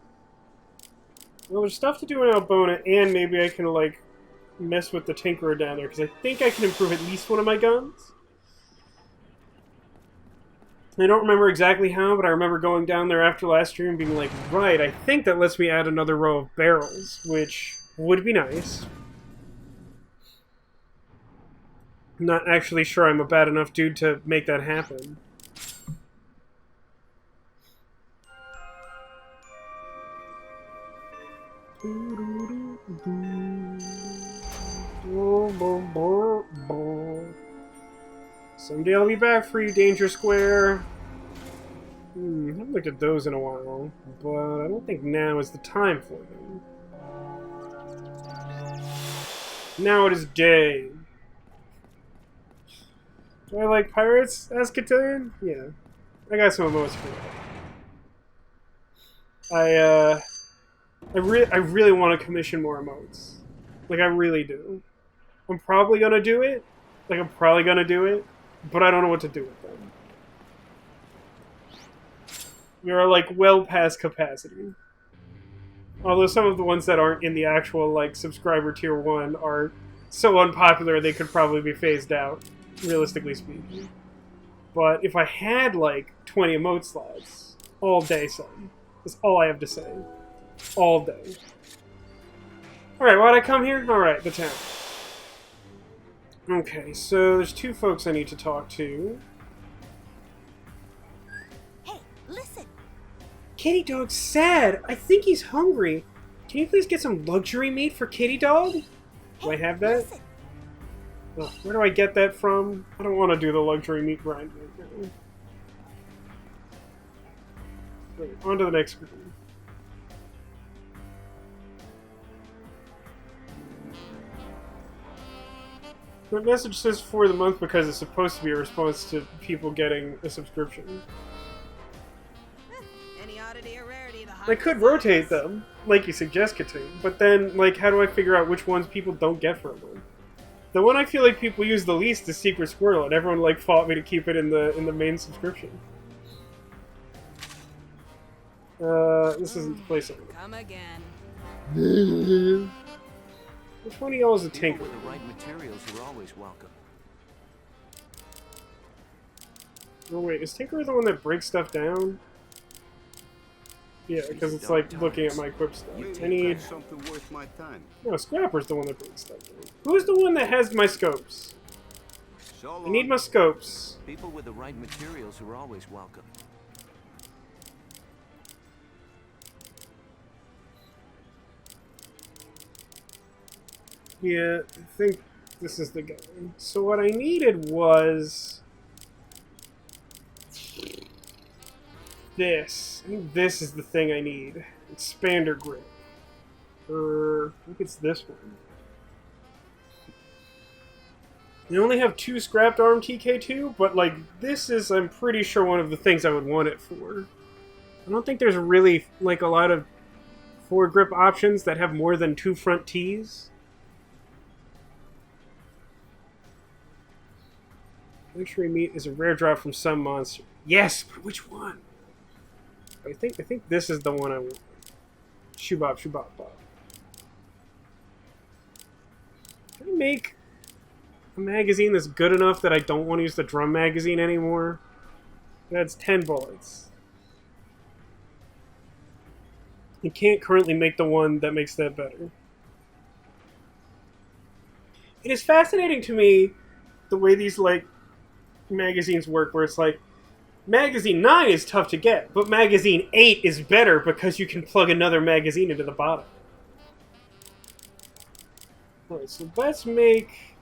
Well, there's stuff to do in Albona, and maybe I can, like, mess with the Tinkerer down there, because I think I can improve at least one of my guns. I don't remember exactly how, but I remember going down there after last stream and being like, right, I think that lets me add another row of barrels, which would be nice. I'm not actually sure I'm a bad enough dude to make that happen. Someday I'll be back for you, Danger Square. I haven't looked at those in a while, but I don't think now is the time for them. Now it is day. Do I like pirates? Ask Cotillion? Yeah. I got some emotes for that. I really want to commission more emotes. Like, I really do. I'm probably gonna do it. But I don't know what to do with them. We are, like, well past capacity. Although some of the ones that aren't in the actual, like, subscriber tier 1 are so unpopular they could probably be phased out, realistically speaking. But if I had, like, 20 emote slots, all day, son. That's all I have to say. All day. Alright, why'd I come here? Alright, the town. Okay, so there's two folks I need to talk to. Hey, listen. Kitty Dog's sad. I think he's hungry. Can you please get some luxury meat for Kitty Dog? Do I have that? Listen. Ugh, where do I get that from? I don't want to do the luxury meat grind right now. Wait, on to the next screen. My message says for the month because it's supposed to be a response to people getting a subscription. Any oddity or rarity, the I could rotate them, like you suggested to, but then, like, how do I figure out which ones people don't get from them? The one I feel like people use the least is Secret Squirrel, and everyone, like, fought me to keep it in the main subscription. This isn't the place. Come again. Which one of y'all is a tinker? With the right materials, you're always welcome. Oh wait, is Tinker the one that breaks stuff down? Yeah, because it's like looking at my equip stuff. I need... something worth my time. No, Scrapper's the one that breaks stuff down. Who's the one that has my scopes? So I need my scopes. People with the right materials are always welcome. Yeah, I think this is the guy. So what I needed was... this. I think this is the thing I need. Expander grip. I think it's this one. They only have 2 scrapped arm TK2, but like this is, I'm pretty sure, one of the things I would want it for. I don't think there's really like a lot of foregrip options that have more than 2 front Ts. Luxury meat is a rare drop from some monster. Yes, but which one? I think this is the one I want. Shubop, shubop, bop. Can I make a magazine that's good enough that I don't want to use the drum magazine anymore? That's 10 bullets. I can't currently make the one that makes that better. It is fascinating to me the way these, like, magazines work, where it's like, magazine 9 is tough to get, but magazine 8 is better because you can plug another magazine into the bottom. Alright, so let's make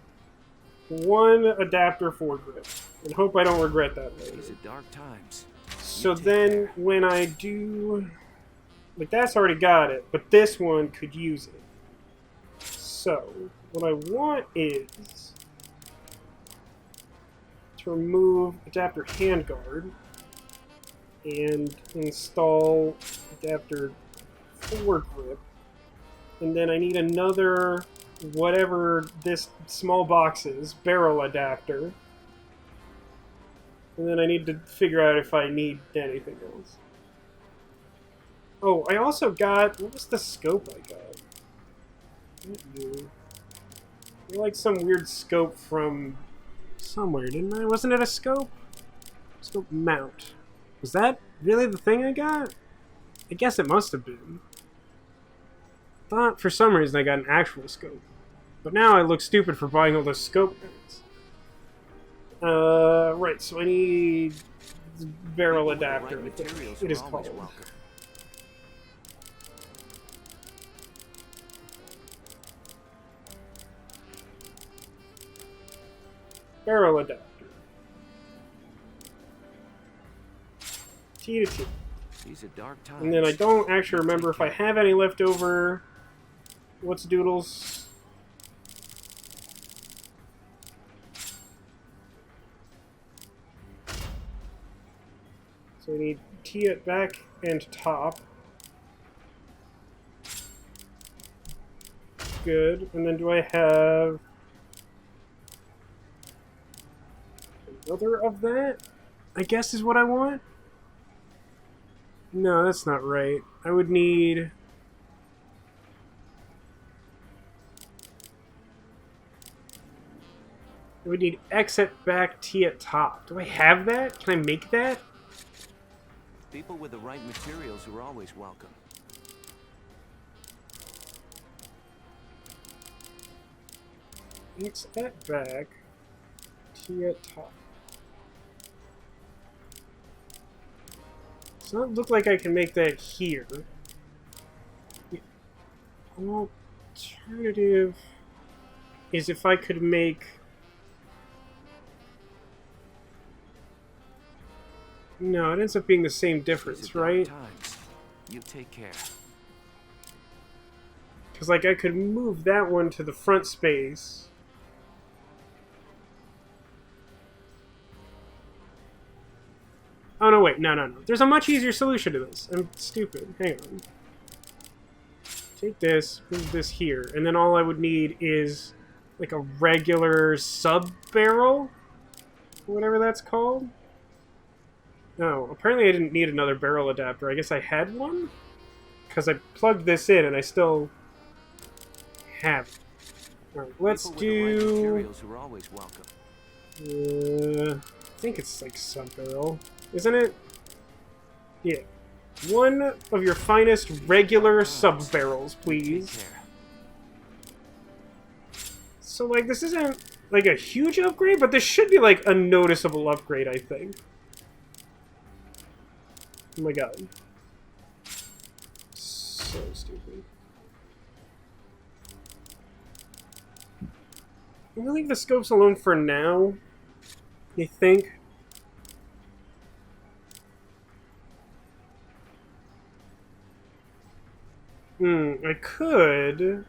1 adapter foregrip, and hope I don't regret that later. These are dark times. So then, when I do... like, that's already got it, but this one could use it. So, what I want is... to remove adapter handguard and install adapter foregrip, and then I need another whatever this small box is, barrel adapter, and then I need to figure out if I need anything else. Oh, I also got, what was the scope I got? Not you. Like some weird scope from somewhere, didn't I? Wasn't it a scope? Scope mount. Was that really the thing I got? I guess it must have been. I thought for some reason I got an actual scope. But now I look stupid for buying all those scope mounts. Right, so I need barrel adapter. It is called. Barrel adapter. T to T. These are dark times. And then I don't actually remember if I have any left over. What's doodles? So we need T at back and top. Good. And then do I have another of that? I guess is what I want? No, that's not right. I would need... X at back, T at top. Do I have that? Can I make that? People with the right materials are always welcome. X at back, T at top. Does not look like I can make that here. The alternative is if I could make... No, it ends up being the same difference, right? Times. You take care. Because, like, I could move that one to the front space. wait, no. There's a much easier solution to this. I'm stupid. Hang on. Take this, move this here, and then all I would need is like a regular sub-barrel? Whatever that's called. No, apparently I didn't need another barrel adapter. I guess I had one? Because I plugged this in and I still have it. Alright, let's do... I think it's like sub-barrel. Isn't it? Yeah. One of your finest regular sub-barrels, please. So, like, this isn't, like, a huge upgrade, but this should be, like, a noticeable upgrade, I think. Oh my god. So stupid. I'm gonna leave the scopes alone for now, I think. I could...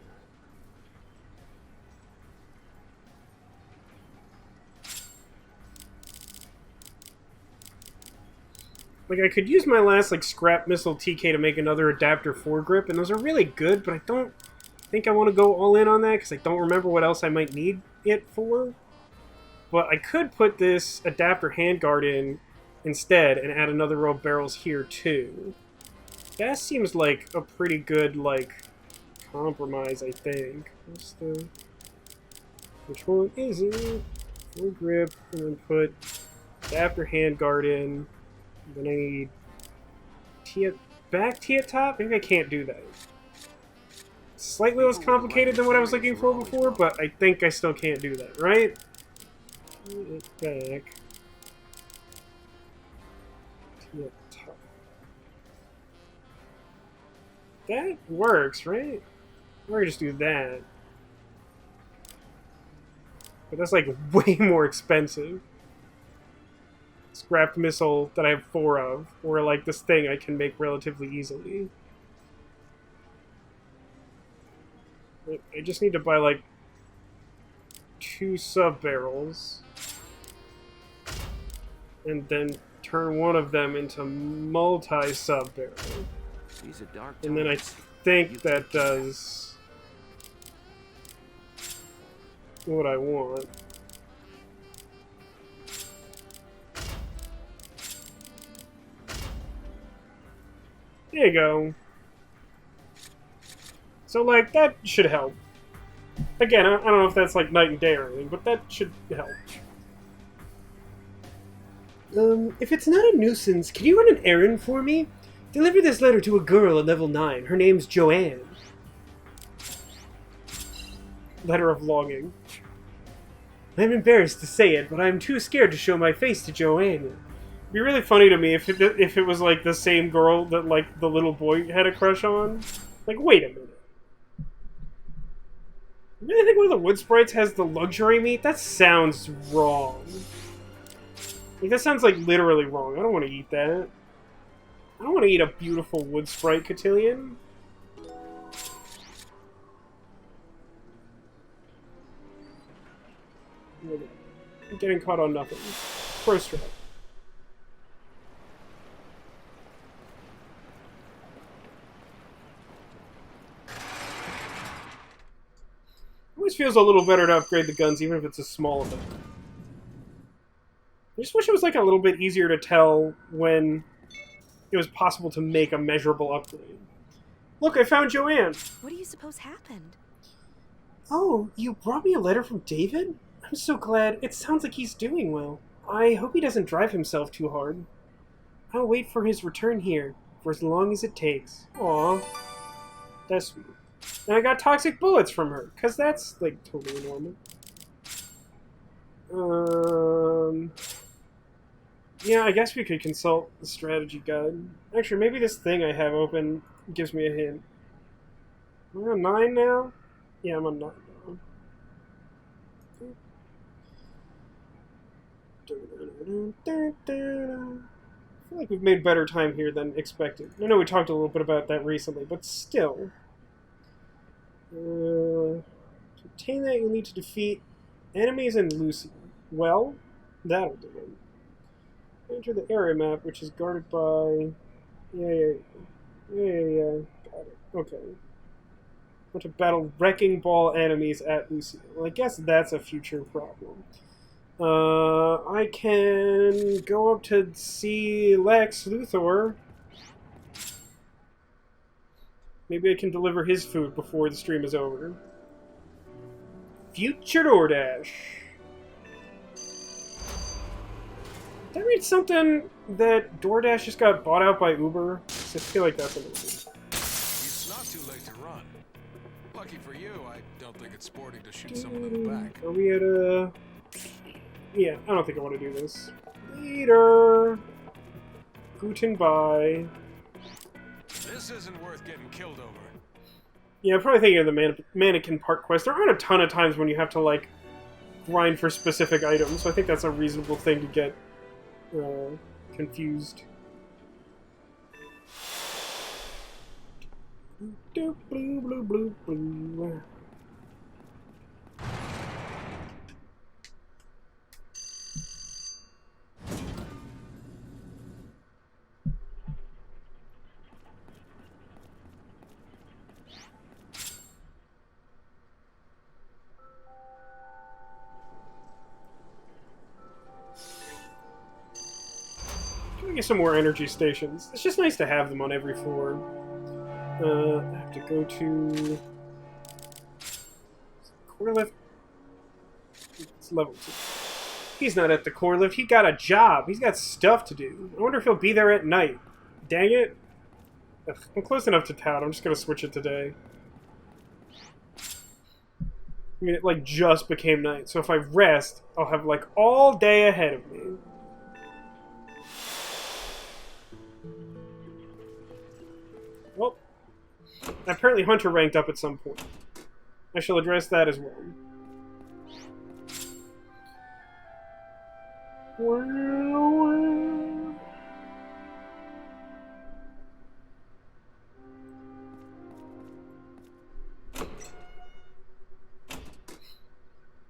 Like, I could use my last, like, scrap missile TK to make another adapter foregrip, and those are really good, but I don't think I want to go all in on that, because I don't remember what else I might need it for. But I could put this adapter handguard in instead, and add another row of barrels here, too. That seems like a pretty good, like, compromise, I think. What's the... Which one is it? Foregrip, and then put adapter handguard in. Then I need back T at top? Maybe I can't do that. It's slightly less complicated than what I was looking for before, but I think I still can't do that, right? Back. T at top. That works, right? Or just do that. But that's like way more expensive. Scrapped missile that I have 4 of, or like this thing I can make relatively easily. I just need to buy like 2 sub-barrels, and then turn one of them into multi-sub-barrel. And then I think that does what I want. There you go. So, like, that should help. Again, I don't know if that's, like, night and day or anything, but that should help. If it's not a nuisance, can you run an errand for me? Deliver this letter to a girl at level 9. Her name's Joanne. Letter of longing. I'm embarrassed to say it, but I'm too scared to show my face to Joanne. It'd be really funny to me if it was like the same girl that like the little boy had a crush on. Like, wait a minute. You really think one of the wood sprites has the luxury meat? That sounds wrong. Like, that sounds like literally wrong. I don't want to eat that. I don't want to eat a beautiful wood sprite cotillion. I'm getting caught on nothing. Pro strap. Always feels a little better to upgrade the guns, even if it's a small amount. I just wish it was like a little bit easier to tell when it was possible to make a measurable upgrade. Look, I found Joanne! What do you suppose happened? Oh, you brought me a letter from David? I'm so glad. It sounds like he's doing well. I hope he doesn't drive himself too hard. I'll wait for his return here, for as long as it takes. Aw. That's sweet. And I got toxic bullets from her, because that's, like, totally normal. Yeah, I guess we could consult the strategy guide. Actually, maybe this thing I have open gives me a hint. Am I on 9 now? Yeah, I'm on 9 now. I feel like we've made better time here than expected. I know we talked a little bit about that recently, but still. To obtain that, you'll need to defeat enemies and Lucy. Well, that'll do it. Enter the area map, which is guarded by... Yeah. Got it. Okay. Want to battle wrecking ball enemies at Lucia. Well, I guess that's a future problem. I can go up to see Lex Luthor. Maybe I can deliver his food before the stream is over. Future DoorDash. Did I read something that DoorDash just got bought out by Uber? I feel like that's what it is. It's not too late to run. Lucky for you, I don't think it's sporting to shoot someone in the back. Are we at a... Yeah, I don't think I want to do this. Later. Guten bye. This isn't worth getting killed over. Yeah, I'm probably thinking of the mannequin part quest. There aren't a ton of times when you have to, like, grind for specific items, so I think that's a reasonable thing to get confused. Blue, blue, blue, blue, blue. Get some more energy stations. It's just nice to have them on every floor. I have to go to core lift. It's level 2. He's not at the core lift. He got a job. He's got stuff to do. I wonder if he'll be there at night. Dang it. Ugh, I'm close enough to town. I'm just gonna switch it today. I mean, it like just became night, so if I rest, I'll have like all day ahead of me. Well, apparently Hunter ranked up at some point. I shall address that as well.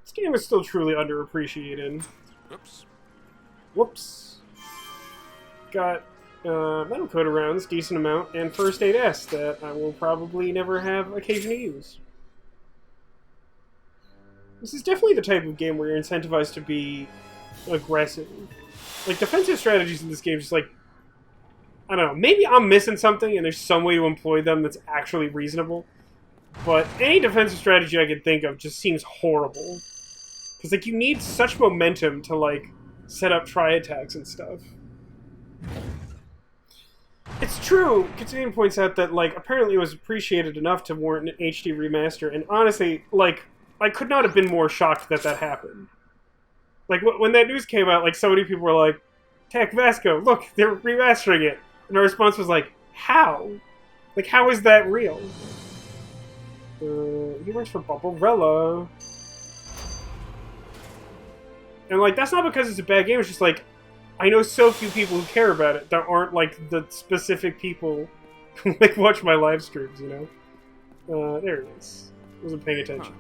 This game is still truly underappreciated. Oops. Whoops. Got metal coat rounds, decent amount, and first aid S that I will probably never have occasion to use. This is definitely the type of game where you're incentivized to be aggressive. Like, defensive strategies in this game just like... I don't know, maybe I'm missing something and there's some way to employ them that's actually reasonable. But any defensive strategy I can think of just seems horrible. Because, like, you need such momentum to, like, set up tri-attacks and stuff. It's true, Katsunian points out that, like, apparently it was appreciated enough to warrant an HD remaster, and honestly, like, I could not have been more shocked that that happened. Like, when that news came out, like, so many people were like, Tech Vasco, look, they're remastering it. And our response was like, how? Like, how is that real? He works for Bubblrella. And, like, that's not because it's a bad game, it's just, like, I know so few people who care about it that aren't, like, the specific people who, like, watch my live streams, you know? There it is. Wasn't paying attention.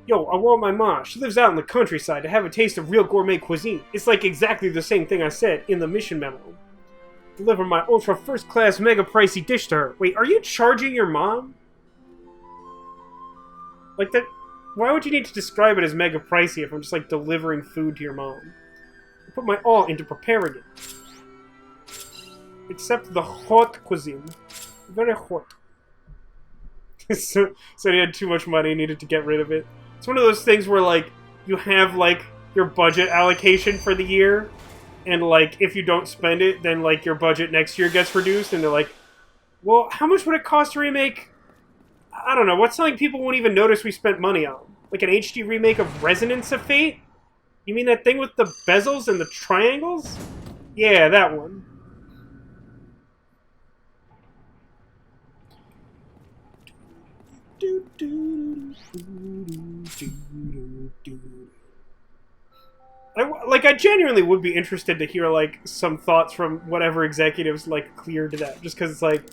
Yo, I want my ma. She lives out in the countryside to have a taste of real gourmet cuisine. It's like exactly the same thing I said in the mission memo. Deliver my ultra first-class mega pricey dish to her. Wait, are you charging your mom? Like that... Why would you need to describe it as mega pricey if I'm just, like, delivering food to your mom? I put my all into preparing it. Except the hot cuisine. Very hot. So he had too much money, needed to get rid of it. It's one of those things where, like, you have, like, your budget allocation for the year, and, like, if you don't spend it, then, like, your budget next year gets reduced, and they're like, well, how much would it cost to remake... I don't know, what's something people won't even notice we spent money on? Like an HD remake of Resonance of Fate? You mean that thing with the bezels and the triangles? Yeah, that one. I genuinely would be interested to hear, like, some thoughts from whatever executives, like, cleared that. Just because it's like...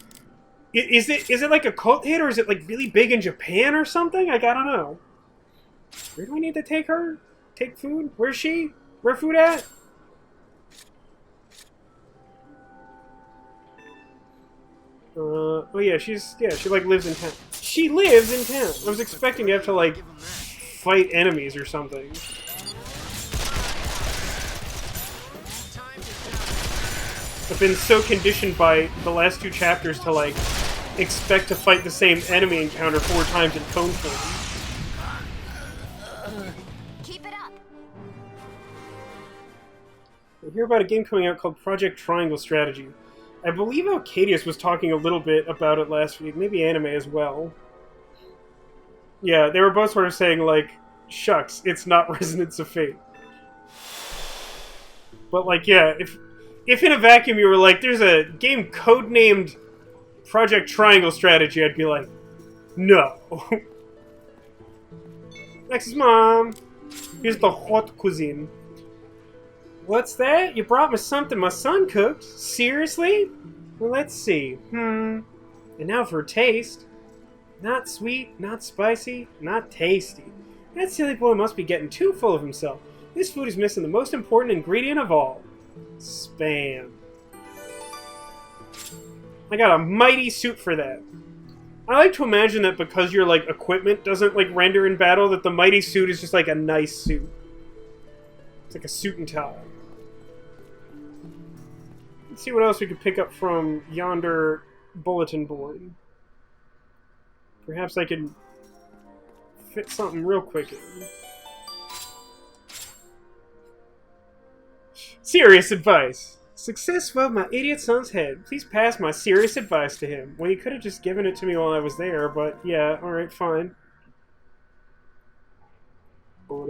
Is it like a cult hit, or is it like really big in Japan or something? Like, I don't know. Where do we need to take her? Take food? Where's she? Where food at? Oh yeah, she like lives in town. She lives in town! I was expecting to have to like fight enemies or something. I've been so conditioned by the last 2 chapters to like expect to fight the same enemy encounter 4 times in cone form. Keep it up. I hear about a game coming out called Project Triangle Strategy. I believe Arcadius was talking a little bit about it last week, maybe Anime as well. Yeah, they were both sort of saying like, shucks, it's not Resonance of Fate. But like, yeah, if in a vacuum you were like, there's a game codenamed Project Triangle Strategy, I'd be like, no. Max's mom. Here's the hot cuisine. What's that? You brought me something my son cooked? Seriously? Well, let's see. And now for a taste. Not sweet, not spicy, not tasty. That silly boy must be getting too full of himself. This food is missing the most important ingredient of all. Spam. I got a mighty suit for that. I like to imagine that because your like equipment doesn't like render in battle, that the mighty suit is just like a nice suit. It's like a suit and tie. Let's see what else we could pick up from yonder bulletin board. Perhaps I can fit something real quick in. Serious advice. Success above my idiot son's head. Please pass my serious advice to him. Well, you could have just given it to me while I was there, but yeah, alright, fine. We've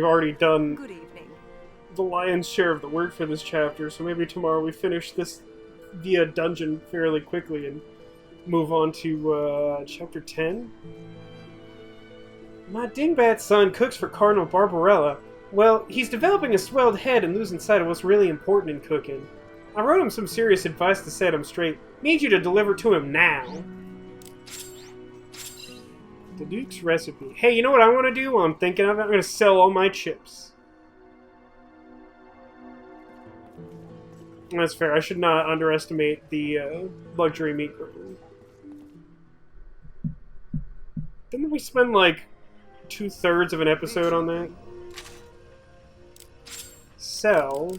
already done Good evening. the lion's share of the work for this chapter, so maybe tomorrow we finish this via dungeon fairly quickly and move on to chapter 10. My dingbat son cooks for Cardinal Barbarella. Well, he's developing a swelled head and losing sight of what's really important in cooking. I wrote him some serious advice to set him straight. Need you to deliver to him now. The Duke's recipe. Hey, you know what I want to do while I'm thinking of it? I'm going to sell all my chips. That's fair. I should not underestimate the luxury meat grinder. Didn't we spend like 2/3 of an episode on that? Sell.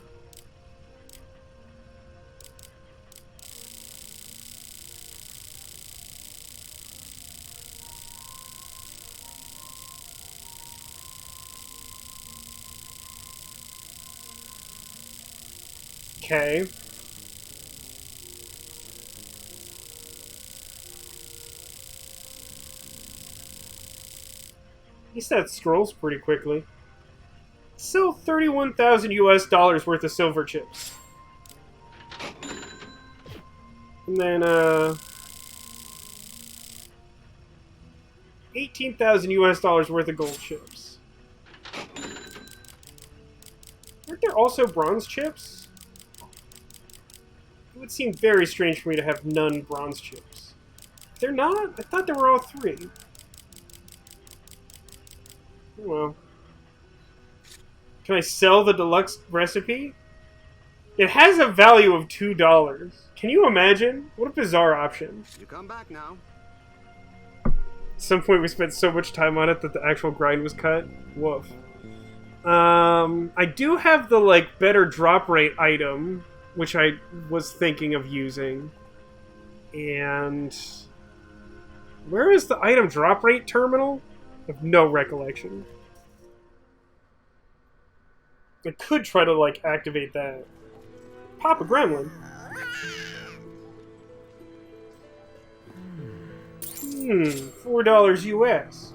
Okay. He said scrolls pretty quickly. Sell 31,000 US dollars worth of silver chips. And then, 18,000 US dollars worth of gold chips. Aren't there also bronze chips? It would seem very strange for me to have none bronze chips. They're not? I thought there were all 3. Well. Can I sell the deluxe recipe? It has a value of $2. Can you imagine? What a bizarre option. You come back now. At some point we spent so much time on it that the actual grind was cut. Woof. I do have the, like, better drop rate item, which I was thinking of using. And... where is the item drop rate terminal? I have no recollection. I could try to, like, activate that. Pop a gremlin. $4 US.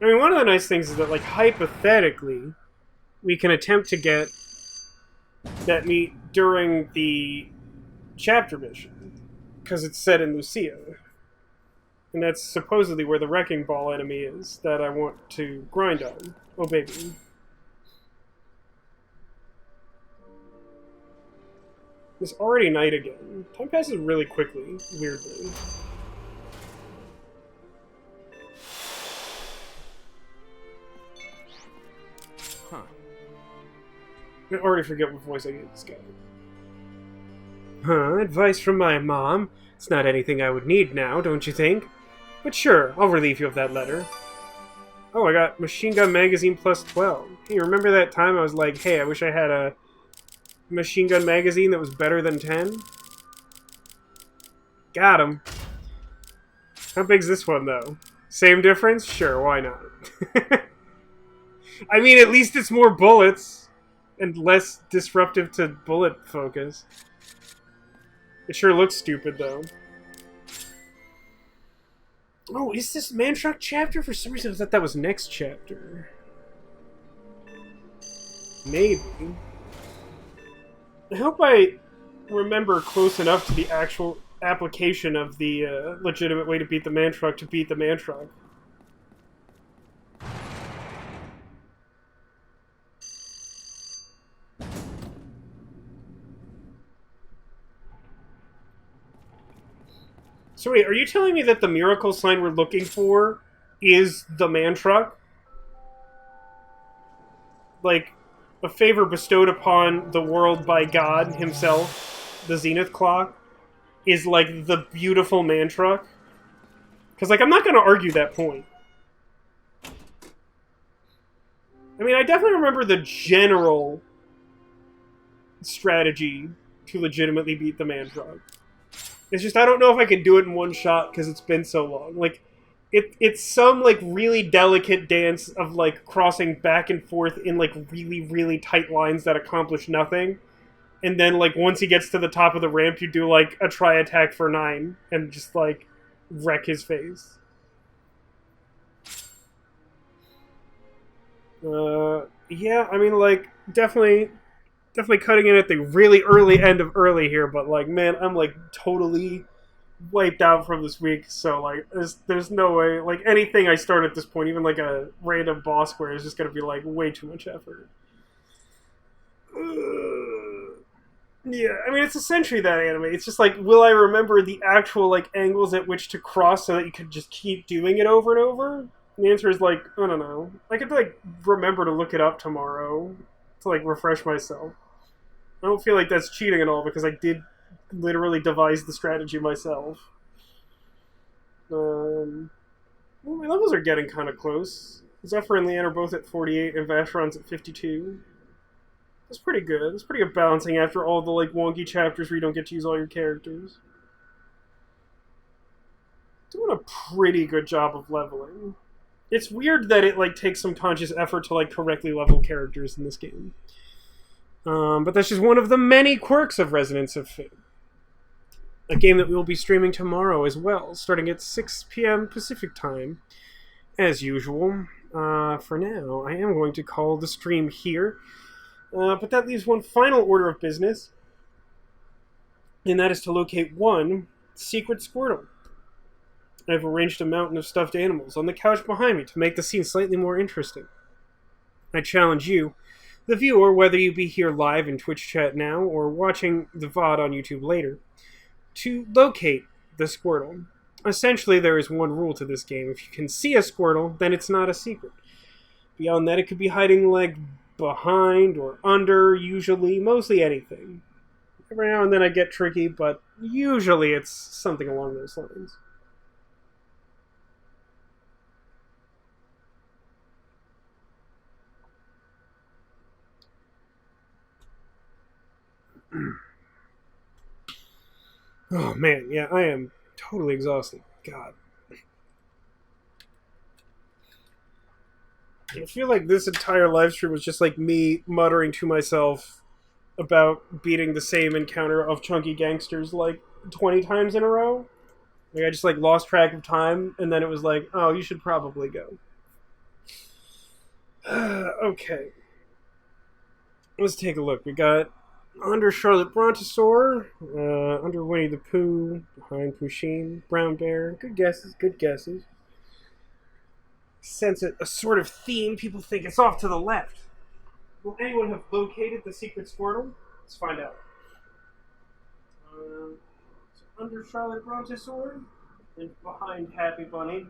I mean, one of the nice things is that, like, hypothetically, we can attempt to get that meat during the chapter mission, because it's set in Lucia. And that's supposedly where the Wrecking Ball enemy is that I want to grind on. Oh, baby. It's already night again. Time passes really quickly, weirdly. Huh. I already forget what voice I gave this guy. Huh, advice from my mom? It's not anything I would need now, don't you think? But sure, I'll relieve you of that letter. Oh, I got Machine Gun Magazine plus 12. Hey, remember that time I was like, hey, I wish I had a Machine Gun Magazine that was better than 10? Got him. How big's this one, though? Same difference? Sure, why not? I mean, at least it's more bullets and less disruptive to bullet focus. It sure looks stupid, though. Oh, is this Man Truck chapter? For some reason I thought that was next chapter. Maybe. I hope I remember close enough to the actual application of the legitimate way to beat the Man Truck to beat the Man Truck. So wait, are you telling me that the miracle sign we're looking for is the Man Truck? Like, a favor bestowed upon the world by God himself, the Zenith Clock, is like the beautiful Man Truck? Because, like, I'm not going to argue that point. I mean, I definitely remember the general strategy to legitimately beat the Man Truck. It's just, I don't know if I can do it in one shot because it's been so long. Like, it's some, like, really delicate dance of, like, crossing back and forth in, like, really, really tight lines that accomplish nothing. And then, like, once he gets to the top of the ramp, you do, like, a tri-attack for 9 and just, like, wreck his face. Yeah, I mean, like, definitely cutting in at the really early end of early here, but, like, man, I'm, like, totally wiped out from this week, so, like, there's no way, like, anything I start at this point, even, like, a random boss square is just gonna be, like, way too much effort. Yeah, I mean, it's essentially that anime. It's just, like, will I remember the actual, like, angles at which to cross so that you could just keep doing it over and over? And the answer is, like, I don't know. I could, like, remember to look it up tomorrow to, like, refresh myself. I don't feel like that's cheating at all because I did literally devise the strategy myself. Well, my levels are getting kind of close. Zephyr and Leanne are both at 48 and Vacheron's at 52. That's pretty good. It's pretty good balancing after all the, like, wonky chapters where you don't get to use all your characters. Doing a pretty good job of leveling. It's weird that it, like, takes some conscious effort to, like, correctly level characters in this game. But that's just one of the many quirks of Resonance of Fate. A game that we will be streaming tomorrow as well, starting at 6 p.m. Pacific time, as usual. For now, I am going to call the stream here. But that leaves one final order of business, and that is to locate one secret Squirtle. I've arranged a mountain of stuffed animals on the couch behind me to make the scene slightly more interesting. I challenge you, the viewer, whether you be here live in Twitch chat now or watching the VOD on YouTube later, to locate the Squirtle. Essentially, there is one rule to this game. If you can see a Squirtle, then it's not a secret. Beyond that, it could be hiding, like, behind or under, usually, mostly anything. Every now and then I get tricky, but usually it's something along those lines. Oh man, yeah, I am totally exhausted. God. I feel like this entire live stream was just like me muttering to myself about beating the same encounter of chunky gangsters like 20 times in a row. Like I just like lost track of time, and then it was like, oh, you should probably go. Okay. Let's take a look. We got under Charlotte Brontosaur, under Winnie the Pooh, behind Pusheen, Brown Bear. Good guesses, good guesses. Sense a sort of theme. People think it's off to the left. Will anyone have located the secret Squirtle? Let's find out. So under Charlotte Brontosaur, and behind Happy Bunny.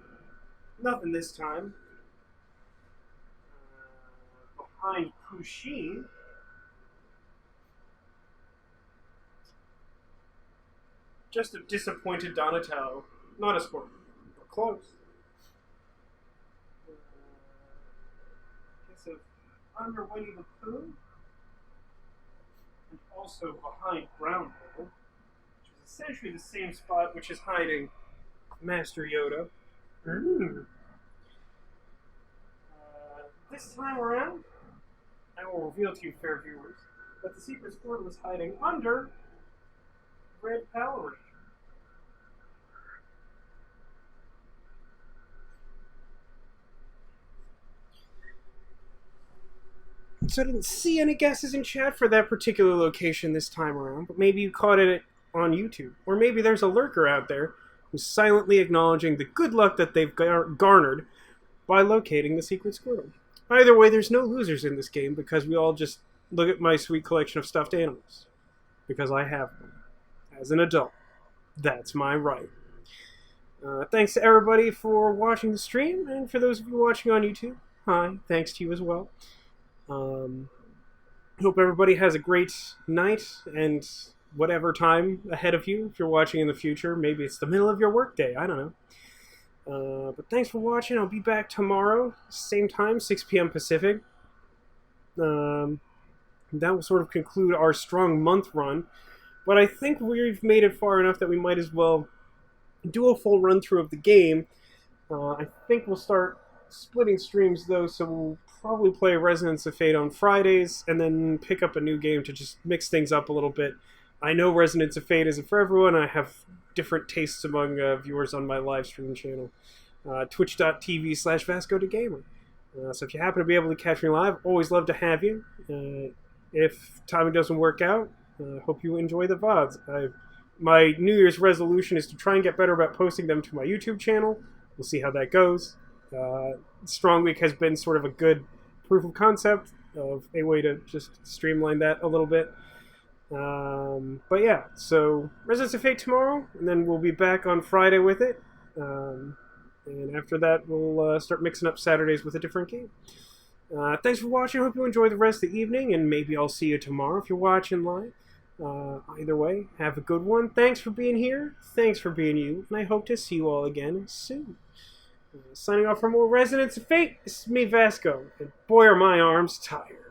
Nothing this time. Behind Pusheen. Just a disappointed Donatello. Not a Squirtle, but close. Guess of under Winnie the Pooh. And also behind Brown Bear, which is essentially the same spot which is hiding Master Yoda. This time around, I will reveal to you, fair viewers, that the secret Squirtle is hiding under Red Power Ranger. So I didn't see any guesses in chat for that particular location this time around, but maybe you caught it on YouTube. Or maybe there's a lurker out there who's silently acknowledging the good luck that they've garnered by locating the secret Squirtle. Either way, there's no losers in this game because we all just look at my sweet collection of stuffed animals. Because I have them. As an adult. That's my right. Thanks to everybody for watching the stream, and for those of you watching on YouTube, hi, thanks to you as well. Hope everybody has a great night and whatever time ahead of you. If you're watching in the future, maybe it's the middle of your workday. I don't know. But thanks for watching. I'll be back tomorrow, same time, 6 p.m. Pacific. That will sort of conclude our strong month run. But I think we've made it far enough that we might as well do a full run-through of the game. I think we'll start splitting streams, though, so we'll probably play Resonance of Fate on Fridays, and then pick up a new game to just mix things up a little bit. I know Resonance of Fate isn't for everyone. I have different tastes among viewers on my live stream channel. Twitch.tv/Vasco the Gamer. So if you happen to be able to catch me live, always love to have you. If timing doesn't work out, hope you enjoy the VODs. My New Year's resolution is to try and get better about posting them to my YouTube channel. We'll see how that goes. Strong Week has been sort of a good proof of concept of a way to just streamline that a little bit. But yeah, so Resonance of Fate tomorrow, and then we'll be back on Friday with it. And after that, we'll start mixing up Saturdays with a different game. Thanks for watching. I hope you enjoy the rest of the evening, and maybe I'll see you tomorrow if you're watching live. Either way, have a good one. Thanks for being here. Thanks for being you. And I hope to see you all again soon. Signing off for more Resonance of Fate, this is me, Vasco. And boy, are my arms tired.